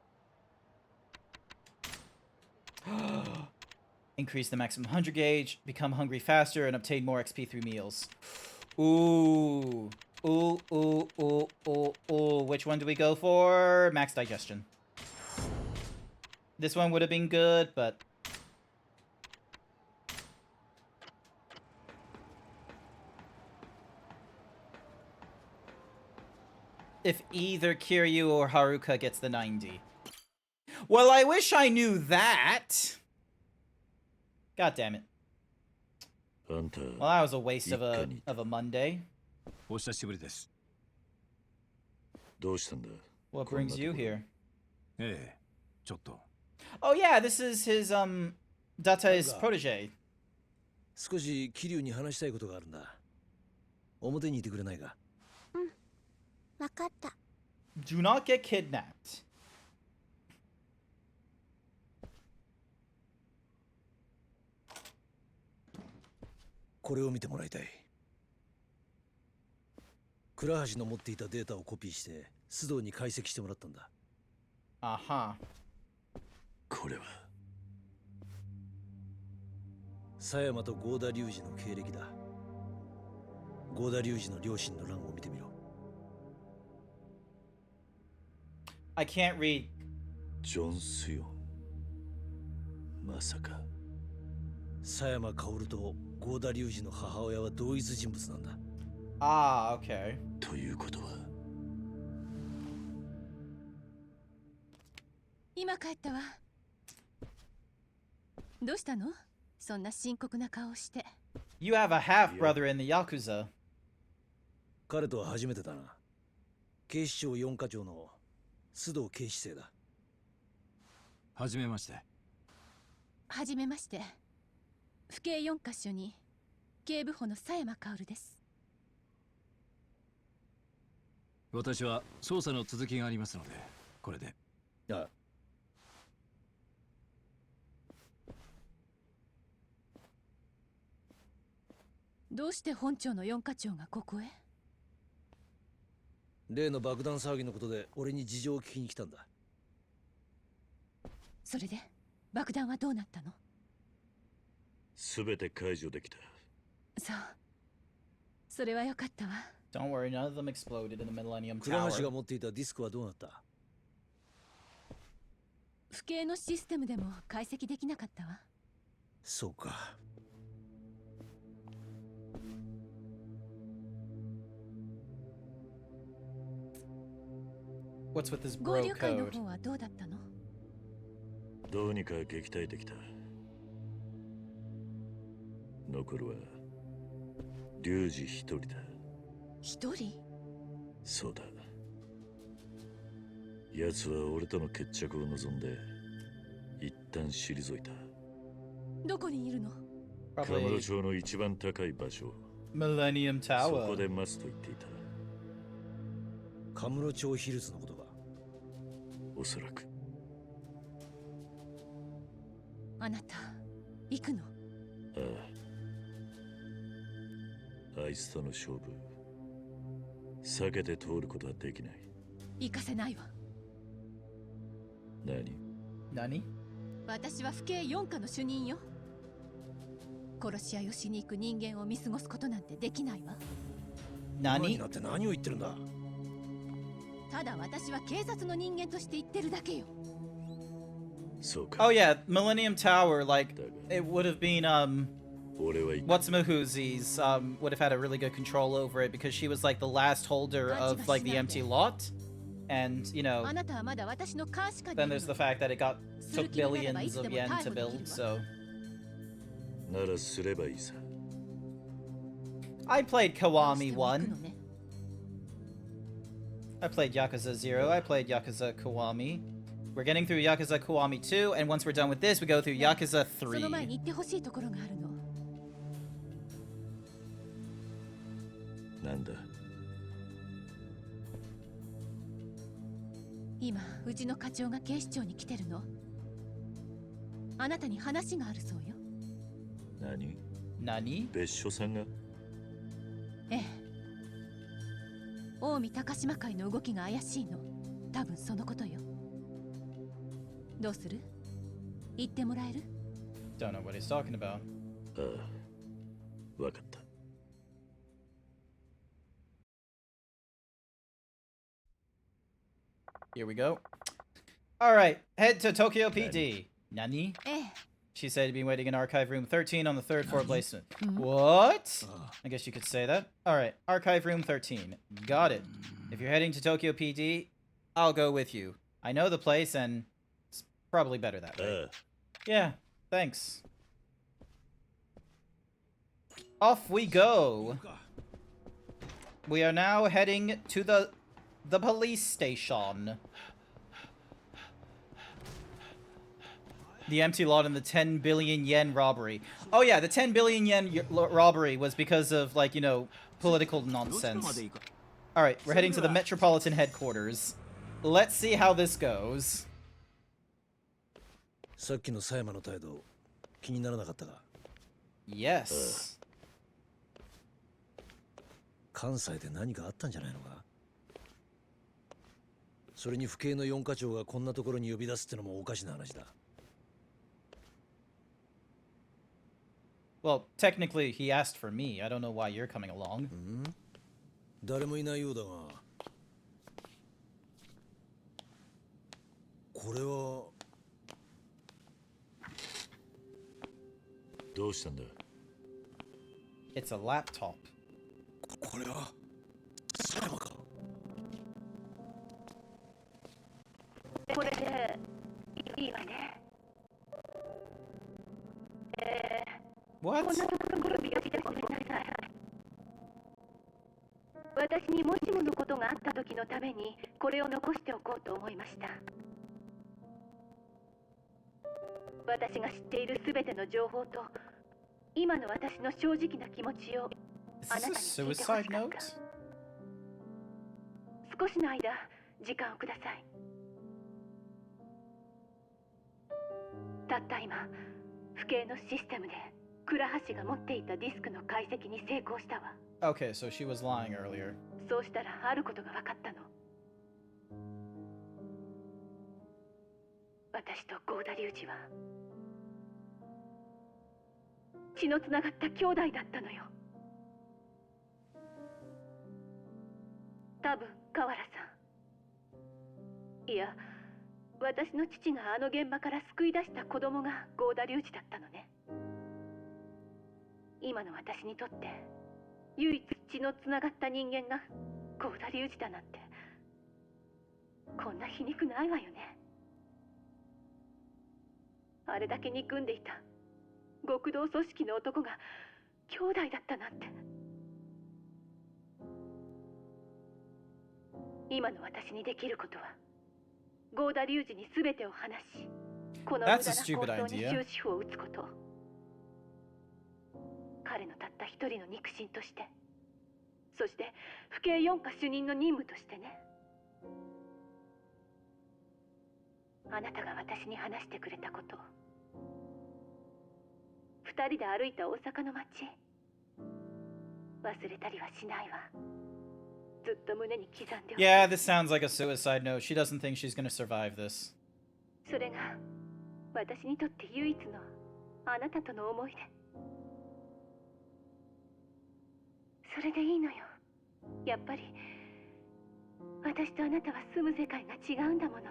Increase the maximum hunger gauge, become hungry faster, and obtain more XP through meals. Ooh. Ooh, ooh, ooh, ooh, ooh. Which one do we go for? Max digestion. This one would have been good, but... if either Kiryu or Haruka gets the 90. Well, I wish I knew that. God damn it. Well, that was a waste of a Monday. What brings you here? Oh yeah, this is his Data's protege. 少し桐生に話したいことがあるんだ。表にいてくれないか。わかった。 Do not get kidnapped. これを見てもらいたい。倉橋の持っていたデータをコピーして須藤に解析してもらったんだ。あは。これは狭山と合田隆二の経歴だ。合田隆二の両親の欄を見てみろ。I can't read. ジョン・スヨン。まさか。狭山薫と合田隆二の母親は同一人物なんだ。ああ、OK。ということは。今帰ったわ。どうしたの？そんな深刻な顔して。You have a half brother in the Yakuza. 彼とは初めてだな。警視庁4課長の須藤警視正だ。はじめまして。はじめまして。府警4カ所に警部補の狭山薫です。私は捜査の続きがありますので、これで。ああ。どうして本庁の4課長がここへ？例の爆弾騒ぎのことで俺に事情を聞きに来たんだ。それで爆弾はどうなったの？すべて解除できた。そう。それはよかったわ。Don't worry, none of them exploded in the Millennium Tower. 倉橋が持っていたディスクはどうなった？府警のシステムでも解析できなかったわ。そうか。What's with this 合 bro 流会の code? 方はどうだったの？どうにか撃退できた。残るは龍二一人だ。一人？そうだ。奴は俺との決着を望んで一旦退いた。どこにいるの？カムロ町の一番高い場所。Millennium Tower. そこで待つと言っていた。カムロ町ヒルズのことか。おそらく。あなた行くの？ああ。あいつとの勝負避けて通ることはできない。行かせないわ。何？私は府警4課の主任よ。殺し合いをしに行く人間を見過ごすことなんてできないわ。何？だって何を言ってるんだ。ただ私は警察の人間として言ってるだけよ。Oh yeah, Millennium Tower, like, it would have been, What's-Mahoozies, would have had a really good control over it because she was, like, the last holder of, like, the empty lot. And, you know, then there's the fact that it took billions of yen to build, so... I played Kiwami 1. I played Yakuza 0. I played Yakuza Kiwami. We're getting through Yakuza Kiwami 2, and once we're done with this, we go through Yakuza 3. その前に行ってほしいところがあるの。なんだ。今うちの課長が警視庁に来てるの。あなたに話があるそうよ。何？別所さんが？ええ。近江高島会の動きが怪しいの。多分そのことよ。どうする？言ってもらえる？ Don't know what he's talking about. ああ、わかった。Here we go. All right, head to Tokyo PD. Nani? She said to be waiting in archive room 13 on the 3rd floor basement. What? I guess you could say that. All right, archive room 13. Got it. If you're heading to Tokyo PD, I'll go with you. I know the place and it's probably better that way. Yeah, thanks. Off we go. We are now heading to the police station. The empty lot and the 10 billion yen robbery. Oh yeah, the 10 billion yen robbery was because of, like, you know, political nonsense. Alright, we're heading to the Metropolitan headquarters. Let's see how this goes. さっきの佐山の態度、気にならなかったか？ Yes. 関西で何かあったんじゃないのか？それに府警の4課長がこんなところに呼び出すってのもおかしな話だ。Well, technically, he asked for me. I don't know why you're coming along. 誰もいないようだが。これは。どうしたんだ？ It's a laptop. これは。佐山か。これでいいわね。What? こんなところびよりでごめんなさい。私にもしものことがあった時のためにこれを残しておこうと思いました。私が知っているすべての情報と今の私の正直な気持ちをあなたに聞いてほしかった。少しの間時間をください。たった今府警のシステムで倉橋が持っていたディスクの解析に成功したわ。Okay, so she was lying earlier. そうしたらあることが分かったの。私と郷田隆二は血のつながった兄弟だったのよ。多分河原さん、いや私の父があの現場から救い出した子供が郷田隆二だったのね。今の私にとって唯一血のつながった人間が郷田隆二だなんてこんな皮肉ないわよね。あれだけ憎んでいた極道組織の男が兄弟だったなんて。今の私にできることは郷田隆二に全てを話し、この無駄な構想に終止符を打つこと。彼のたった一人の肉親として、そして府警4課主任の任務としてね。あなたが私に話してくれたこと、二人で歩いた大阪の街、忘れたりはしないわ。ずっと胸に刻んでおく。 Yeah, this sounds like a suicide note. She doesn't think she's gonna survive this. それが私にとって唯一のあなたとの思い出。それでいいのよ。やっぱり私とあなたは住む世界が違うんだもの。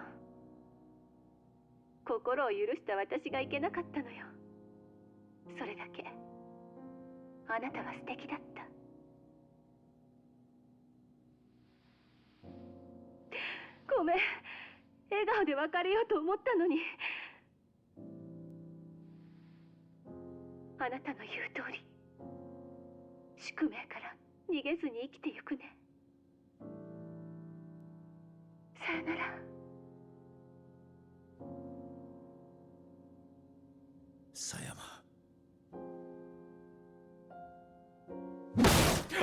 心を許した私がいけなかったのよ。それだけ。あなたは素敵だった。ごめん、笑顔で別れようと思ったのに。あなたの言う通り宿命から逃げずに生きてゆくね。さよなら。狭山。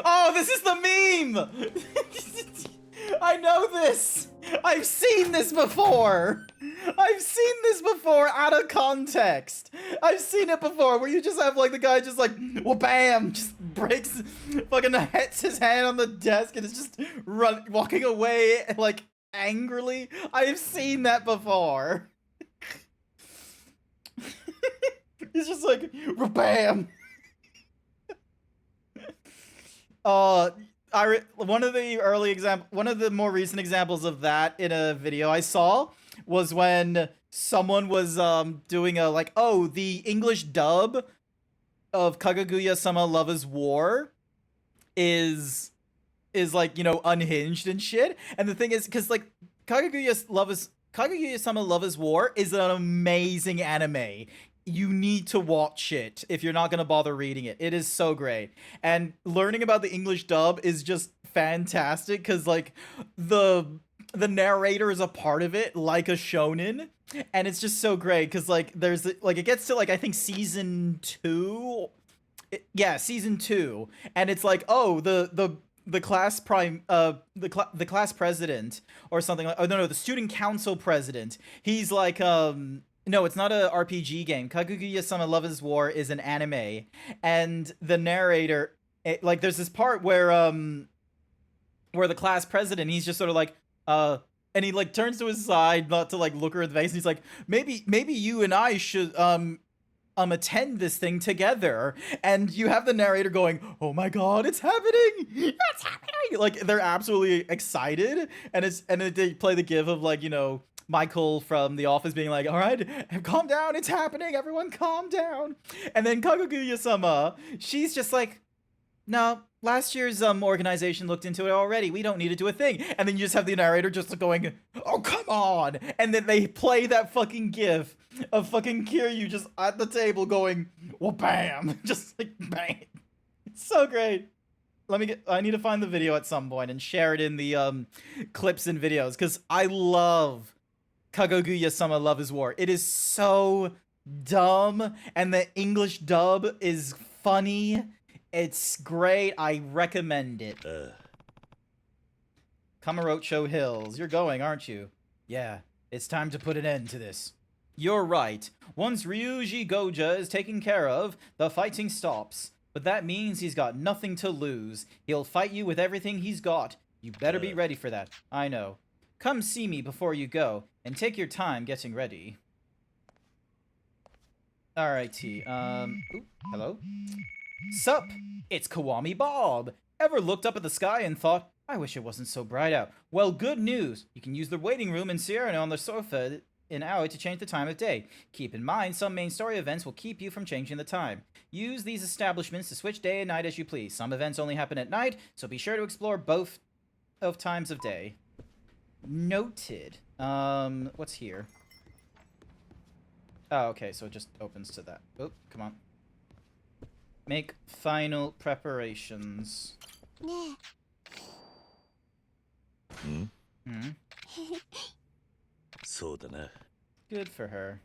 Oh, this is the meme! I know this! I've seen this before! I've seen this before out of context! I've seen it before where you just have like the guy just like, well, bam! Just breaks, fucking hits his hand on the desk and is just walking away like angrily. I've seen that before. He's just like, bam! One of the more recent examples of that in a video I saw was when someone was doing a like, oh, the English dub of Kaguya-sama Love is War is like, you know, unhinged and shit. And the thing is, because like Kaguya-sama Love is War is an amazing anime. You need to watch it if you're not going to bother reading it. It is so great. And learning about the English dub is just fantastic because like the narrator is a part of it like a shonen, and it's just so great because like there's like it gets to like I think season 2. Season 2, and it's like, oh, the class the class president or something like, oh no, the student council president. He's like no, it's not a RPG game. Kaguya-sama Love is War is an anime, and the narrator, like, there's this part where the class president, he's just sort of like, and he like turns to his side, not to like look her in the face, and he's like, maybe you and I should attend this thing together. And you have the narrator going, oh my god, it's happening! It's happening! Like, they're absolutely excited, and then they play the gif of like, you know, Michael from The Office being like, all right, calm down, it's happening, everyone calm down. And then Kaguya-sama, she's just like, no, last year's organization looked into it already, we don't need to do a thing. And then you just have the narrator just going, oh, come on. And then they play that fucking gif of fucking Kiryu just at the table going, well, bam, just like, bang. It's so great. I need to find the video at some point and share it in the clips and videos, because I love Kaguya-sama Love is War. It is so dumb, and the English dub is funny. It's great. I recommend it. Kamurocho Hills. You're going, aren't you? Yeah, it's time to put an end to this. You're right. Once Ryuji Goja is taken care of, the fighting stops. But that means he's got nothing to lose. He'll fight you with everything he's got. You better be ready for that. I know. Come see me before you go, and take your time getting ready. Alrighty, ooh, hello? Sup? It's Kiwami Bob! Ever looked up at the sky and thought, I wish it wasn't so bright out? Well, good news! You can use the waiting room in Sierra on the sofa in Aoi to change the time of day. Keep in mind, some main story events will keep you from changing the time. Use these establishments to switch day and night as you please. Some events only happen at night, so be sure to explore both of times of day. Noted. What's here? Oh, okay, so it just opens to that. Oh, come on. Make final preparations. Good for her.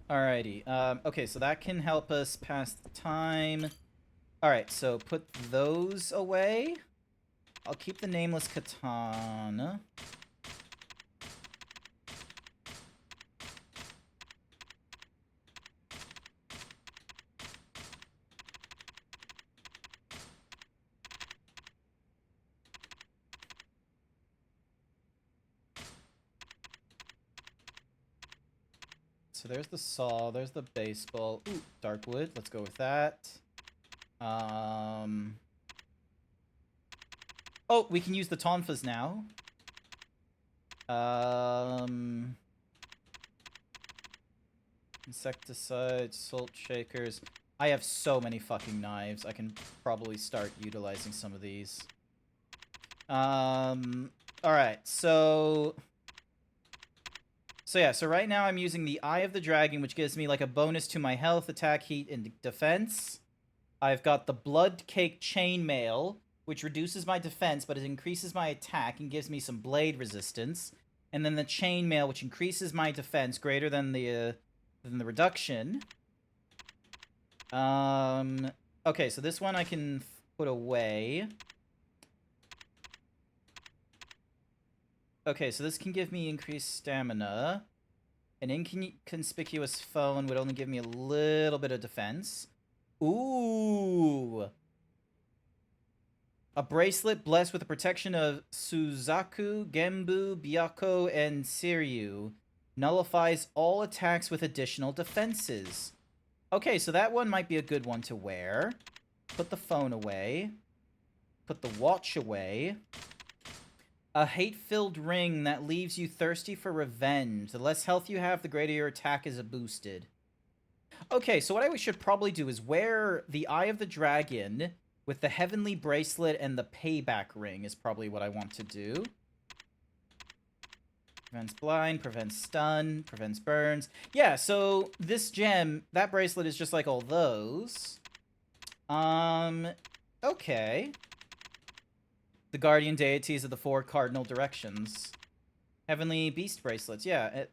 Alrighty. Okay, so that can help us pass the time. Alright, so put those away. I'll keep the nameless katana. So there's the saw, there's the baseball. Ooh, Darkwood, let's go with that. Oh, we can use the tonfas now. Insecticide, salt shakers. I have so many fucking knives. I can probably start utilizing some of these. Alright, so yeah, so right now I'm using the Eye of the Dragon, which gives me like a bonus to my health, attack, heat, and defense. I've got the Blood Cake Chainmail, which reduces my defense, but it increases my attack and gives me some blade resistance. And then the Chainmail, which increases my defense greater than the reduction. Okay, so this one I can put away. Okay, so this can give me increased stamina. An inconspicuous phone would only give me a little bit of defense. Ooh! A bracelet blessed with the protection of Suzaku, Genbu, Byakko, and Seiryu. Nullifies all attacks with additional defenses. Okay, so that one might be a good one to wear. Put the phone away. Put the watch away. A hate-filled ring that leaves you thirsty for revenge. The less health you have, the greater your attack is boosted. Okay, so what I should probably do is wear the Eye of the Dragon with the Heavenly Bracelet and the Payback Ring is probably what I want to do. Prevents blind, prevents stun, prevents burns. Yeah, so this gem, that bracelet is just like all those. Okay. The guardian deities of the 4 cardinal directions. Heavenly beast bracelets, yeah.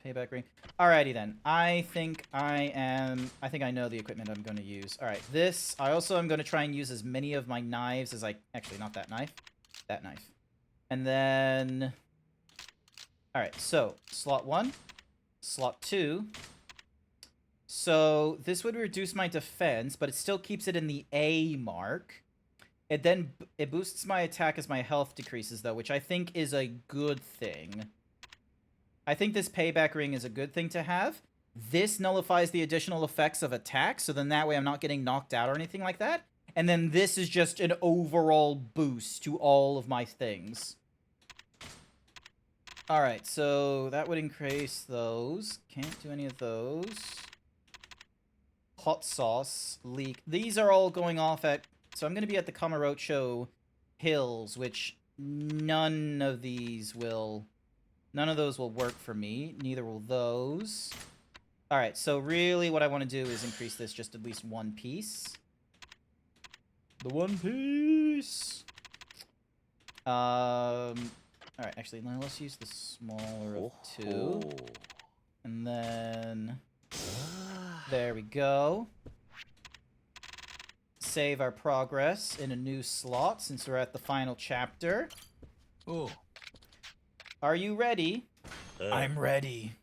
Payback ring. Alrighty then. I think I know the equipment I'm going to use. Alright, this, I also am going to try and use as many of my knives as actually, not that knife. That knife. And then... Alright, so, slot 1. Slot 2. So, this would reduce my defense, but it still keeps it in the A mark. It boosts my attack as my health decreases, though, which I think is a good thing. I think this payback ring is a good thing to have. This nullifies the additional effects of attack, so then that way I'm not getting knocked out or anything like that. And then this is just an overall boost to all of my things. Alright, so that would increase those. Can't do any of those. Hot sauce, leak. These are all going off at... So I'm going to be at the Kamurocho Hills, which none of those will work for me. Neither will those. Alright, so really what I want to do is increase this just at least 1 piece. The 1 piece! Alright, actually, let's use the smaller of 2. And then... There we go. Save our progress in a new slot since we're at the final chapter. Oh. Are you ready? I'm ready.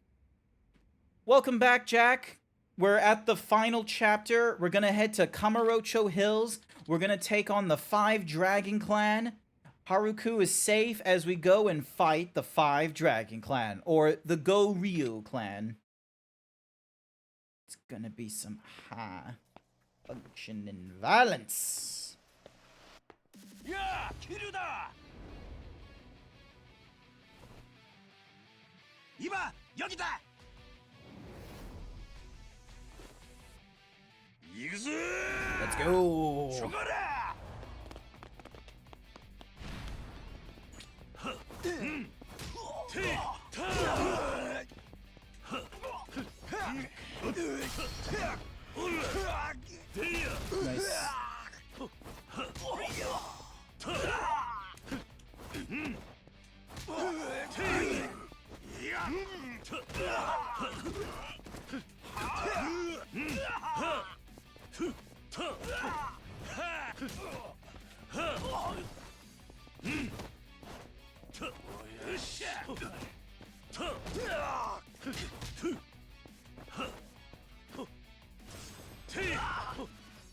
Welcome back, Jack. We're at the final chapter. We're gonna head to Kamurocho Hills. We're gonna take on the 5 Dragon Clan. Haruku is safe as we go and fight the 5 Dragon Clan, or the Go-Ryu Clan. It's gonna be some high functioning violence. Yeah, kill da. 今、よぎだ。行くぞ。Let's go. しょがら。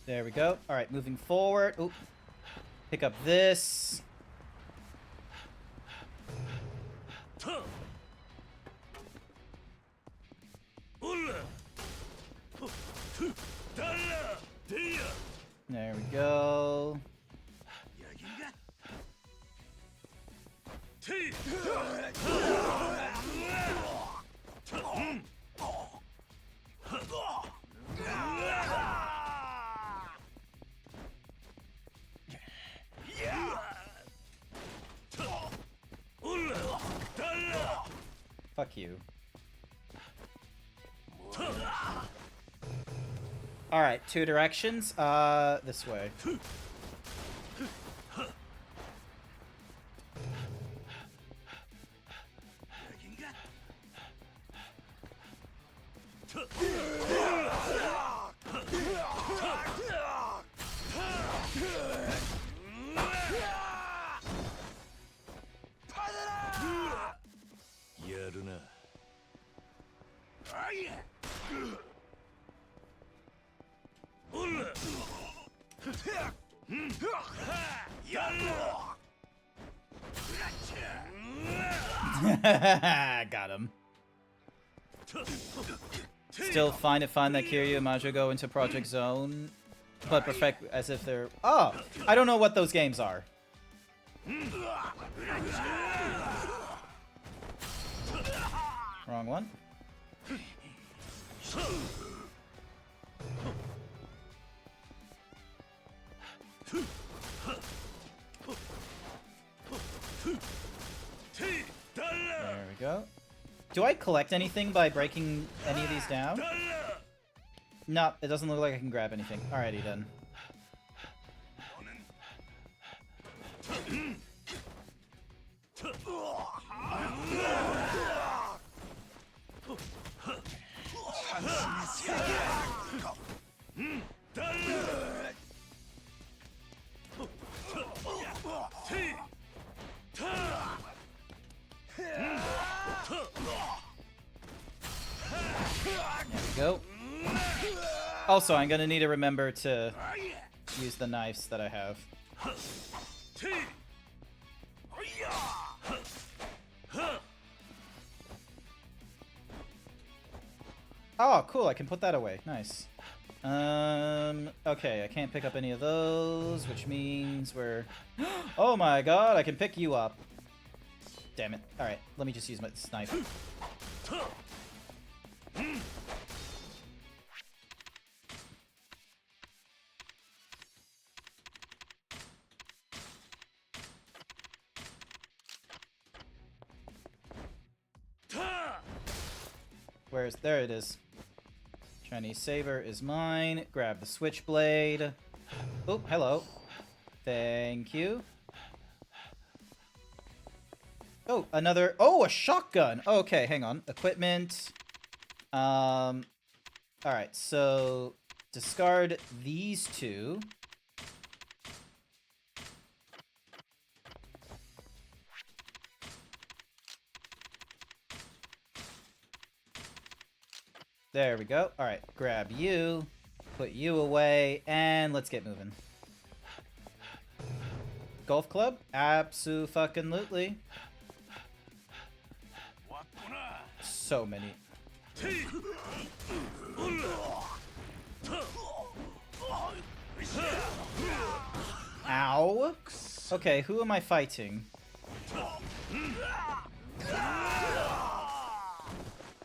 There we go. All right, moving forward. Oop. Pick up this. There we go. Fuck you. All right, 2 directions. This way. Got him. Still fine to find that Kiryu and Majo go into Project Zone, but perfect as if they're... Oh! I don't know what those games are. Wrong one. There we go. Do I collect anything by breaking any of these down? No, it doesn't look like I can grab anything. Alrighty then. There we go. Also, I'm gonna need to remember to use the knives that I have. Oh, cool, I can put that away. Nice. Okay, I can't pick up any of those, which means we're... Oh my god, I can pick you up. Damn it. Alright, let me just use my knife. There it is. Chinese saber is mine. Grab the switchblade. Oh, hello. Thank you. Oh, another... Oh, a shotgun! Okay, hang on. Equipment. Alright, so... Discard these 2. There we go. Alright, grab you. Put you away. And let's get moving. Golf club? Abso-fucking-lutely. So many. Ow. Okay, who am I fighting?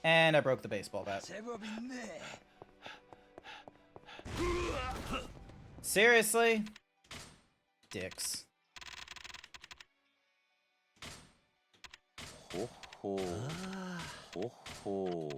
And I broke the baseball bat. Seriously? Dicks. Ho ho. Ho ho.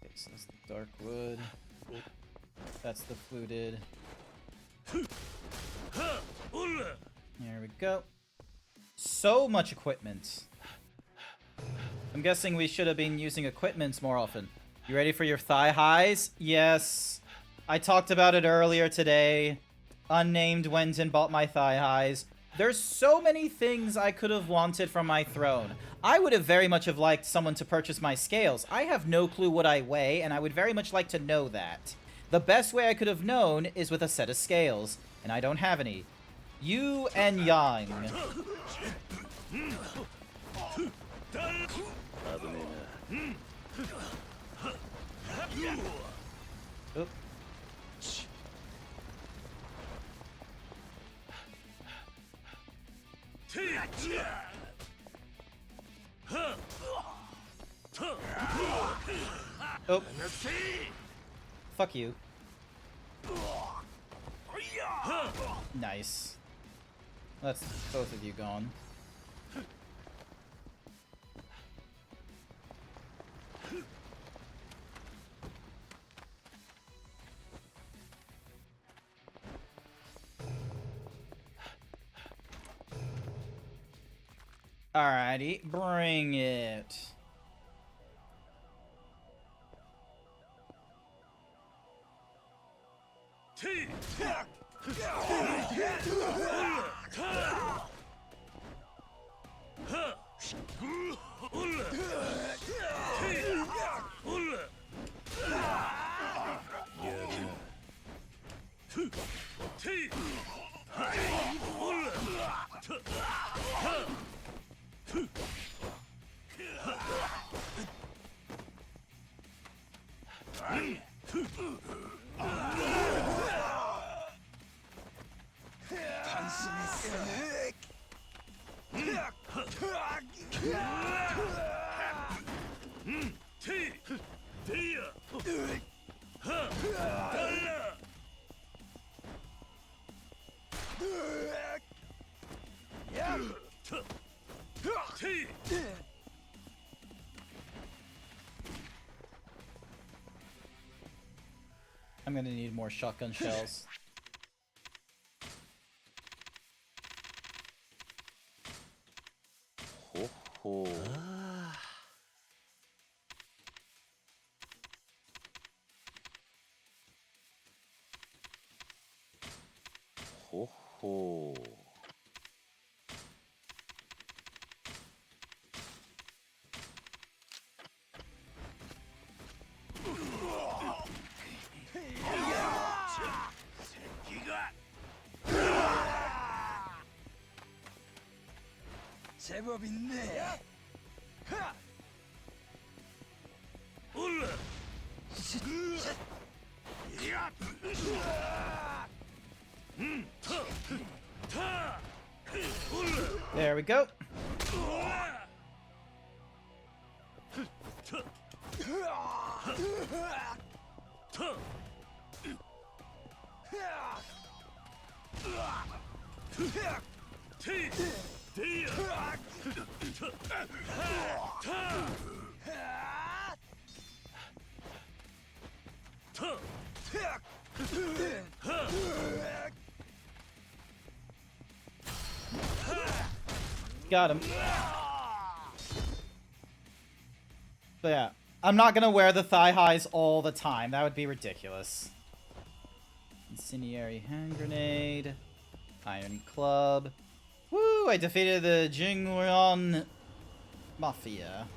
Okay, so that's the dark wood. That's the fluted. There we go. So much equipment. I'm guessing we should have been using equipment more often. You ready for your thigh highs? Yes. I talked about it earlier today. Unnamed went and bought my thigh highs. There's so many things I could have wanted from my throne. I would have very much have liked someone to purchase my scales. I have no clue what I weigh, and I would very much like to know that. The best way I could have known is with a set of scales, and I don't have any. You and Yang. Oop. Oh. Fuck you. Nice. That's both of you gone. Alrighty, bring it. I'm gonna need more shotgun shells. Ho ho. Ho ho. 제법 있네. There we go. Got him. But yeah, I'm not gonna wear the thigh highs all the time. That would be ridiculous. Incendiary hand grenade. Iron club. Woo! I defeated the Jingweon Mafia.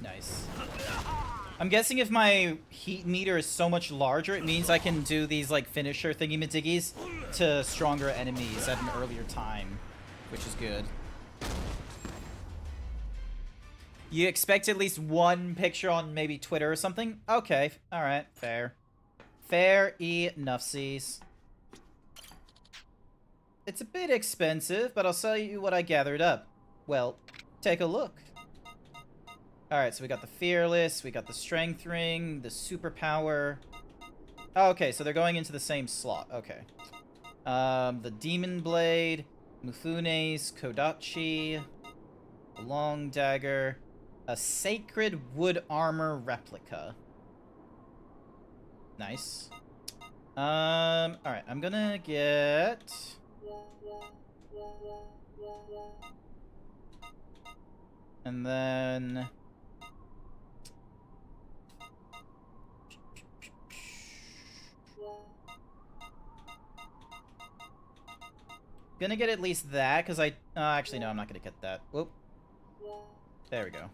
Nice. I'm guessing if my heat meter is so much larger, it means I can do these like finisher thingy-majiggies to stronger enemies at an earlier time, which is good. You expect at least one picture on maybe Twitter or something? Okay, alright, fair. Fair enough-sies. It's a bit expensive, but I'll sell you what I gathered up. Well, take a look. Alright, so we got the Fearless, we got the Strength Ring, the Superpower. Oh, okay, so they're going into the same slot. Okay. The Demon Blade, Mufune's Kodachi, the Long Dagger, a Sacred Wood Armor Replica. Nice. Alright, I'm gonna get... And then gonna get at least that, because actually no, I'm not gonna get that. Whoop. There we go.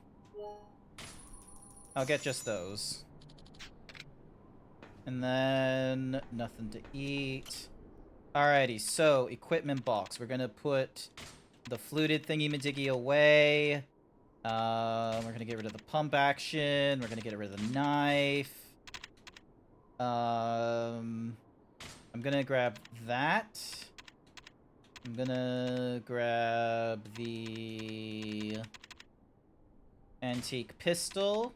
I'll get just those. And then nothing to eat. Alrighty, so equipment box. We're gonna put the fluted thingy-majiggy away. We're gonna get rid of the pump action. We're gonna get rid of the knife. I'm gonna grab that. I'm gonna grab the antique pistol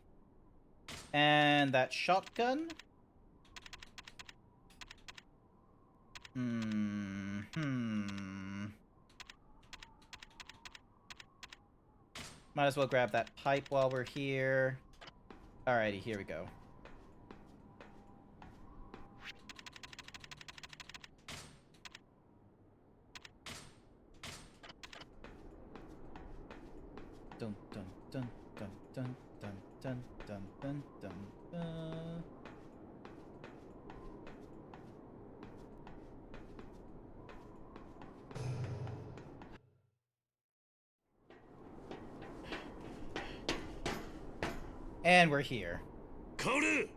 and that shotgun. Might as well grab that pipe while we're here. Alrighty, here we go. Dun dun dun dun dun dun dun dun dun dun dun. And we're here. Kazuma!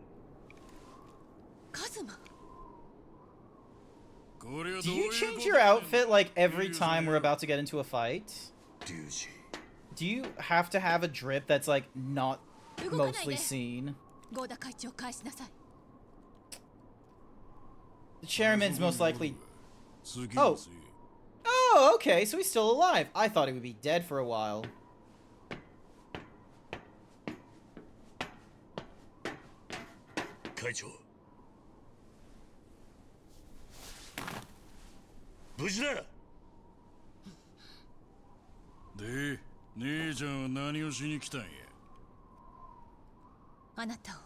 Do you change your outfit like every time we're about to get into a fight? Do you have to have a drip that's like not mostly seen? The chairman's most likely... Oh! Oh, okay, so he's still alive. I thought he would be dead for a while. Kaicho. 無事だ。で、姉ちゃんは何をしに来たんや。あなた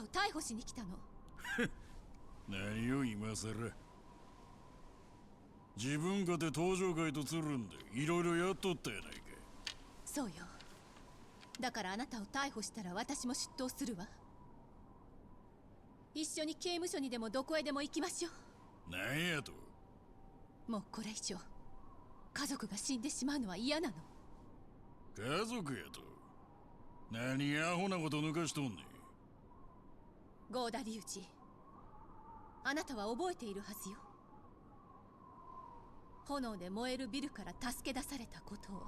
を逮捕しに来たの。何を今さら。自分かて登場会とつるんでいろいろやっとったやないか。そうよ。だからあなたを逮捕したら私も出頭するわ。一緒に刑務所にでもどこへでも行きましょう。なんやと。もうこれ以上家族が死んでしまうのは嫌なの。家族やと。何アホなこと抜かしとんねん。ゴーダ隆二、あなたは覚えているはずよ。炎で燃えるビルから助け出されたことを。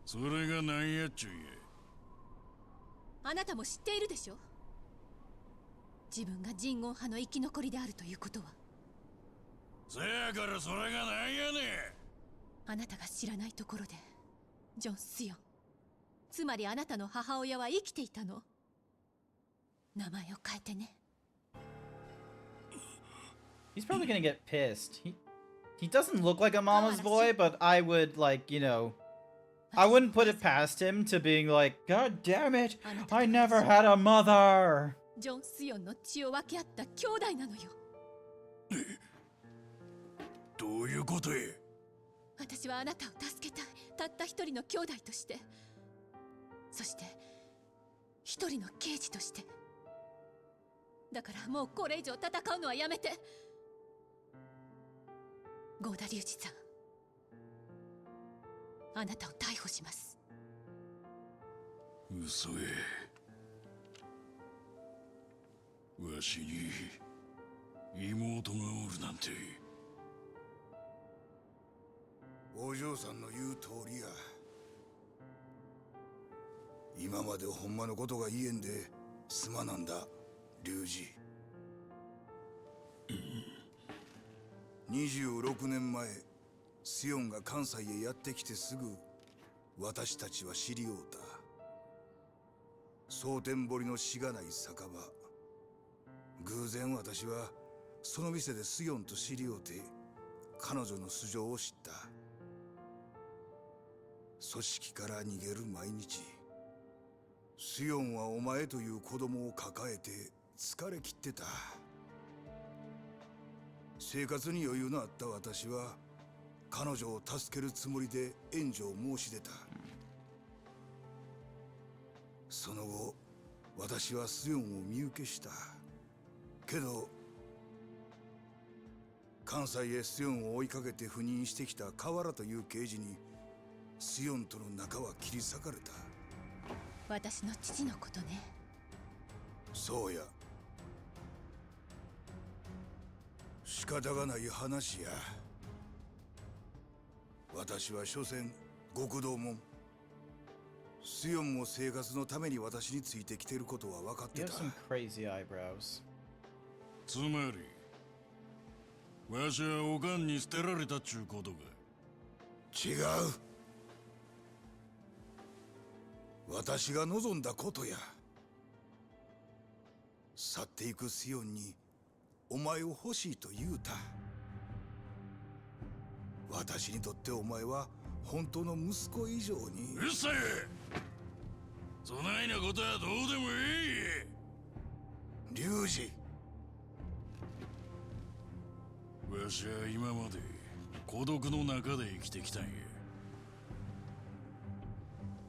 それが何やっちゅうんや。あなたも知っているでしょ。自分が人言派の生き残りであるということは。せやからそれが何やねん。あなたが知らないところでジョン・スヨン、つまりあなたの母親は生きていたの。名前を変えてね。He's probably gonna get pissed. He doesn't look like a mama's boy, but I would, like, you know, I wouldn't put it past him to being like, God damn it, I never had a mother. ジョン・スヨンの血を分け合った兄弟なのよ。どういうことや。私はあなたを助けたい。たった一人の兄弟として。そして一人の刑事として。だからもうこれ以上戦うのはやめて。ゴーダ隆二さん、あなたを逮捕します。嘘や。わしに妹がおるなんて。お嬢さんの言う通りや。今までほんまのことが言えんですまなんだ、隆二。26年前、スヨンが関西へやってきてすぐ、私たちは知り合うた。蒼天堀のしがない酒場。偶然私はその店でスヨンと知り合うて、彼女の素性を知った。組織から逃げる毎日。スヨンはお前という子供を抱えて疲れ切ってた。生活に余裕のあった私は彼女を助けるつもりで援助を申し出た。その後私はスヨンを身請けした。けど関西へスヨンを追いかけて赴任してきた河原という刑事にスヨンとの仲は切り裂かれた。私の父のことね。そうや。仕方がない話や。私は所詮極道もん。スヨンも生活のために私についてきてることは分かってた。 You have some crazy eyebrows. つまりわしはおかんに捨てられたっちゅうことか。違う。私が望んだことや。去っていくスヨンにお前を欲しいと言うた。私にとってお前は本当の息子以上に。うるせえ。そないなことはどうでもいい。龍二、わしは今まで孤独の中で生きてきたんや。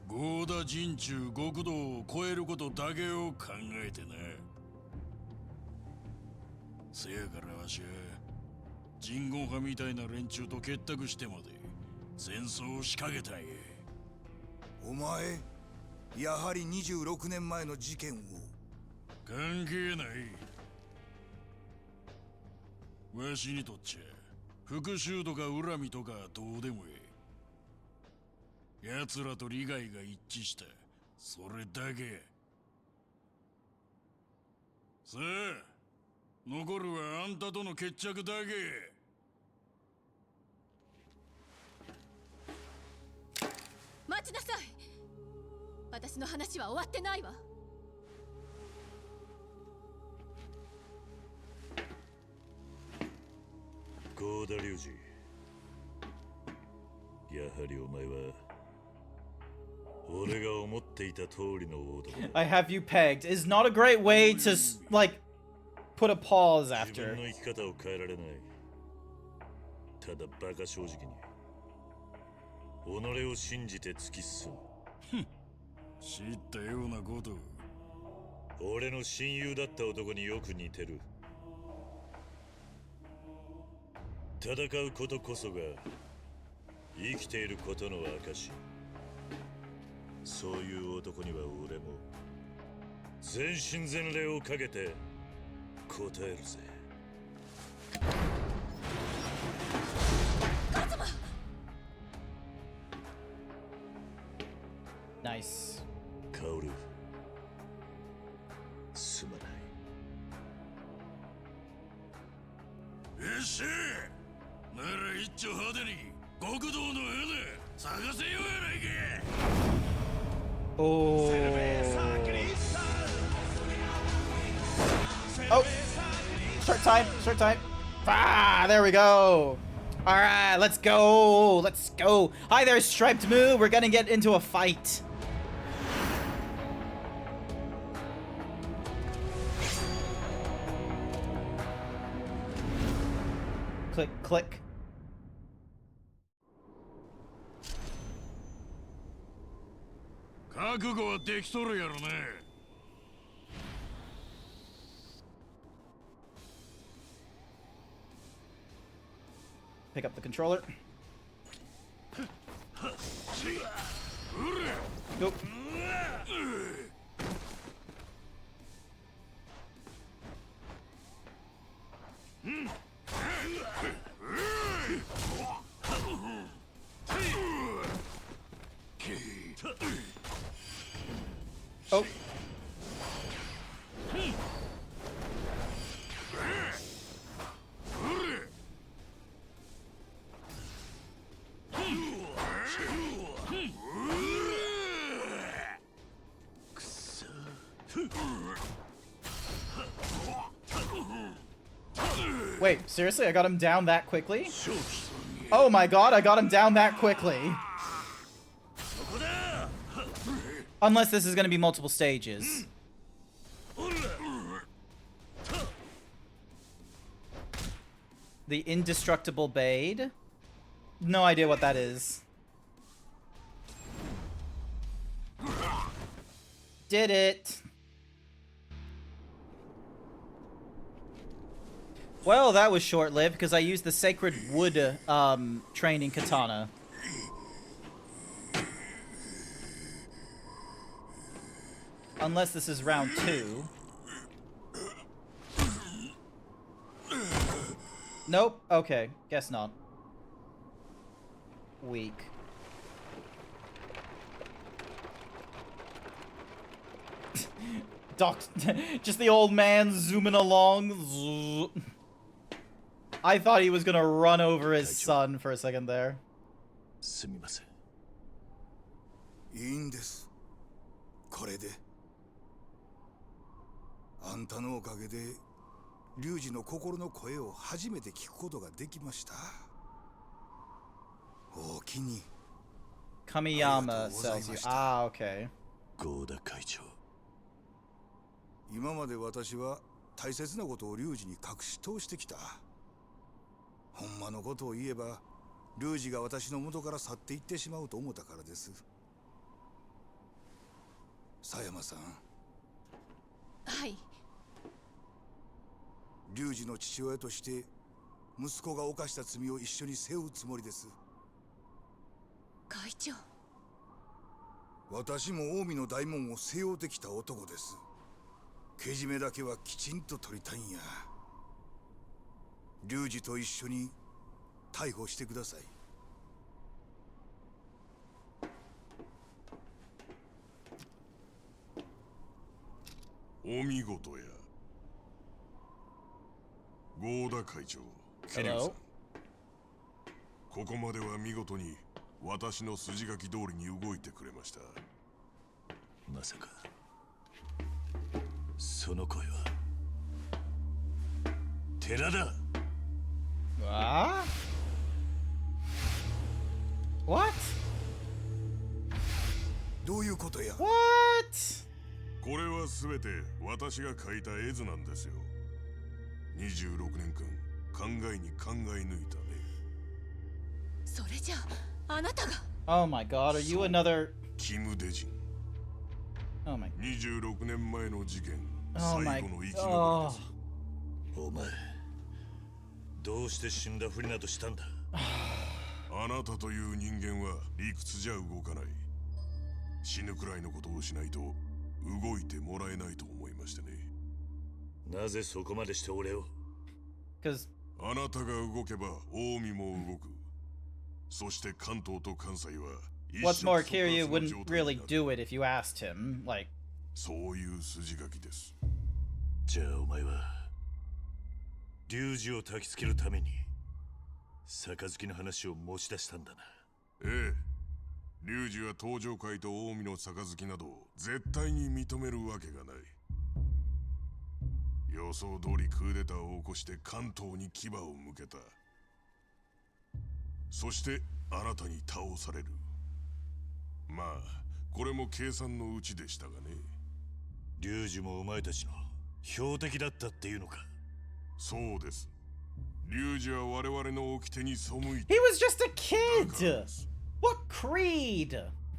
ゴーダ人中極道を超えることだけを考えてな。せやからわしは人言派みたいな連中と結託してまで戦争を仕掛けたんや。お前やはり26年前の事件を。関係ない。わしにとっちゃ復讐とか恨みとかどうでもええ。奴らと利害が一致した、それだけ。さあ残るはあんたとの決着だけ。待ちなさい。私の話は終わってないわ。ゴーダ龍二、やはりお前は俺が思っていた通りの男だ。 I have you pegged is not a great way to like put a pause 自 after. 分の生き方を変えられない。ただバカ正直に己を信じて突き進む。知ったようなこと。俺の親友だった男によく似てる。戦うことこそが生きていることの証。そういう男には俺も全身全霊をかけて答えるぜ。Nice. カオル、すまない。よっしゃ。なら一丁派手に極道の花探せようやないか。Oh. Oh. Short time. Short time. Ah, there we go. All right, let's go. Let's go. Hi there, Striped Moo. We're gonna get into a fight. Click, click. Pick up the controller. Nope. Oh. Wait, seriously? I got him down that quickly? Oh my god, I got him down that quickly. Unless this is going to be multiple stages. The indestructible Bade? No idea what that is. Did it! Well, that was short-lived because I used the Sacred Wood training katana. Unless this is round 2. Nope. Okay. Guess not. Weak. Just the old man zooming along. I thought he was gonna run over his son for a second there. すみません。いいんです。これで。あんたのおかげで、龍二の心の声を初めて聞くことができました。おおきに。Kamiyama sells you. Ah, okay. 合田会長。今まで私は大切なことを龍二に隠し通してきた。ほんまのことを言えば、龍二が私の元から去っていってしまうと思ったからです。佐山さん。はい。龍二の父親として息子が犯した罪を一緒に背負うつもりです。会長。私も近江の大門を背負うてきた男です。けじめだけはきちんと取りたいんや。龍二と一緒に逮捕してください。お見事や。合田会長、桐生さん。ここまでは見事に私の筋書き通りに動いてくれました。まさかその声は寺田。ああ What? どういうことや What? これは全て私が描いた絵図なんですよ。26年間考えに考え抜いたね。それじゃあなたが。 Oh my god, are you another... キム・デジン。Oh my... 26年前の事件、 Oh 最後の生き残りです。お前、どうして死んだふりなどしたんだ。あなたという人間は理屈じゃ動かない。死ぬくらいのことをしないと動いてもらえないと思いましてね。なぜそこまでして俺を。あなたが動けば近江も動く。そして関東と関西は What's more, Kiryu wouldn't really do it if you asked him, like... そういう筋書きです。じゃあお前は龍二を焚きつけるために杯の話を持ち出したんだな。ええ、龍二は東上会と近江の杯など絶対に認めるわけがない。予想通りクーデターを起こして関東に牙を向けた。そしてあなたに倒される。まあこれも計算のうちでしたがね。龍二もお前たちの標的だったっていうのか。そうです。龍二は我々の掟に背いて。 He was just a kid! What creed?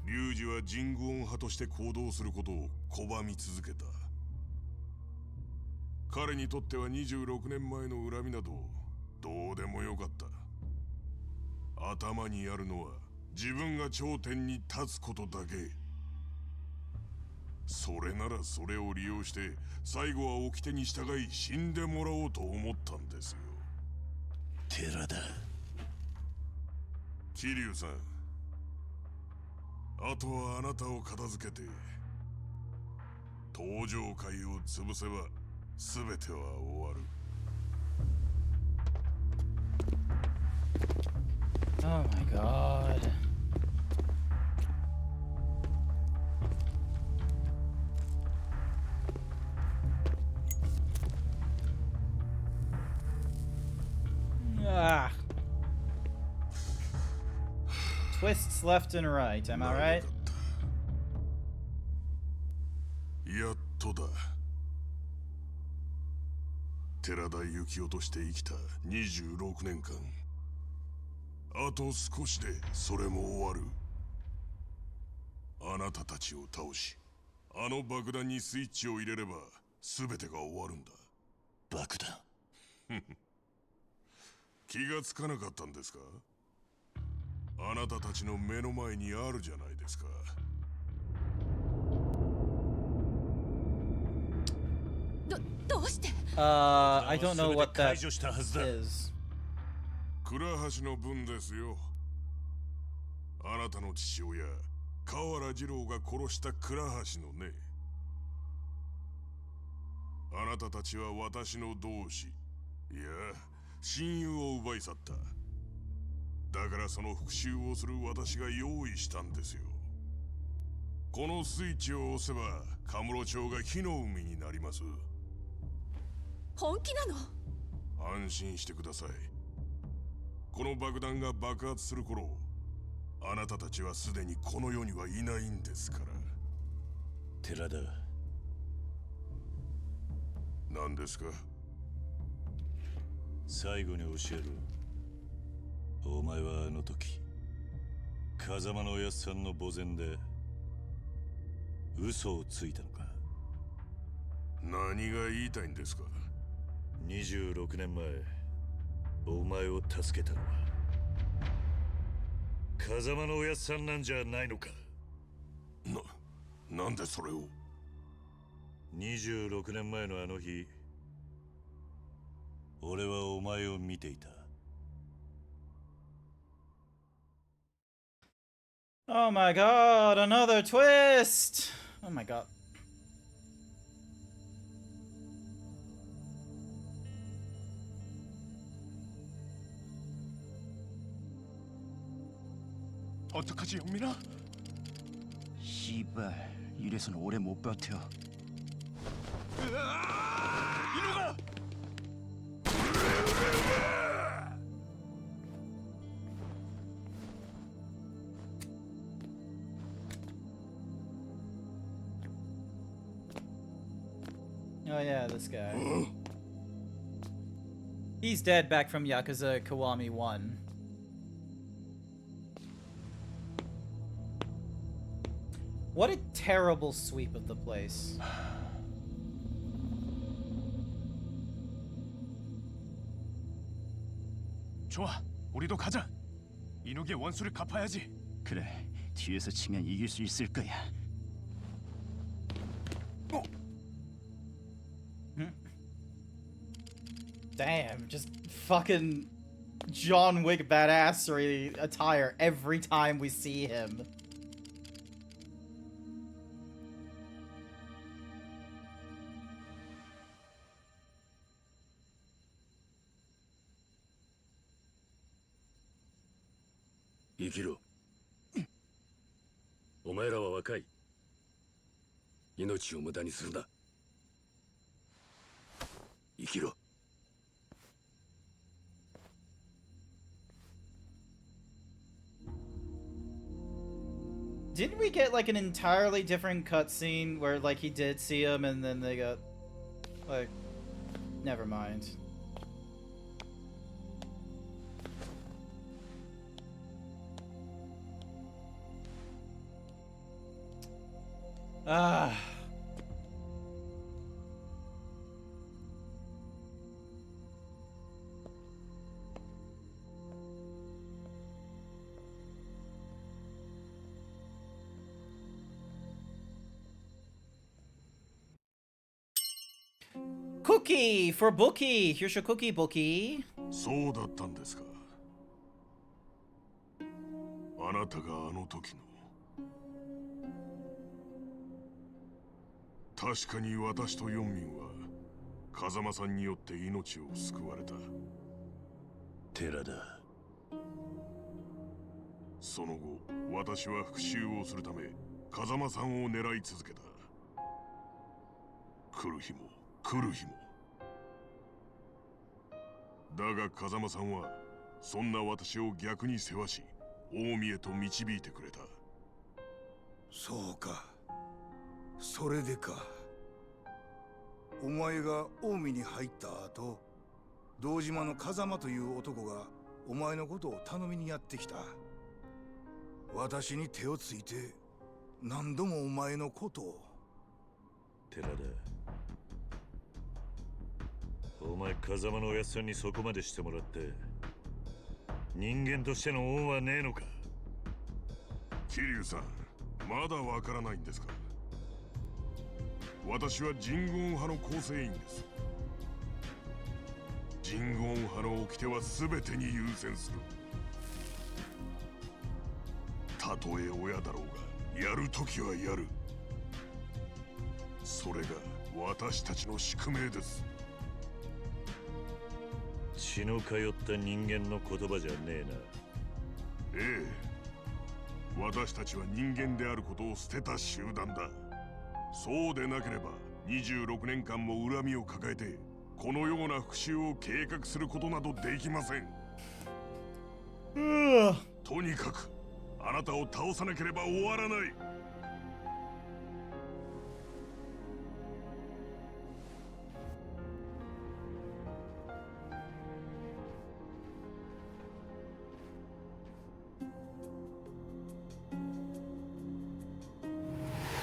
龍二はジングオン派として行動することを拒み続けた。彼にとっては26年前の恨みなどどうでもよかった。頭にあるのは自分が頂点に立つことだけ。それならそれを利用して最後は掟に従い死んでもらおうと思ったんですよ。寺田。桐生さん、あとはあなたを片付けて東上会を潰せば全ては終わる。Oh my god. Ah. Twists left and right, am I right? やっとだ。寺田幸雄として生きた26年間。あと少しでそれも終わる。あなたたちを倒し、あの爆弾にスイッチを入れれば全てが終わるんだ。爆弾気がつかなかったんですか？あなたたちの目の前にあるじゃないですか。どうして？ I don't know what that is. 倉橋の分ですよ。あなたの父親河原二郎が殺した倉橋のね。あなたたちは私の同志、いや親友を奪い去った。だからその復讐をする私が用意したんですよ。このスイッチを押せばカムロ町が火の海になります。本気なの？安心してください。この爆弾が爆発する頃、あなたたちはすでにこの世にはいないんですから。寺田、何ですか？最後に教えろ。お前はあの時風間のおやっさんの墓前で嘘をついたのか？何が言いたいんですか？26年前お前を助けたのは風間のおやっさんなんじゃないのか？なんでそれを？26年前のあの日、俺はお前を見ていた。Oh my god, another twist! Oh my god. 어떡하지, 영민아? 씨발, 이래서는 오래 못 버텨. 이놈아! Oh yeah, this guy. He's dead back from Yakuza Kiwami 1. What a terrible sweep of the place. 좋아, 우리도 가자. 이누기의 원수를 갚아야지. 그래, 뒤에서 치면 이길 수 있을 거야. Damn, just fucking John Wick badassery attire every time we see him. Ikiru, お前らは若い。命を無駄にするな。生きろ。Didn't we get like an entirely different cutscene where like he did see him and then they got like, never mind. Ah. Cookie for Bookie. Here's your cookie, Bookie. そうだったんですか。あなたがあの時の。確かに私と四民は風間さんによって命を救われた。寺田。その後、私は復讐をするため風間さんを狙い続けた。来る日も来る日も。だが風間さんはそんな私を逆に世話し、近江へと導いてくれた。そうか、それでか。お前が近江に入った後、堂島の風間という男がお前のことを頼みにやってきた。私に手をついて何度もお前のことを。寺田、お前風間のおやっさんにそこまでしてもらって人間としての恩はねえのか。桐生さん、まだわからないんですか。私はジングオン派の構成員です。ジングオン派の掟は全てに優先する。たとえ親だろうがやるときはやる。それが私たちの宿命です。血の通った人間の言葉じゃねえな。ええ、私たちは人間であることを捨てた集団だ。そうでなければ26年間も恨みを抱えてこのような復讐を計画することなどできません。とにかくあなたを倒さなければ終わらない。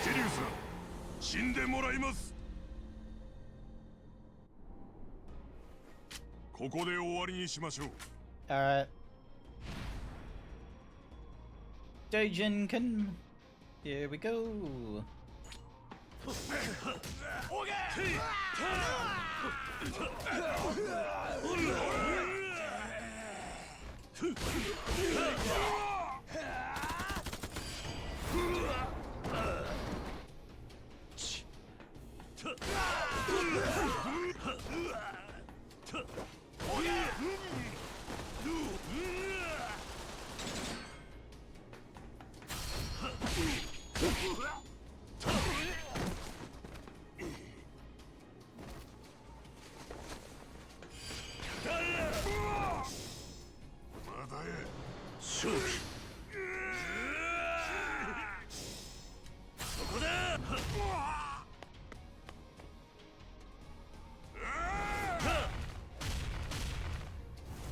桐生さん、死んでもらいます。ここで終わりにしましょう。Alright. Dojin can. Here we go.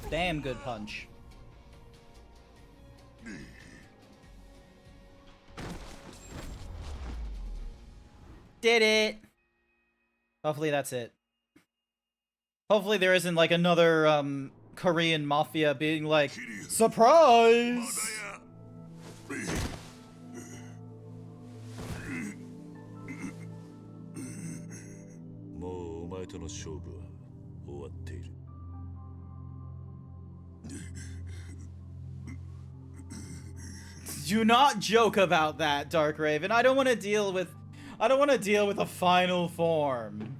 Damn good punch. Did it! Hopefully that's it. Hopefully there isn't like another Korean mafia being like, surprise! もうお前との勝負は終わっている。Do not joke about that, Dark Raven. I don't want to deal with a final form.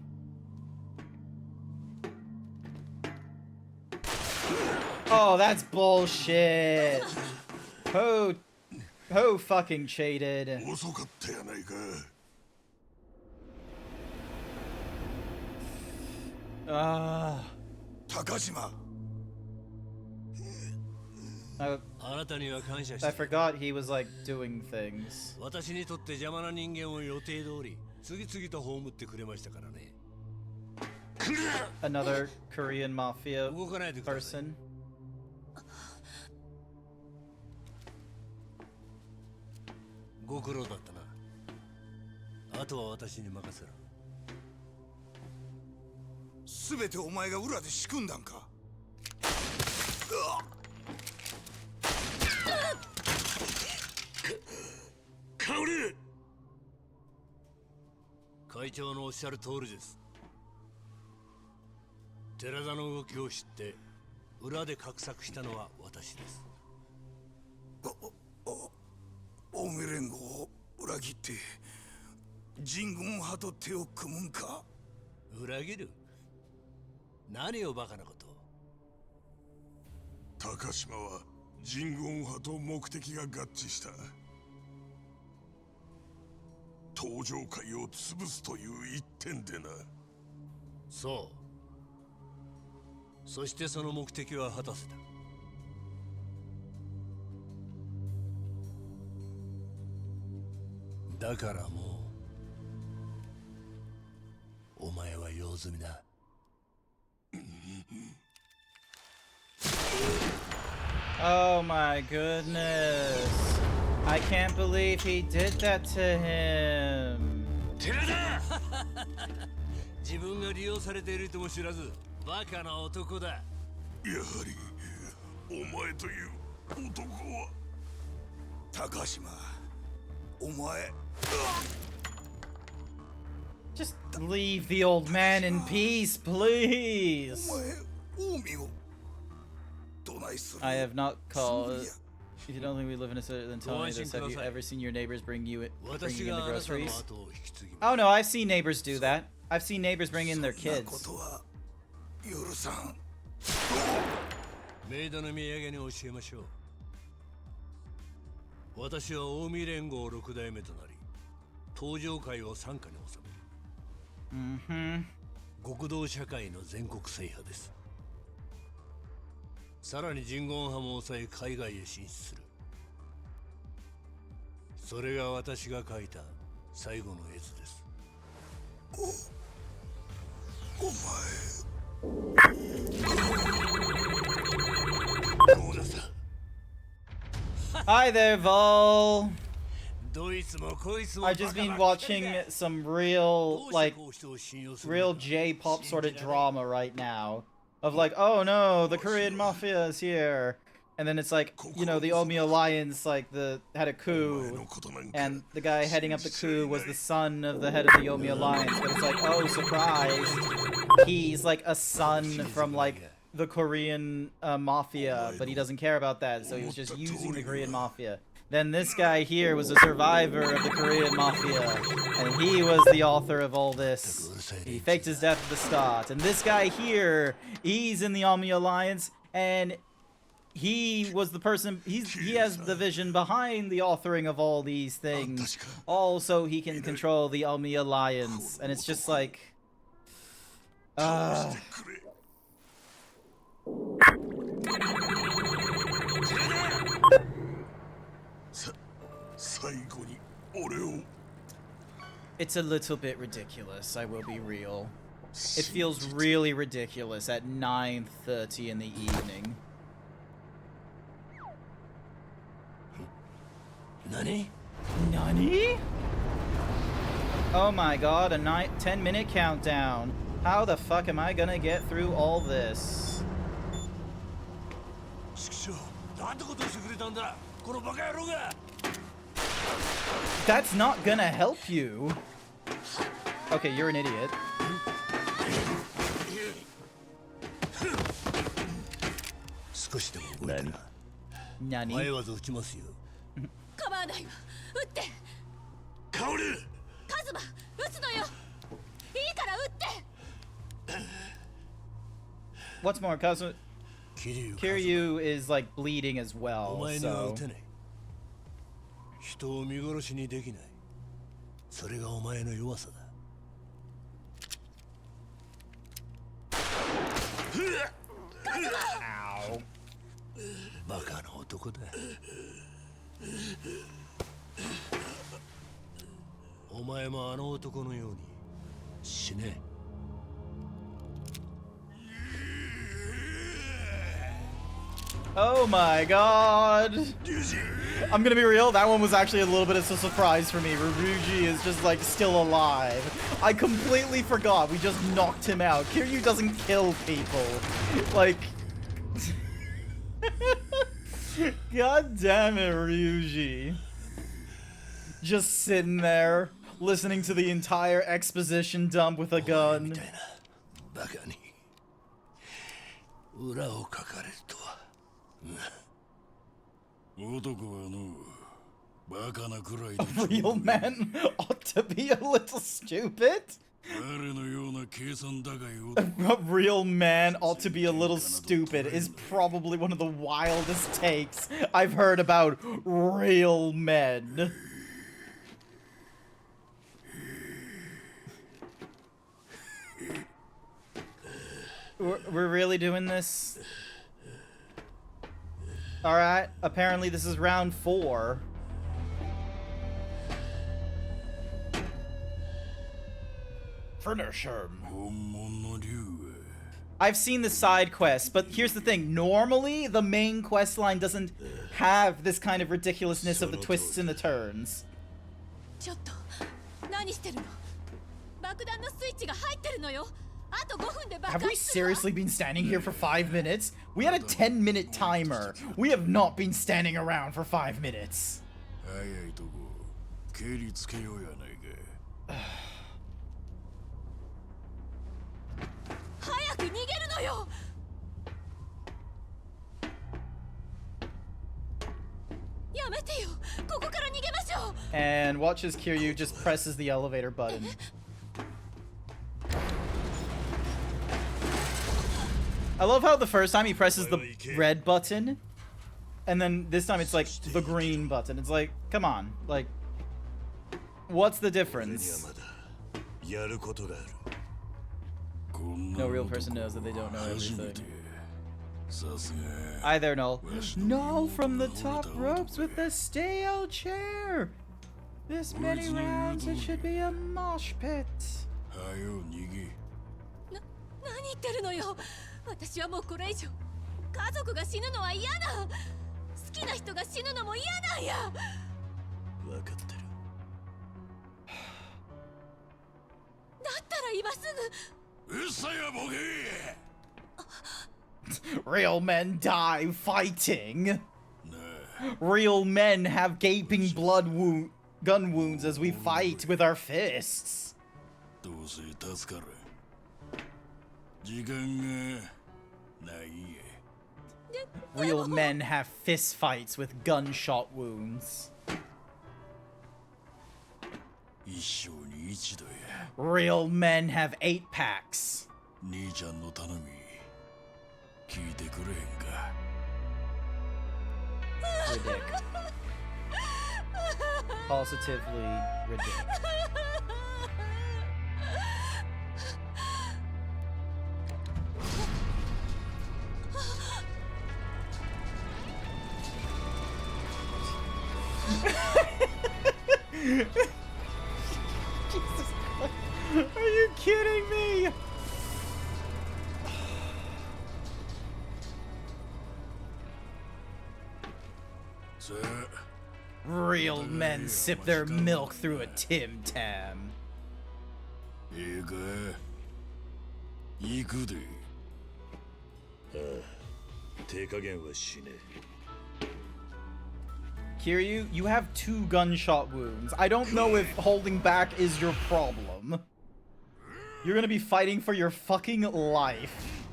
Oh, that's bullshit. Who fucking cheated? Takashima. I forgot he was like doing things. 私にとって邪魔な人間を予定通り次々と葬ってくれましたからね。Another Korean mafia person. ご苦労だったな。あとは私に任せろ。すべてお前が裏で仕組んだんか。薫！会長のおっしゃる通りです。寺田の動きを知って裏で画策したのは私です。青梅連合を裏切って人軍派と手を組むんか。裏切る？何をバカなこと。高島は人軍派と目的が合致した。登場会を潰すという一点でな。そう。そしてその目的は果たせた。だからもうお前は用済みだ。Oh my goodness. I can't believe he did that to him. 寺田自分が利用されているとも知らず、バカな男だ。やはりお前という男は。高島、お前。Just leave the old man in peace, please. I have not called. If you don't think we live in a city, then tell me this. Have you ever seen your neighbors bring you in the groceries? Oh no, I've seen neighbors do that. I've seen neighbors bring in their kids. メイドの土産に教えましょう。私は近江連合6代目となり、東上会を傘下に収める。極道社会の全国制覇です。さらに人言派も抑え海外へ進出する。それが私が書いた最後の絵図です。お前。Hi there, Vol. I've just been watching some real, like, real J-pop sort of drama right now. Of like, oh no, the Korean Mafia is here. And then it's like, you know, the Omi Alliance, like, had a coup. And the guy heading up the coup was the son of the head of the Omi Alliance. But it's like, oh, surprise. He's, like, a son from, like, the Korean Mafia. But he doesn't care about that, so he was just using the Korean Mafia. Then this guy here was a survivor of the Korean Mafia, and he was the author of all this. He faked his death at the start. And this guy here, he's in the Omi Alliance, and he was the person, he has the vision behind the authoring of all these things. Also, he can control the Omi Alliance, and it's just like... It's a little bit ridiculous, I will be real. It feels really ridiculous at 9:30 in the evening. Nani? Nani? Oh my god, a 10-minute countdown. How the fuck am I gonna get through all this? That's not gonna help you. Okay, you're an idiot. Nani? What's more, Kazuma... Kiryu is, like, bleeding as well, so... 人を見殺しにできない。それがお前の弱さだ。バカな男だ。お前もあの男のように死ね。Oh my god! I'm gonna be real, that one was actually a little bit of a surprise for me. Ryuji is just like still alive. I completely forgot, we just knocked him out. Kiryu doesn't kill people. Like... God damn it, Ryuji. Just sitting there, listening to the entire exposition dump with a gun. 男はのバカなくらい A real man ought to be a little stupid? 誰のような計算高い A real man ought to be a little stupid is probably one of the wildest takes I've heard about real men. We're really doing this? Alright, apparently this is round 4. Finish him. I've seen the side quests, but here's the thing. Normally, the main quest line doesn't have this kind of ridiculousness of the twists and the turns. ちょっと何してるの爆弾のスイッチが入ってるのよあと5分で爆 Have we seriously been standing here for 5 minutes? We had a 10-minute timer. We have not been standing around for 5 minutes. 早いとこ蹴りつけようやないか早く逃げるのよ やめてよここから逃げましょう And watch as Kiryu just presses the elevator button. I love how the first time he presses the red button, and then this time it's like the green button. It's like, come on, like, what's the difference? No real person knows that they don't know everything. Hi there, Null. Null from the top ropes with the stale chair. This many rounds, it should be a mosh pit. 何言ってるのよ私はもうこれ以上家族が死ぬのは嫌だ好きな人が死ぬのも嫌なんや分かってるだったら今すぐうっさいわボケ Real men die fighting. Real men have gaping gun wounds as we fight with our fists. どうせ助かる時間がない Real men have fist fights with gunshot wounds. 一生に一度や Real men have 8 packs. 兄ちゃんの頼み聞いてくれへんか Ridic. Positively ridic. Jesus Christ. Are you kidding me? Real men sip their milk through a Tim Tam. ええか行くでああ手加減はしねえ Kiryu, you have 2 gunshot wounds. I don't know if holding back is your problem. You're gonna be fighting for your fucking life.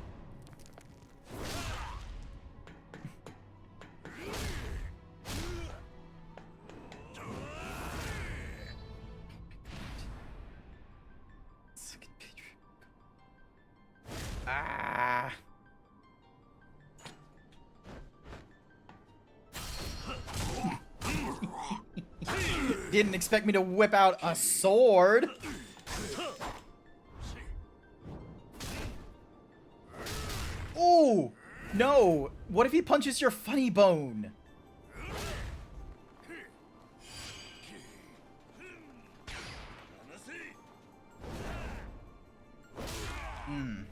Ah. Didn't expect me to whip out a sword. Oh, no. What if he punches your funny bone? Hmm.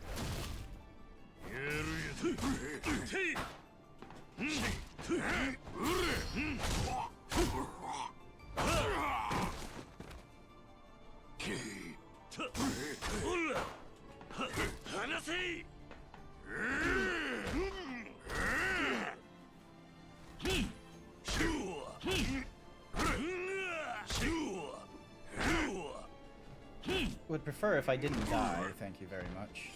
Would prefer if I didn't die, thank you very much.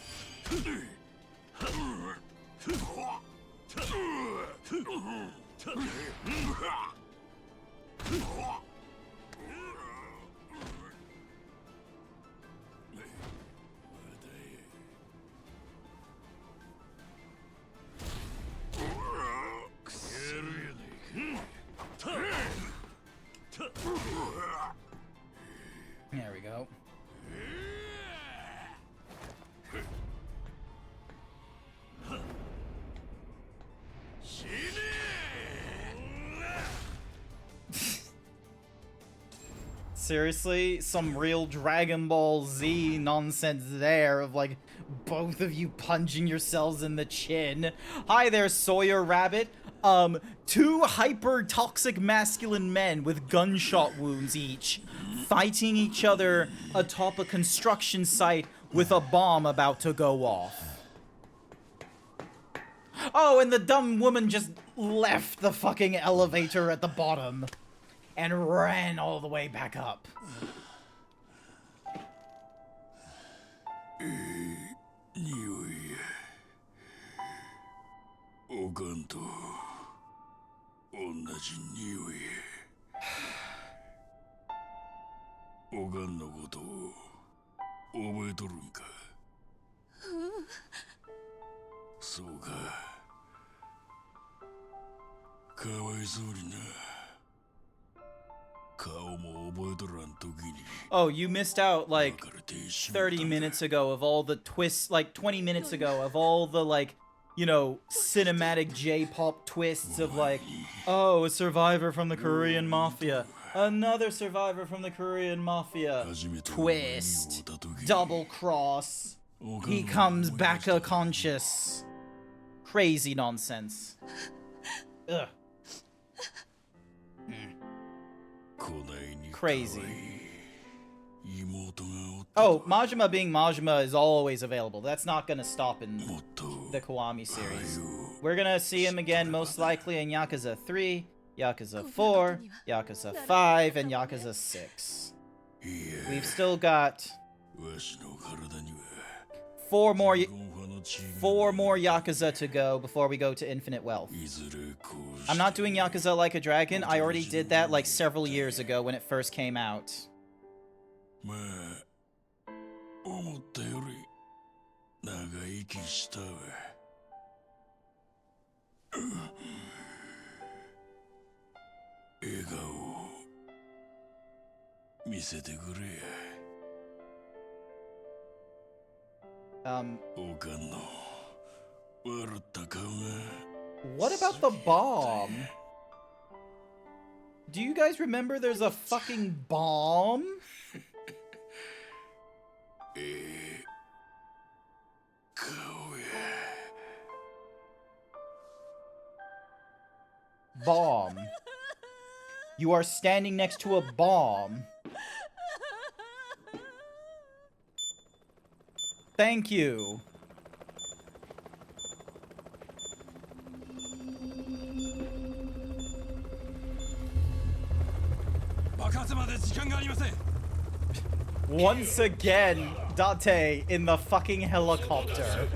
There we go. Seriously, some real Dragon Ball Z nonsense there of like both of you punching yourselves in the chin. Hi there, Sawyer Rabbit. Two hyper toxic masculine men with gunshot wounds each, fighting each other atop a construction site with a bomb about to go off. Oh, and the dumb woman just left the fucking elevator at the bottom and ran all the way back up. Oh, you missed out like 30 minutes ago of all the twists, like 20 minutes ago of all the like, you know, cinematic J-pop twists of like, oh, a survivor from the Korean Mafia, another survivor from the Korean Mafia, twist, double cross, he comes back conscious. Crazy nonsense. Ugh. Crazy. Oh, Majima being Majima is always available. That's not gonna stop in the Kiwami series. We're gonna see him again most likely in Yakuza 3, Yakuza 4, Yakuza 5, and Yakuza 6. We've still got four more Yakuza to go before we go to Infinite Wealth. I'm not doing Yakuza Like a Dragon. I already did that like several years ago when it first came out. What about the bomb? Do you guys remember there's a fucking bomb? Bomb. You are standing next to a bomb. Thank you. Once again, Date in the fucking helicopter.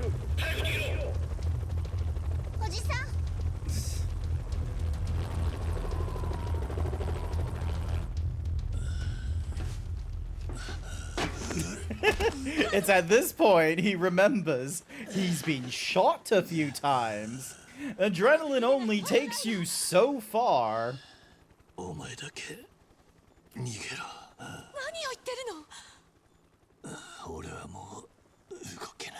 It's at this point he remembers he's been shot a few times. Adrenaline only takes you so far.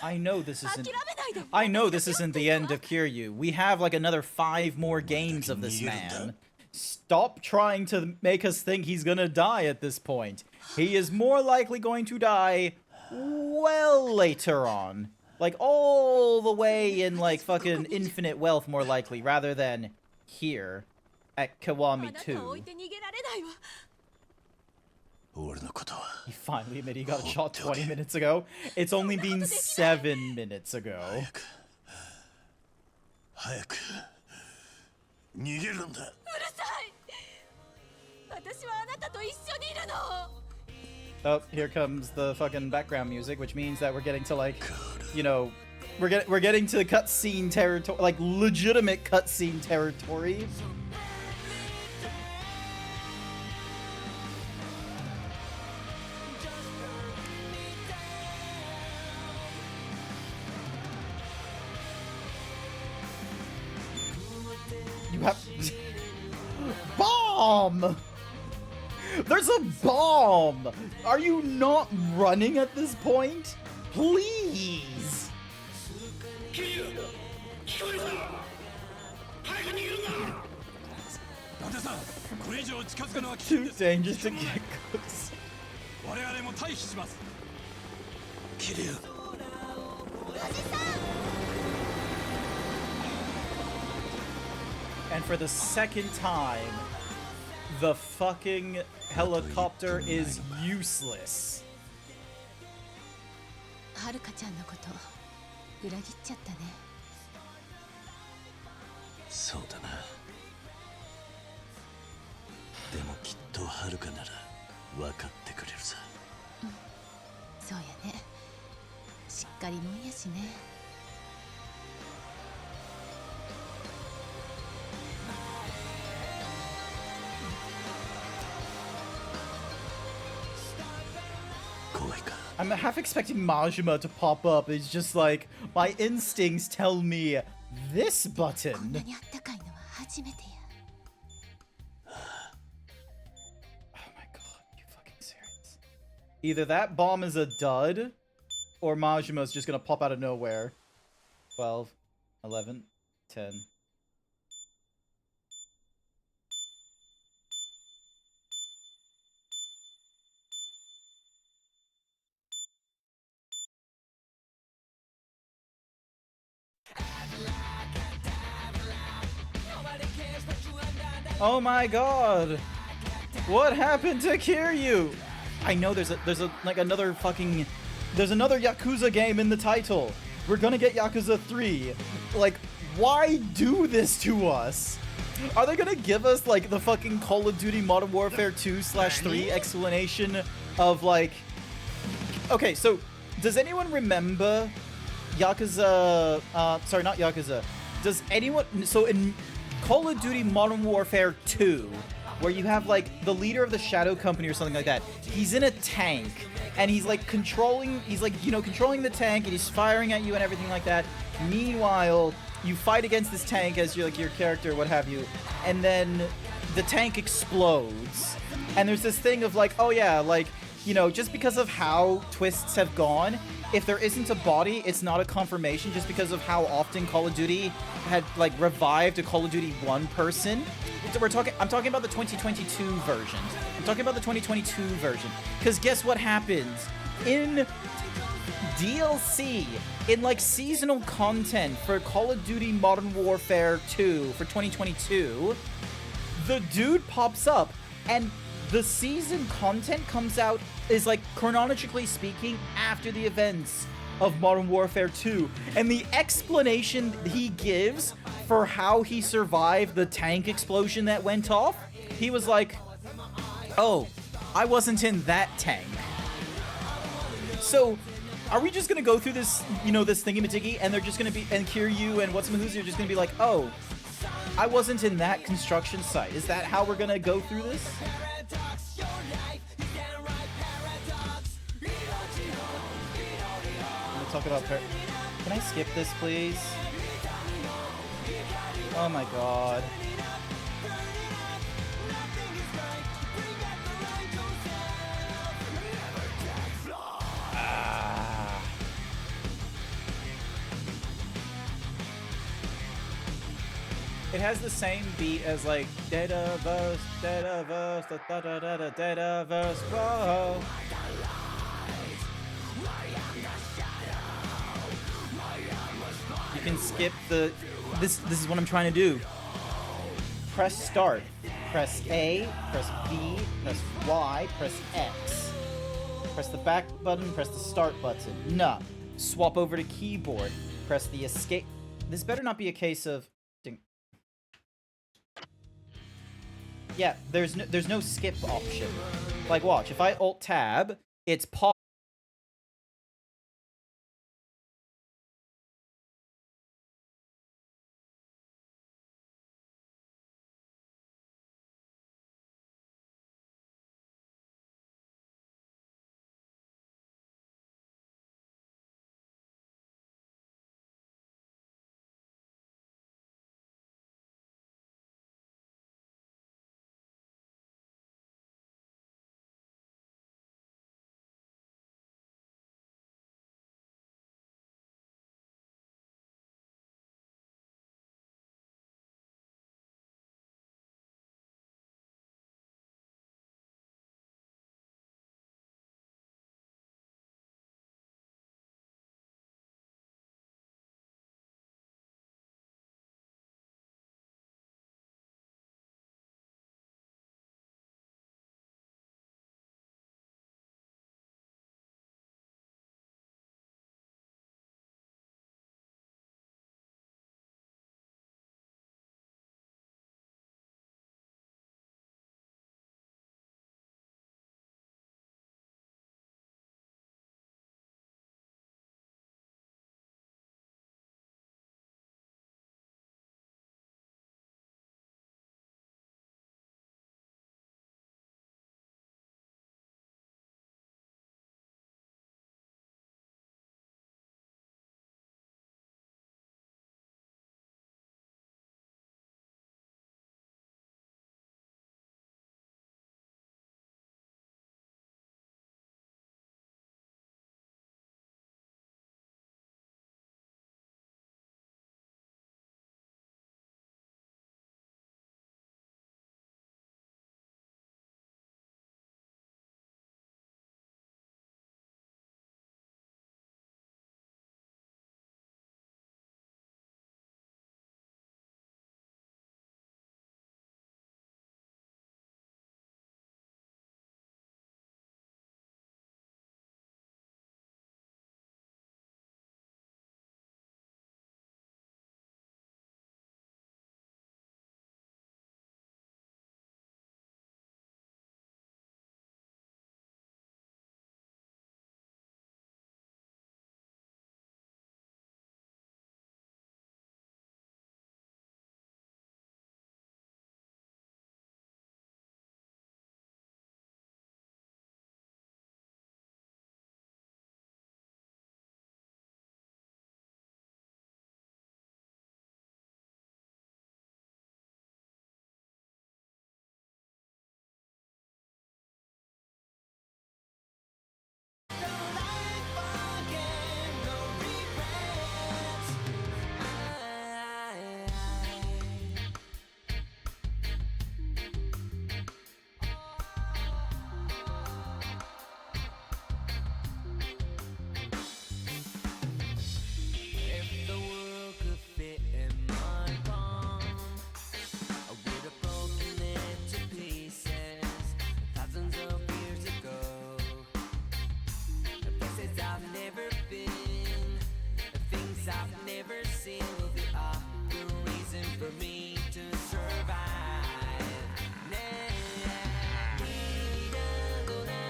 I know this isn't the end of Kiryu. We have like another 5 more games of this man. Stop trying to make us think he's gonna die at this point. He is more likely going to die well later on. Like all the way in like fucking Infinite Wealth more likely, rather than here at Kiwami 2. He finally admitted he got shot 20 minutes ago. It's only been 7 minutes ago. Oh, here comes the fucking background music, which means that we're getting to like, you know, we're getting to cutscene territory, like legitimate cutscene territory. You have bomb. There's a bomb! Are you not running at this point? Please! 伊達さん、これ以上近づくのは危 Too 険です dangerous to get close. 我々も退避します。桐生 And for the second time, the fucking helicopter is useless. はるかちゃんのこと裏切っちゃったね。そうだな。でもきっとはるかなら分かってくれるさ。そうやね。しっかりもんやしね。I'm half expecting Majima to pop up. It's just like, my instincts tell me this button. こんなにあったかいのは初めてや。 Either that bomb is a dud, or Majima's just gonna pop out of nowhere. 12, 11, 10. Oh my god! What happened to Kiryu? I know there's like another fucking, there's another Yakuza game in the title. We're gonna get Yakuza 3. Like, why do this to us? Are they gonna give us like the fucking Call of Duty Modern Warfare 2/3 explanation of like, okay, so does anyone remember Yakuza, sorry, not Yakuza. Does anyone, so in Call of Duty Modern Warfare 2, where you have like the leader of the Shadow Company or something like that, he's in a tank and he's like controlling, he's like, you know, controlling the tank and he's firing at you and everything like that. Meanwhile, you fight against this tank as your character, what have you, and then the tank explodes. And there's this thing of like, oh yeah, like, you know, just because of how twists have gone, if there isn't a body, it's not a confirmation, just because of how often Call of Duty had like revived a Call of Duty 1 person. I'm talking about the 2022 version. I'm talking about the 2022 version. Because guess what happens? In DLC, in like seasonal content for Call of Duty Modern Warfare 2 for 2022, the dude pops up and the season content comes out, is like chronologically speaking after the events of Modern Warfare 2, and the explanation he gives for how he survived the tank explosion that went off, he was like, oh, I wasn't in that tank. So are we just gonna go through this, you know, this thingy-majiggy, and they're just gonna be, and Kiryu and What's-Who's are just gonna be like, oh, I wasn't in that construction site. Is that how we're gonna go through this? Talk about can I skip this, please? Oh my god. It has the same beat as like Deadaverse, Deadaverse, da da da da Deadaverse, whoa. You can skip the, this is what I'm trying to do. Press start. Press A, press B, press Y, press X. Press the back button, press the start button. No. Swap over to keyboard. Press the escape. This better not be a case of... Yeah, there's no skip option. Like watch, if I alt tab, it's pause.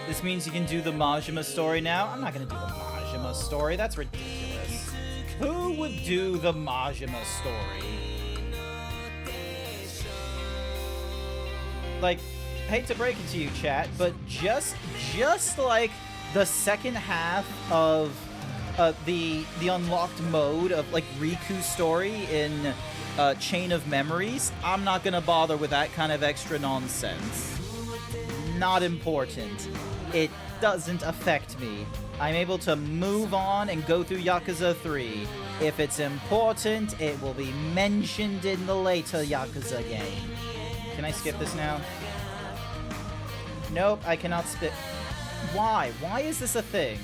This means you can do the Majima story now. I'm not gonna do the Majima story. That's ridiculous. Who would do the Majima story? Like, hate to break it to you, chat, but just like the second half of the unlocked mode of like Riku's story in Chain of Memories, I'm not gonna bother with that kind of extra nonsense. Not important. It doesn't affect me. I'm able to move on and go through Yakuza 3. If it's important, it will be mentioned in the later Yakuza game. Can I skip this now? Nope, I cannot skip. Why? Why is this a thing?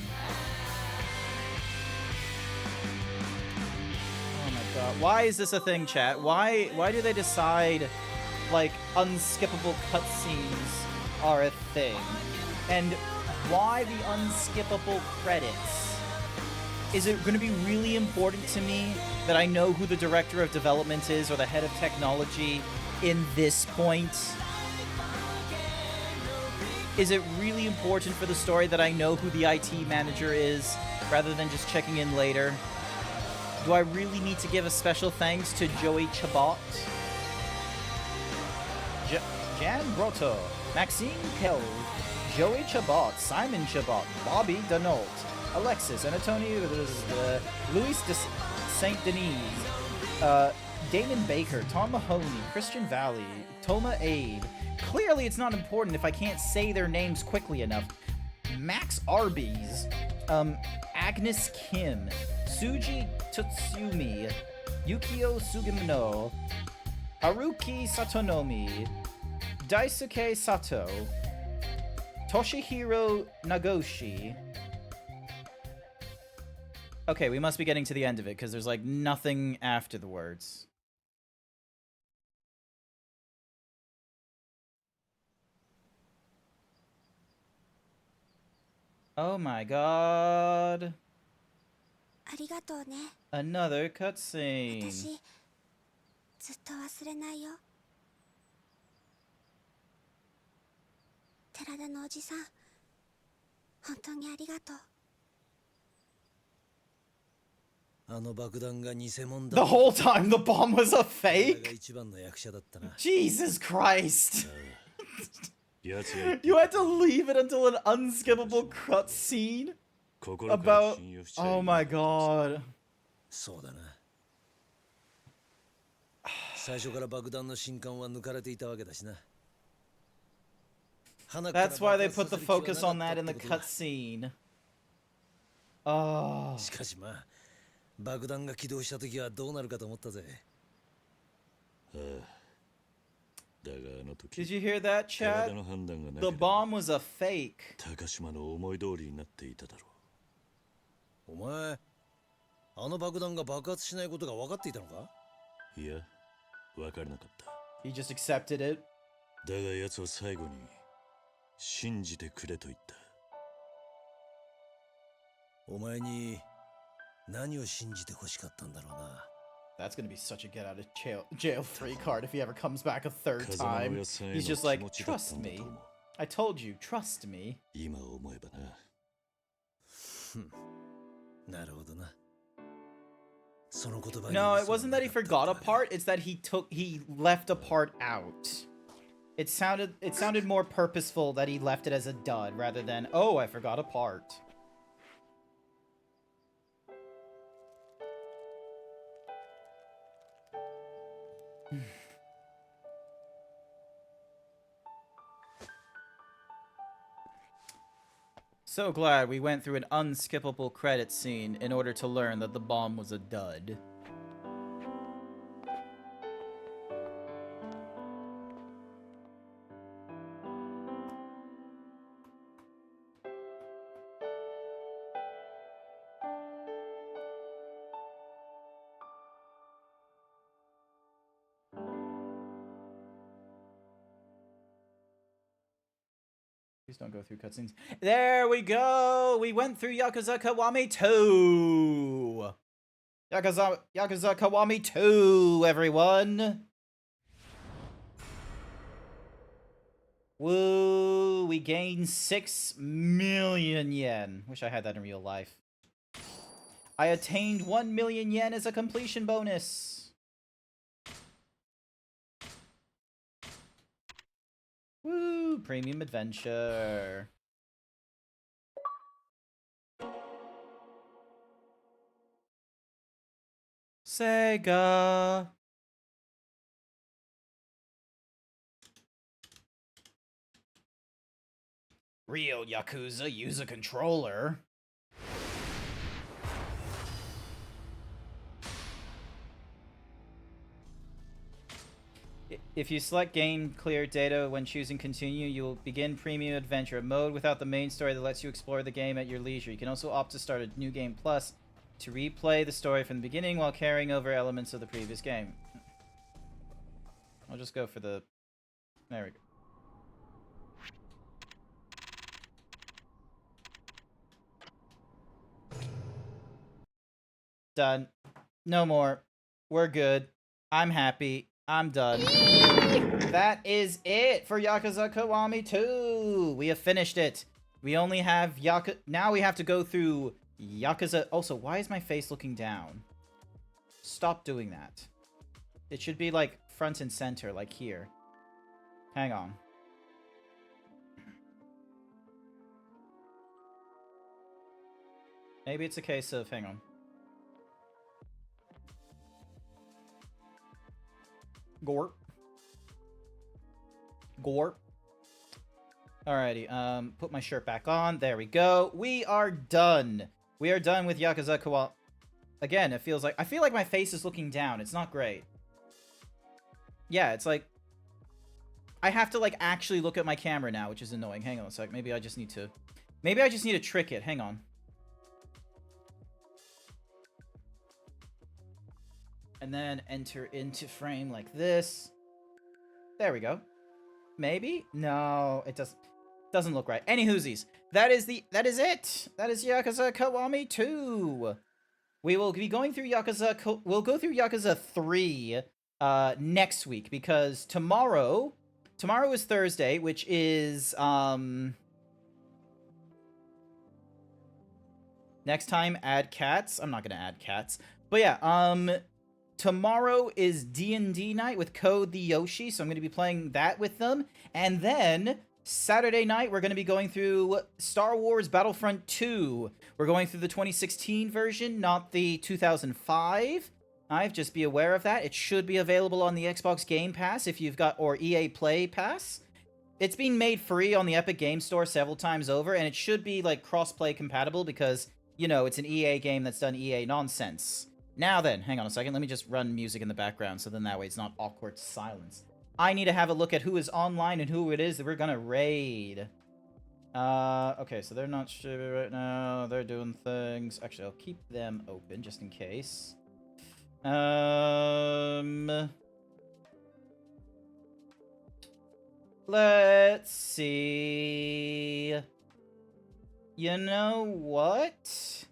Oh my god. Why is this a thing, chat? Why do they decide, like, unskippable cutscenes are a thing? And why the unskippable credits? Is it going to be really important to me that I know who the director of development is or the head of technology in this point? Is it really important for the story that I know who the IT manager is rather than just checking in later? Do I really need to give a special thanks to Joey Chabot? Jan Brotto, Maxime Kell, Joey Chabot, Simon Chabot, Bobby Denault, Alexis, Antonio, Luis de Saint Denis, Damon Baker, Tom Mahoney, Christian Valley, Toma Abe. Clearly it's not important if I can't say their names quickly enough. Max Arby's, Agnes Kim, Suji Tsutsumi, Yukio Sugimino, Haruki Satonomi, Daisuke Sato, Toshihiro Nagoshi. Okay, we must be getting to the end of it, because there's, like, nothing after the words. Oh my god. Another cutscene. ずっと忘れないよ。寺田のおじさん、本当にありがとう。あの爆弾が偽物だ。 The whole time the bomb was a が fake? 一番の役者だったな。 Jesus Christ. やつが You had to leave it until an unskippable cutscene about. Oh my god. そうだな。最初から爆弾の信管は抜かれていたわけだしな。 That's why they put the focus on that in the cutscene. Oh. しかしまあ、爆弾が起動した時はどうなるかと思ったぜ。ああ。だがあの時 Did you hear that, chat? 体の判断がなけ The れば bomb was a fake. 高島の思い通りになっていただろお前、あの爆弾が爆発しないことが分かっていたのか？う。いや、分からなかった。He just accepted it. だが奴は最後に信じてくれと言った。お前に何を信じて欲しかったんだろうな。 That's gonna be such a get out of jail free card if he ever comes back a third time. He's just like, trust me. I told you, trust me. 今思えばな。なるほどな。その言葉に No, it wasn't that he forgot a part, it's that he left a part out. It sounded more purposeful that he left it as a dud rather than, oh, I forgot a part. So glad we went through an unskippable credit scene in order to learn that the bomb was a dud. Please don't go through cutscenes. There we go! We went through Yakuza Kiwami 2! Yakuza Kiwami 2, everyone! Woo! We gained 6 million yen. Wish I had that in real life. I attained 1 million yen as a completion bonus. Woo! Premium adventure. Sega. Real Yakuza use a controller. If you select game clear data when choosing continue, you will begin premium adventure, a mode without the main story that lets you explore the game at your leisure. You can also opt to start a new game plus to replay the story from the beginning while carrying over elements of the previous game. I'll just go for the... There we go. Done. No more. We're good. I'm happy. I'm done. That is it for Yakuza Kiwami 2. We have finished it. We only have now we have to go through Yakuza... Also, why is my face looking down? Stop doing that. It should be, like, front and center, like here. Hang on. Maybe it's a case of... Hang on. Gorp. Gorp. Alrighty, put my shirt back on. There we go. We are done. We are done with Yakuza Kiwami. Again, it feels like... I feel like my face is looking down. It's not great. Yeah, it's like... I have to, like, actually look at my camera now, which is annoying. Hang on a sec. Maybe I just need to... Maybe I just need to trick it. Hang on. And then enter into frame like this. There we go. Maybe? No, it doesn't look right. Any whoosies. That is it. That is Yakuza Kiwami 2. We will be going through we'll go through Yakuza 3 next week, because tomorrow is Thursday, which is next time add cats. I'm not gonna add cats. But yeah, tomorrow is D&D night with Code the Yoshi, so I'm going to be playing that with them. And then Saturday night, we're going to be going through Star Wars Battlefront 2. We're going through the 2016 version, not the 2005. Just be aware of that. It should be available on the Xbox Game Pass if you've got, or EA Play Pass. It's been made free on the Epic Game Store several times over, and it should be, like, cross-play compatible because, you know, it's an EA game that's done EA nonsense. Now then, hang on a second, let me just run music in the background so then that way it's not awkward silence. I need to have a look at who is online and who it is that we're gonna raid. Okay, so they're not sure right now, they're doing things. Actually, I'll keep them open just in case. Let's see. You know what?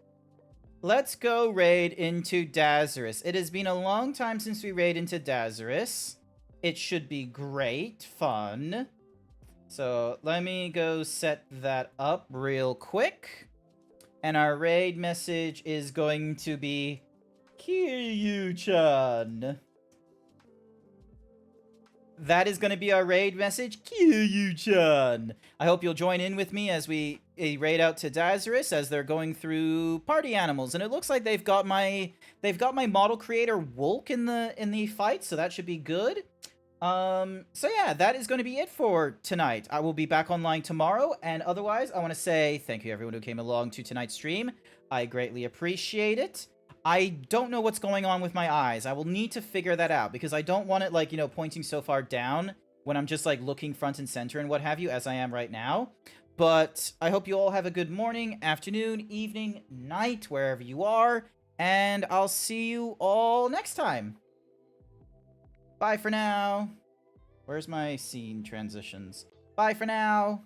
Let's go raid into Dazarus. It has been a long time since we raid into Dazarus. It should be great fun. So let me go set that up real quick. And our raid message is going to be Kiryu-chan. That is going to be our raid message, Kiryu-chan. I hope you'll join in with me as we raid out to Dazarus as they're going through party animals, and it looks like they've got my model creator Wolk in the fight, so that should be good. So yeah, that is going to be it for tonight. I will be back online tomorrow, and otherwise, I want to say thank you everyone who came along to tonight's stream. I greatly appreciate it. I don't know what's going on with my eyes. I will need to figure that out, because I don't want it, like, you know, pointing so far down when I'm just, like, looking front and center and what have you, as I am right now. But I hope you all have a good morning, afternoon, evening, night, wherever you are, and I'll see you all next time. Bye for now. Where's my scene transitions? Bye for now.